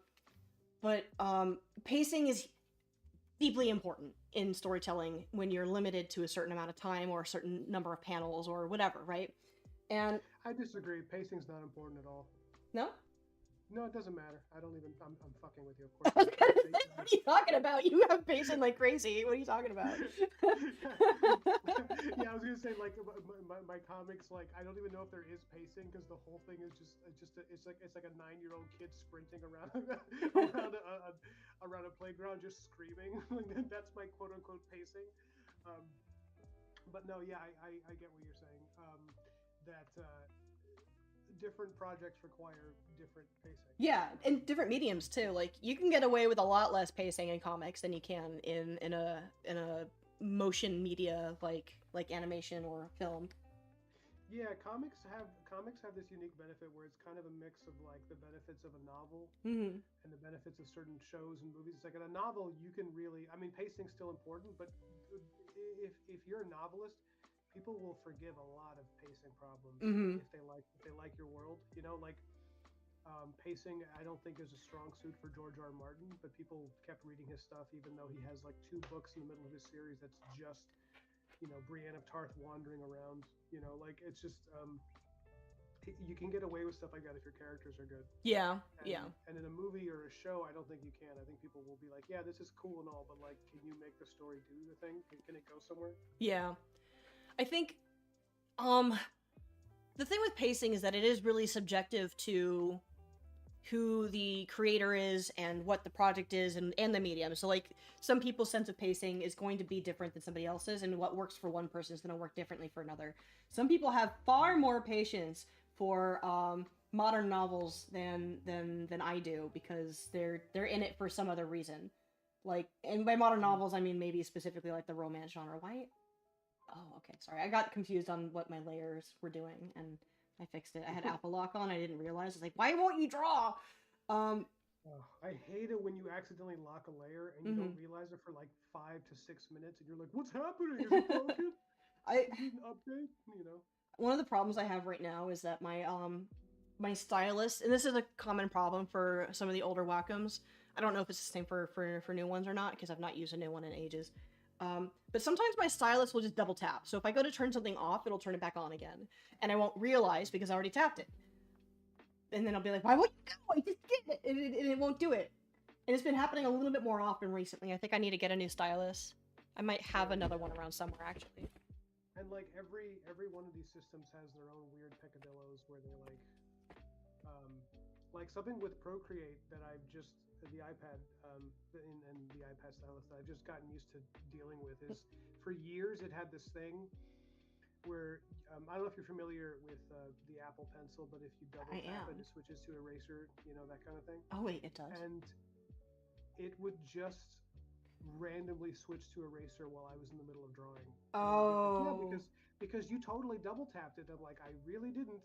but pacing is deeply important in storytelling when you're limited to a certain amount of time or a certain number of panels or whatever, right? And I disagree. Pacing's not important at all. no, No, it doesn't matter. I don't even. I'm fucking with you, of I course was not. gonna say, what are you talking about? You have pacing like crazy. What are you talking about? Yeah, I was gonna say like my comics, like I don't even know if there is pacing because the whole thing is it's like a 9-year-old kid sprinting around around a playground just screaming. That's my quote unquote pacing. Um, but no, yeah, I get what you're saying. That different projects require different pacing. Yeah, and different mediums too. Like you can get away with a lot less pacing in comics than you can in a motion media like animation or film. Yeah, comics have this unique benefit where it's kind of a mix of like the benefits of a novel Hmm. and the benefits of certain shows and movies. It's like in a novel, you can really, I mean, pacing's still important, but if you're a novelist, people will forgive a lot of pacing problems Hmm. if they like your world. You know, like pacing, I don't think is a strong suit for George R. R. Martin, but people kept reading his stuff even though he has like 2 books in the middle of his series that's just Brienne of Tarth wandering around. Like it's just you can get away with stuff like that if your characters are good. Yeah, And yeah, and in a movie or a show, I don't think you can. I think people will be like, yeah, this is cool and all, but like, can you make the story do the thing? Can it go somewhere? yeah. I think um the thing with pacing is that it is really subjective to who the creator is and what the project is and the medium. So like some people's sense of pacing is going to be different than somebody else's, and what works for one person is going to work differently for another. Some people have far more patience for modern novels than I do because they're in it for some other reason. Like, and by modern Mm. novels I mean maybe specifically like the romance genre. Why? Oh, okay. Sorry, I got confused on what my layers were doing, and I fixed it. I had Apple Lock on. I didn't realize. It's like, why won't you draw? Um. I hate it when you accidentally lock a layer and you don't Mhm. realize it for like 5 to 6 minutes, and you're like, "What's happening? Is it broken? I You need an update?" One of the problems I have right now is that my stylus, and this is a common problem for some of the older Wacoms. I don't know if it's the same for new ones or not because I've not used a new one in ages. But sometimes my stylus will just double tap. So if I go to turn something off, it'll turn it back on again, and I won't realize because I already tapped it. And then I'll be like, "Why won't you go? I just did it," and it won't do it. And it's been happening a little bit more often recently. I think I need to get a new stylus. I might have Yeah, another one around somewhere actually. and like every one of these systems has their own weird peccadillos where they're um, like something with Procreate that I've just the iPad and the iPad stylus that I've just gotten used to dealing with is for years it had this thing where I don't know if you're familiar with the Apple Pencil, but if you double I tap it, am. it switches to eraser, that kind of thing. Oh wait, it does. And it would just randomly switch to eraser while I was in the middle of drawing, and it would be like, yeah, Oh, because you totally double tapped it. I'm like, I really didn't.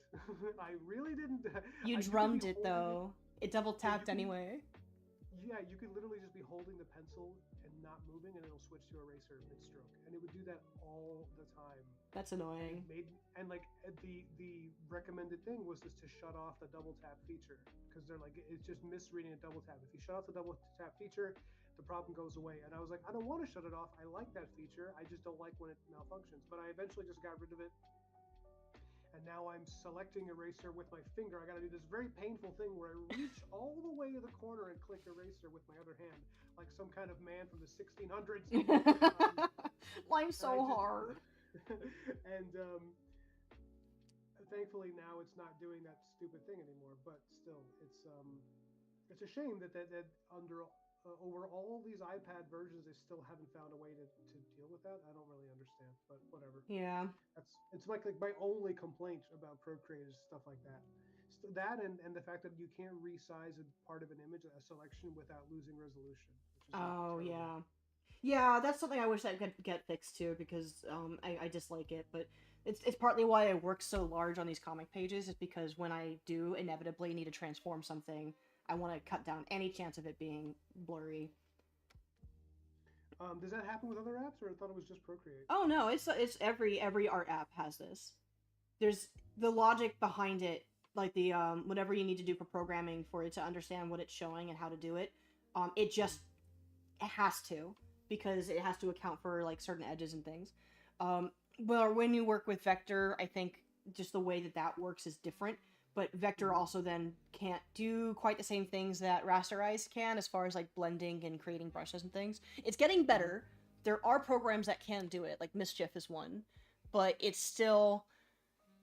I really didn't. you You could be drummed it holding it. though. It double Yeah, you tapped could. anyway. Yeah, you could literally just be holding the pencil and not moving, and it'll switch to eraser mid-stroke, and it would do that all the time. That's And it annoying. made and like the recommended thing was just to shut off the double tap feature because they're like it's just misreading a double tap. If you shut off the double tap feature, the problem goes away. And I was like, I don't want to shut it off. I like that feature. I just don't like when it malfunctions. But I eventually just got rid of it, and now I'm selecting eraser with my finger. I got to do this very painful thing where I reach all the way to the corner and click eraser with my other hand, like some kind of man from the 1600s. Mine's And I so just hard. and thankfully now it's not doing that stupid thing anymore. But still, it's a shame that under over all these iPad versions, they still haven't found a way to deal with that. I don't really understand, but whatever. Yeah. It's like my only complaint about Procreate is stuff like that. That and the fact that you can't resize a part of an image, a selection, without losing resolution, which is like Oh terrible. yeah. Yeah, that's something I wish I could get fixed too because I dislike it, but it's partly why I work so large on these comic pages is because when I do inevitably need to transform something, I want to cut down any chance of it being blurry. Does that happen with other apps, or I thought it was just Procreate? Oh no, it's every art app has this. there's the logic behind it, like the whatever you need to do for programming for it to understand what it's showing and how to do it. It just it has to, because it has to account for like certain edges and things. Well, when you work with vector, I think just the way that that works is different. But vector also then can't do quite the same things that rasterized can, as far as like blending and creating brushes and things. It's getting better. There are programs that can do it, like Mischief is one, but it's still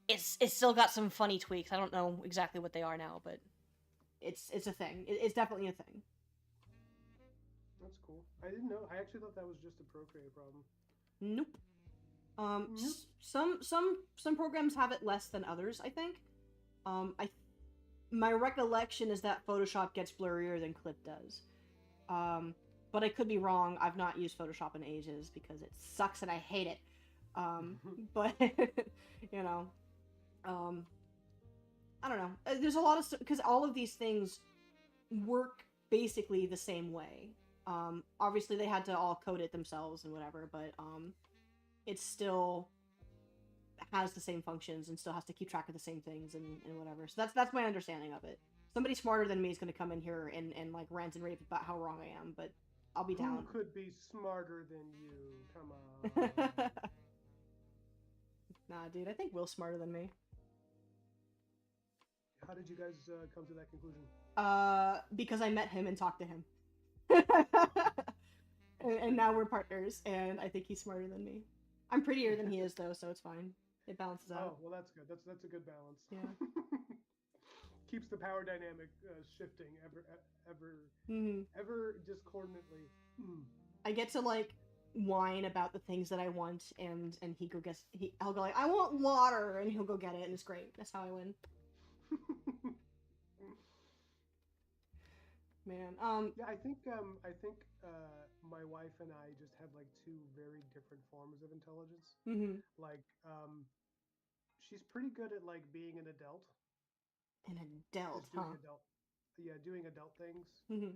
got some funny tweaks. I don't know exactly what they are now, but it's a thing. It's definitely a thing. That's cool. I didn't know. I actually thought that was just a Procreate problem. Nope. Nope. Some programs have it less than others, I think. I My recollection is that Photoshop gets blurrier than Clip does. But I could be wrong. I've not used Photoshop in ages because it sucks and I hate it. But you know, um, I don't know. There's a lot of because all of these things work basically the same way. Obviously they had to all code it themselves and whatever, but it still has the same functions and still has to keep track of the same things and whatever. So that's my understanding of it. Somebody smarter than me is going to come in here and like rant and rave about how wrong I am, but I'll be down. Who could be smarter than you? Come on. Nah, dude, I think Will's smarter than me. How did you guys come to that conclusion? Because I met him and talked to him. And now we're partners, and I think he's smarter than me. I'm prettier than he is, though, so it's fine. It balances out. Oh, well, that's good. That's a good balance. Yeah. Keeps the power dynamic shifting ever discordantly. I get to like whine about the things that I want, and I'll go like, I want water, and he'll go get it, and it's great. That's how I win. Man, yeah, I think my wife and I just have like two very different forms of intelligence. Like, she's pretty good at like being an adult. An adult, Just doing huh? doing adult things. And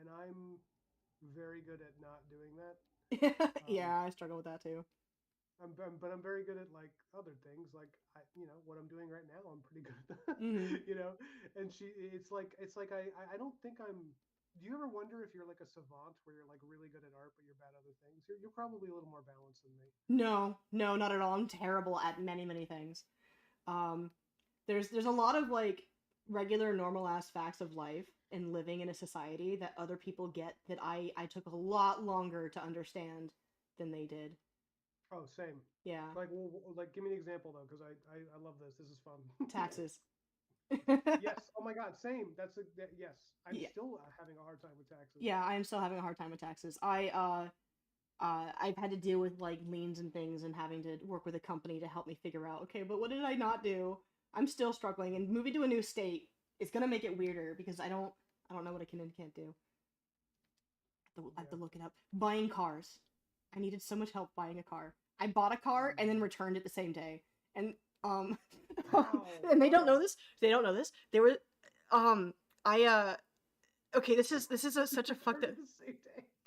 I'm very good at not doing that. Yeah, I struggle with that too. But I'm very good at like other things, like what I'm doing right now. I'm pretty good at that, And it's like I don't think I'm. Do you ever wonder if you're like a savant, where you're like really good at art, but you're bad at other things? You're probably a little more balanced than me. No, no, not at all. I'm terrible at many, many things. Um, there's a lot of like regular normal ass facts of life and living in a society that other people get that I took a lot longer to understand than they did. Oh, same. Yeah. Like, well, like, give me an example though, because I love this. This is fun. Taxes. Yes. Oh my God. Same. Yes. I'm Yeah. still having a hard time with taxes. Yeah, I am still having a hard time with taxes. I've had to deal with like liens and things and having to work with a company to help me figure out, okay, but what did I not do? I'm still struggling, and moving to a new state is gonna make it weirder because I don't know what I can and can't do. I have to look it up. Buying cars. I needed so much help buying a car. I bought a car and then returned it the same day. And Wow. and they don't know this. They don't know this. They were I okay, this is such a fucked up.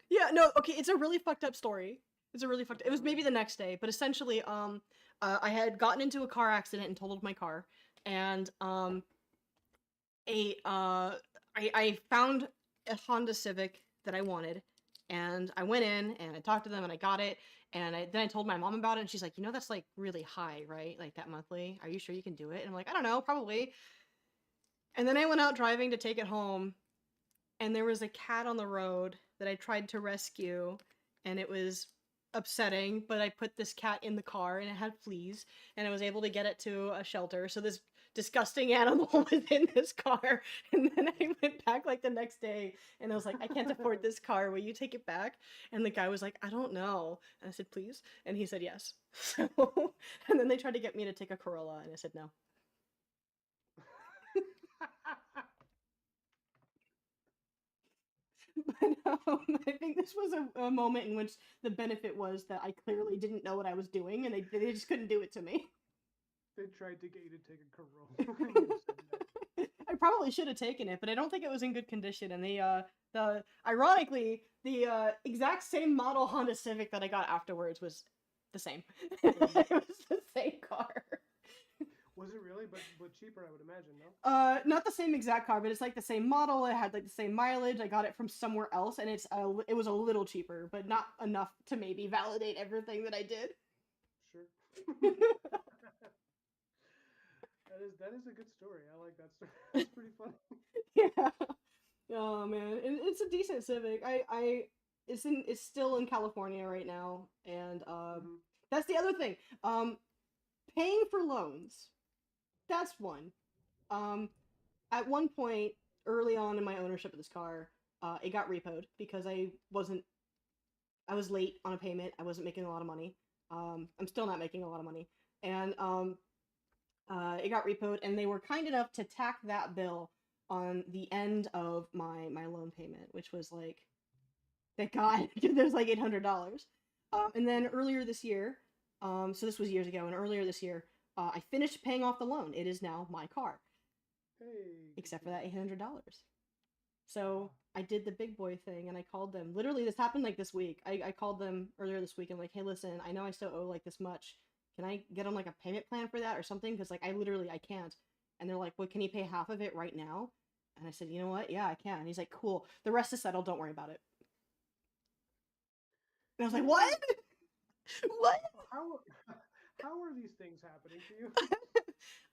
Yeah, no, okay, it's a really fucked up story. It's a really fucked. It was maybe the next day, but essentially, I had gotten into a car accident and totaled my car, and I found a Honda Civic that I wanted, and I went in and I talked to them and I got it, and then I told my mom about it, and she's like, that's like really high, right? Like that monthly. Are you sure you can do it? And I'm like, I don't know, probably. And then I went out driving to take it home, and there was a cat on the road that I tried to rescue, and it was upsetting, but I put this cat in the car and it had fleas, and I was able to get it to a shelter. So this disgusting animal was in this car, and then I went back like the next day and I was like, I can't afford this car, will you take it back? And the guy was like, I don't know. And I said, please, and he said yes. So and then they tried to get me to take a Corolla, and I said no. But I think this was a moment in which the benefit was that I clearly didn't know what I was doing, and they just couldn't do it to me. They tried to get you to take a Corolla. I probably should have taken it, but I don't think it was in good condition. And the ironically, the exact same model Honda Civic that I got afterwards was the same. Same. It was the same car. Was it really? But cheaper, I would imagine. No. Not the same exact car, but it's like the same model. It had like the same mileage. I got it from somewhere else, and it was a little cheaper, but not enough to maybe validate everything that I did. Sure. That is a good story. I like that story. That's pretty funny. Yeah. Oh man, it's a decent Civic. It's still in California right now, and Hmm. that's the other thing. Paying for loans. That's one. Um, at one point early on in my ownership of this car, it got repoed because I was late on a payment. I wasn't making a lot of money. I'm still not making a lot of money, and it got repoed, and they were kind enough to tack that bill on the end of my loan payment, which was like, thank God, there's like $800. And then earlier this year, so this was years ago, and earlier this year, I finished paying off the loan. It is now my car, Hey, good except for for you. that $800. So Wow. I did the big boy thing, and I called them. Literally, this happened like this week. I called them earlier this week and like, hey, listen, I know I still owe like this much. Can I get on like a payment plan for that or something? Because like I can't. And they're like, well, can you pay half of it right now? And I said, you know what? Yeah, I can. And he's like, cool. The rest is settled. Don't worry about it. And I was You like, know, what? What? how how are these things happening to you?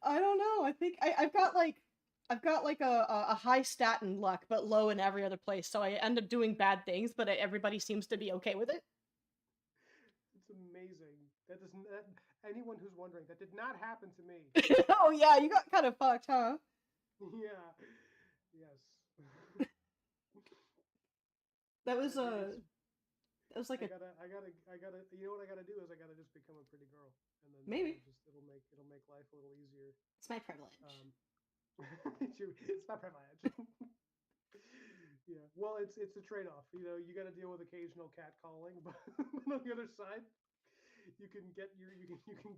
I don't know. I think I've got like a high stat in luck, but low in every other place. So I end up doing bad things, but everybody seems to be okay with it. It's amazing. That does not. Anyone who's wondering, that did not happen to me. Oh yeah, you got kind of fucked, huh? Yeah. Yes. That was It's. that was like a I gotta. You know what I gotta do is I gotta just become a pretty girl, and then maybe. it'll make life a little easier. It's my privilege. Um, it's not privilege. Yeah. Well, it's a trade off. You know, you got to deal with occasional cat calling, but on the other side, you can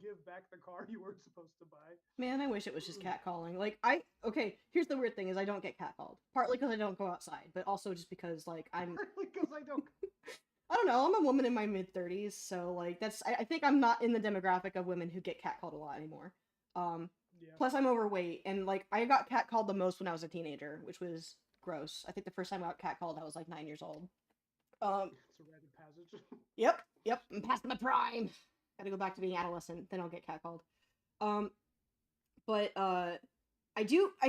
give back the car you weren't supposed to buy. Man, I wish it was just catcalling. Like I okay, here's the weird thing is I don't get catcalled. Partly because I don't go outside, but also just because like Because I don't. I don't know, I'm a woman in my mid-30s, so like I think I'm not in the demographic of women who get catcalled a lot anymore. Um Yeah. Plus I'm overweight and like I got catcalled the most when I was a teenager, which was gross. I think the first time I got catcalled I was like 9 years old. Um It's a rite of passage. yep, I'm past my prime. Got to go back to being adolescent, then I'll get catcalled. Um but I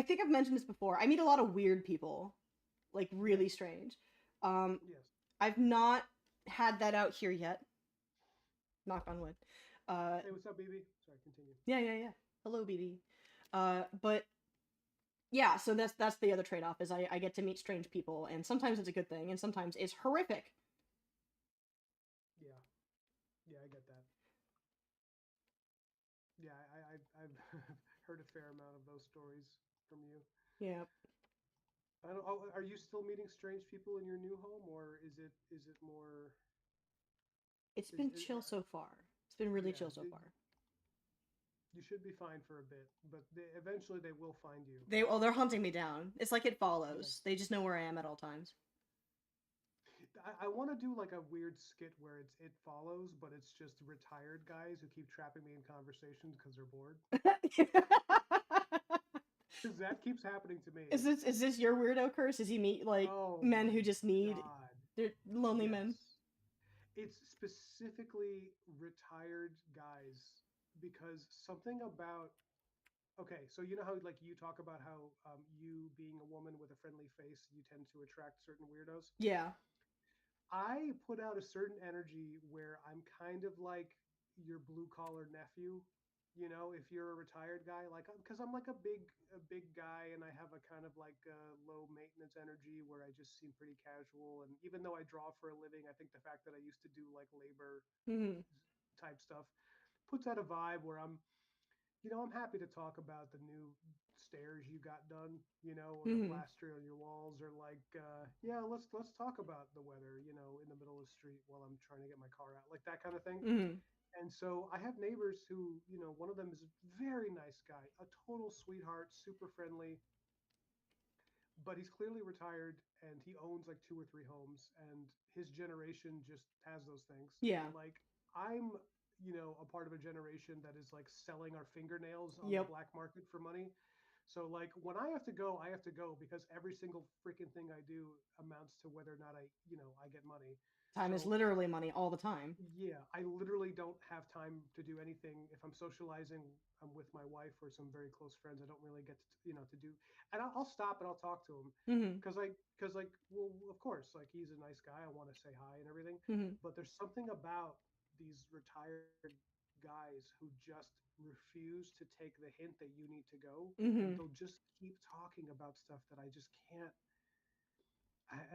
think I've mentioned this before. I meet a lot of weird people, like Yes. really strange. Um Yes. I've not had that out here yet. Knock on wood. Uh Hey, what's up, BB? Sorry, continue. yeah. Hello, BD. But yeah, so that's the other trade off is I get to meet strange people, and sometimes it's a good thing, and sometimes it's horrific. Yeah. Yeah, I get that. Yeah, I've heard a fair amount of those stories from you. Yeah, I don't. Oh, are you still meeting strange people in your new home, or is it more? it's Is, been is chill so far. It's been really yeah. chill so far. You should be fine for a bit, but eventually they will find you. They're hunting me down. It's like it Yeah. follows. They just know where I am at all times. I want to do like a weird skit where it follows, but it's just retired guys who keep trapping me in conversations because they're bored. Because that keeps happening to me. Is this your weirdo curse? Is you meet like Oh men my who just need god. they're lonely men? Yes. It's specifically retired guys because something about okay, so you know how like you talk about how you being a woman with a friendly face, you tend to attract certain weirdos. Yeah. I put out a certain energy where I'm kind of like your blue collar nephew. You know, if you're a retired guy, like because I'm like a big guy, and I have a kind of like low maintenance energy where I just seem pretty casual. And even though I draw for a living, I think the fact that I used to do like labor Hmm. type stuff puts out a vibe where I'm happy to talk about the new stairs you got done, or the Hmm. plaster on your walls, or like, yeah, let's talk about the weather, in the middle of the street while I'm trying to get my car out, like that kind of thing. Hmm. And so I have neighbors who, one of them is a very nice guy, a total sweetheart, super friendly, but he's clearly retired and he owns like two or three homes, and his generation just has those things. Yeah. Like I'm a part of a generation that is like selling our fingernails on the Yep. black market for money. So like when I have to go, I have to go because every single freaking thing I do amounts to whether or not I get money. Time is So literally money all the time. yeah, I literally don't have time to do anything. If I'm socializing, I'm with my wife or some very close friends. I don't really get to do, and I'll stop and I'll talk to him Hmm. because like, well, of course, like he's a nice guy. I want to say hi and everything, Hmm. but there's something about these retired guys who just refuse to take the hint that you need to go, and Hmm. they'll just keep talking about stuff that I just can't.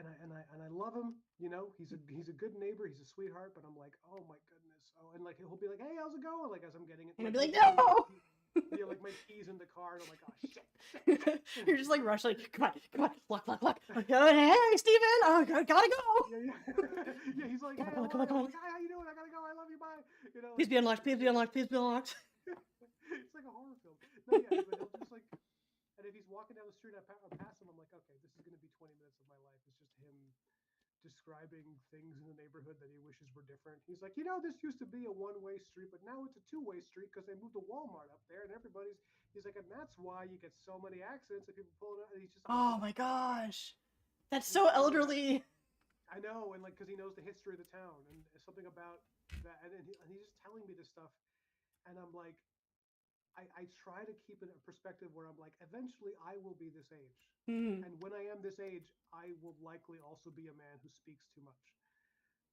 And I love him. He's a good neighbor. He's a sweetheart. But I'm like, oh my goodness. Oh, and like he'll be like, hey, how's it going? Like as I'm getting it, And I'd like be like, he'll be no! yeah, like my keys in the car, and I'm like, oh shit, shit. You're just like rushing, like, come on, lock. Like, oh, hey, Steven! Oh, gotta go! Yeah, yeah, yeah. He's like, hey, Come on, how come are on, you? come I'm on. like, hi, how you doing? I gotta go. I love you. Bye. Please be unlocked, please be unlocked, please be unlocked. It's like a horror film. No, yeah, but he'll just like, and if he's walking down the street, I pass him. I'm like, okay, this is gonna be 20 minutes of my life. It's just him describing things in the neighborhood that he wishes were different. He's like, this used to be a one-way street, but now it's a two-way street because they moved a Walmart up there, and he's like, and that's why you get so many accidents and people pulling out. And he's just like, Oh my gosh. That's he's so telling me about, elderly. I know, and like, because he knows the history of the town and something about that, and he's just telling me this stuff, and I'm like, I try to keep it in a perspective where I'm like, eventually I will be this age. Hmm. And when I am this age, I will likely also be a man who speaks too much.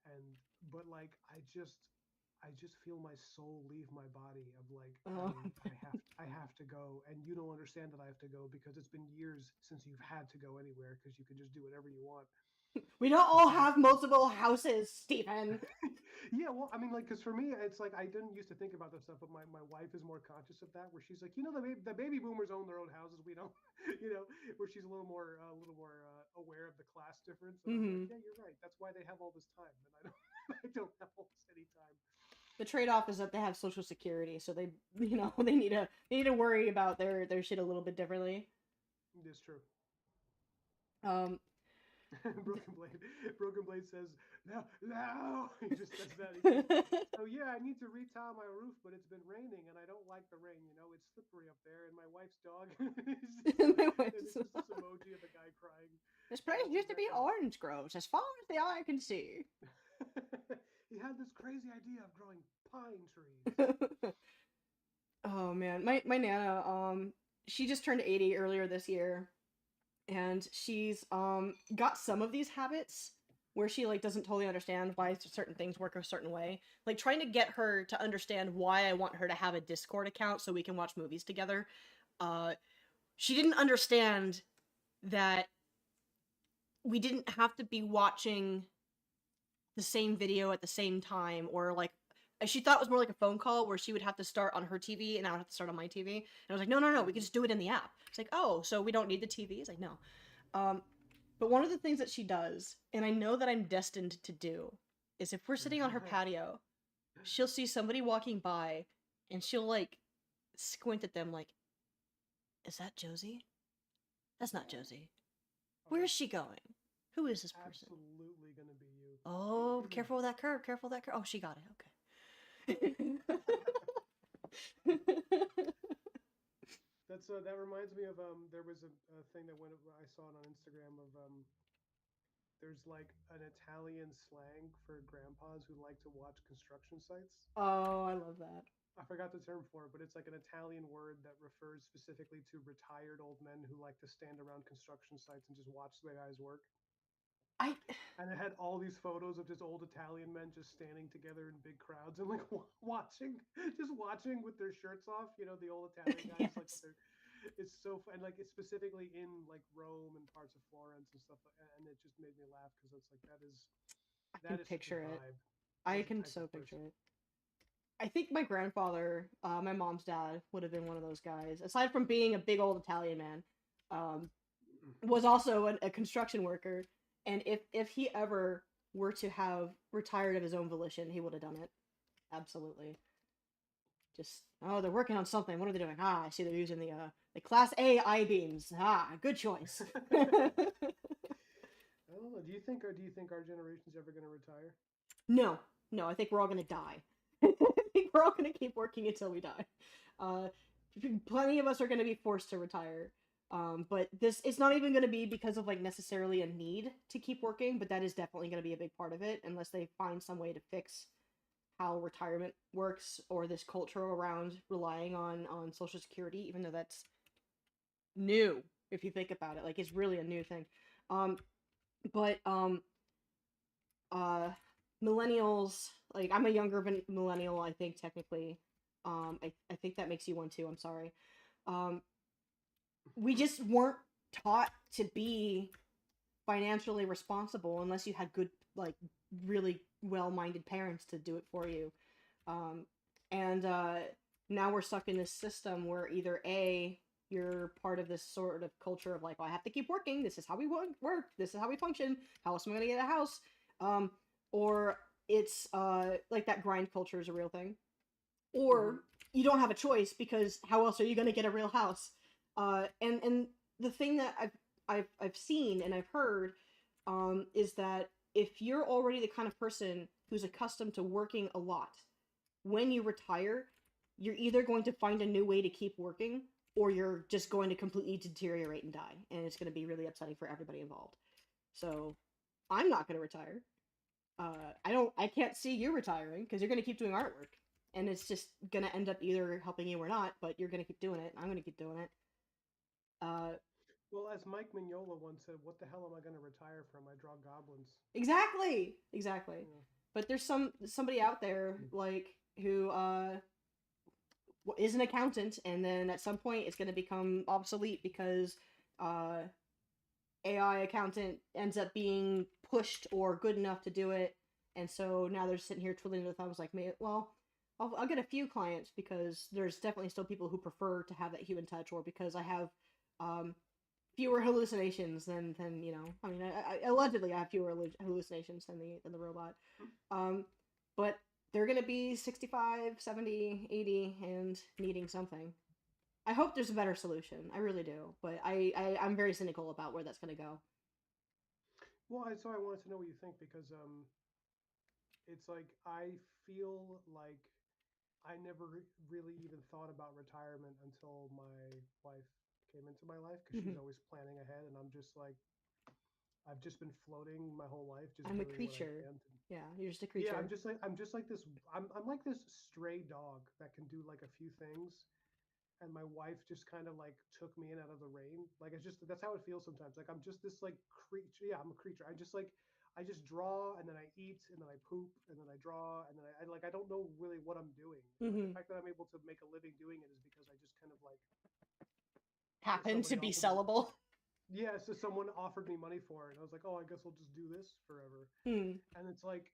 And but like I just feel my soul leave my body of like Oh. I have to go, and you don't understand that I have to go because it's been years since you've had to go anywhere because you can just do whatever you want. We don't But all like have multiple houses, Stephen. yeah, well, I mean, like, because for me, it's like I didn't used to think about this stuff, but my wife is more conscious of that. Where she's like, the baby boomers own their own houses. We don't, where she's a little more aware of the class difference. And I'm like, Hmm. yeah, you're right. That's why they have all this time, and I don't, I don't have all this any time. The trade-off is that they have social security, so they, they need to worry about their shit a little bit differently. It's true. Um, Broken Blade says, no, no. He just says that. He says, so yeah, I need to retile my roof, but it's been raining and I don't like the rain. It's slippery up there, and my wife's dog. My And wife's it's just this emoji of a guy crying. This place used to be orange groves, as far as the eye can see. He had this crazy idea of growing pine trees. Oh man, my nana, she just turned 80 earlier this year, and she's got some of these habits where she like doesn't totally understand why certain things work a certain way. Like trying to get her to understand why I want her to have a Discord account so we can watch movies together. She didn't understand that we didn't have to be watching the same video at the same time, or like she thought it was more like a phone call where she would have to start on her TV and I would have to start on my TV. And I was like, no, we can just do it in the app. It's like, oh, so we don't need the TV? It's like, no. But one of the things that she does, and I know that I'm destined to do, is if we're sitting on her patio, she'll see somebody walking by and she'll like squint at them like, is that Josie? That's not Josie. Where is she going? Who is this person? Absolutely gonna be you. Oh, careful with that curve. Careful with that curve. Oh, she got it. Okay. That reminds me of there was a thing that I saw it on Instagram of there's like an Italian slang for grandpas who like to watch construction sites. Oh, I love that. I forgot the term for it, but it's like an Italian word that refers specifically to retired old men who like to stand around construction sites and just watch the guys work. I And it had all these photos of just old Italian men just standing together in big crowds and like watching with their shirts off. The old Italian guys yes. like it's so fun. Like it's specifically in like Rome and parts of Florence and stuff, and it just made me laugh because it's like I that can is such a picture it. vibe. I That's the can type so of picture person. it. I think my grandfather, my mom's dad, would have been one of those guys. Aside from being a big old Italian man, um, was also a construction worker. And if he ever were to have retired of his own volition, he would have done it. Absolutely. Just they're working on something. What are they doing? I see they're using the Class A I beams. Good choice. I don't know. Do you think our generation's ever going to retire? No, I think we're all gonna die. We're all gonna keep working until we die. Uh, Plenty of us are gonna be forced to retire. But this it's not even gonna be because of like necessarily a need to keep working, but that is definitely gonna be a big part of it, unless they find some way to fix how retirement works or this culture around relying on social security, even though that's new if you think about it. Like it's really a new thing. Um, but uh millennials, like I'm a younger millennial, I think technically. I think that makes you one too, I'm sorry. um we just weren't taught to be financially responsible unless you had good, like, really well-minded parents to do it for you. um and Now we're stuck in this system where either a you're part of this sort of culture of like, well, I have to keep working, this is how we work, this is how we function, how else am I gonna get a house? um or it's like that grind culture is a real thing, Hmm. or you don't have a choice because how else are you going to get a real house? And the thing that I've seen and I've heard is that if you're already the kind of person who's accustomed to working a lot, when you retire, you're either going to find a new way to keep working, or you're just going to completely deteriorate and die, and it's going to be really upsetting for everybody involved. So I'm not going to retire. I can't see you retiring because you're gonna keep doing artwork, and it's just gonna end up either helping you or not. But you're gonna keep doing it. I'm gonna keep doing it. Uh, Well, as Mike Mignola once said, "What the hell am I going to retire from? I draw goblins." exactly, exactly. Yeah. But there's somebody out there like who is an accountant, and then at some point it's gonna become obsolete because uh AI accountant ends up being pushed or good enough to do it, and so now they're sitting here twiddling their thumbs like, well, I'll get a few clients because there's definitely still people who prefer to have that human touch, or because I have um, fewer hallucinations than I mean, allegedly I have fewer hallucinations than the robot, um, but they're gonna be 65, 70, 80, and needing something. I hope there's a better solution. I really do, but I'm very cynical about where that's gonna go. Well, so I wanted to know what you think because it's like I feel like I never really even thought about retirement until my wife came into my life because she's Mhm. always planning ahead, and I'm just like I've just been floating my whole life, just I'm a doing what I creature. can. Yeah, you're just a Yeah, creature. I'm just like this. I'm like this stray dog that can do like a few things, and my wife just kind of like took me in out of the rain. Like it's just that's how it feels sometimes. Like I'm just this like creature. Yeah, I'm a creature. I just draw and then I eat and then I poop and then I draw and then I like I don't know really what I'm doing. And like the Hmm. fact that I'm able to make a living doing it is because I just kind of like Happen to somebody be offered me. sellable. Yeah, so someone offered me money for it, and I was like, oh, I guess I'll just do this forever. Hmm. And it's like,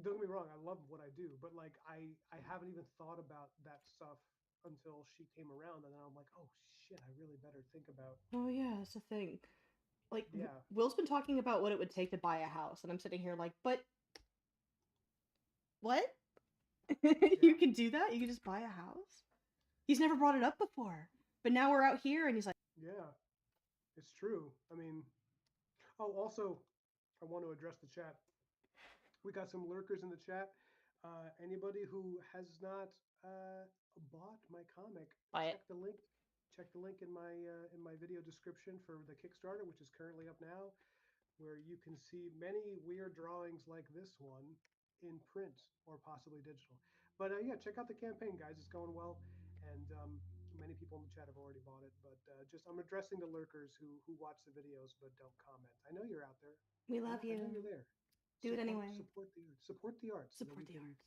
don't get me wrong, I love what I do, but like I haven't even thought about that stuff until she came around, and then I'm like, oh shit, I really better think about. Oh yeah, that's the thing. Like Yeah, Will's been talking about what it would take to buy a house, and I'm sitting here like, but what? You yeah, can do that? You can just buy a house? He's never brought it up before, but now we're out here, and he's like, yeah. It's true. I mean, oh, also, I want to address the chat. We got some lurkers in the chat. Anybody who has not uh, bought my comic, buy it. check the link. Check the link in my video description for the Kickstarter, which is currently up now, where you can see many weird drawings like this one in print or possibly digital. But yeah, check out the campaign, guys. It's going well, and many people in the chat have already bought it. But just I'm addressing the lurkers who watch the videos but don't comment. I know you're out there. We love I know you're you. there. Do it anyway. Support the arts so that Support we the can arts.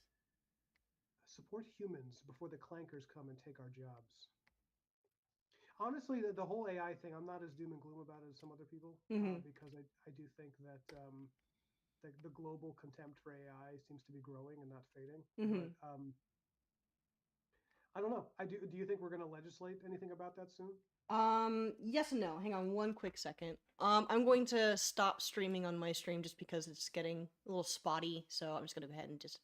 support humans before the clankers come and take our jobs. Honestly, the whole AI thing, I'm not as doom and gloom about it as some other people Mm-hmm. because I do think that the global contempt for AI seems to be growing and not fading. Mm-hmm. But I don't know. I do. Do you think we're going to legislate anything about that soon? Yes and no. Hang on one quick second. I'm going to stop streaming on my stream just because it's getting a little spotty, so I'm just gonna go ahead and just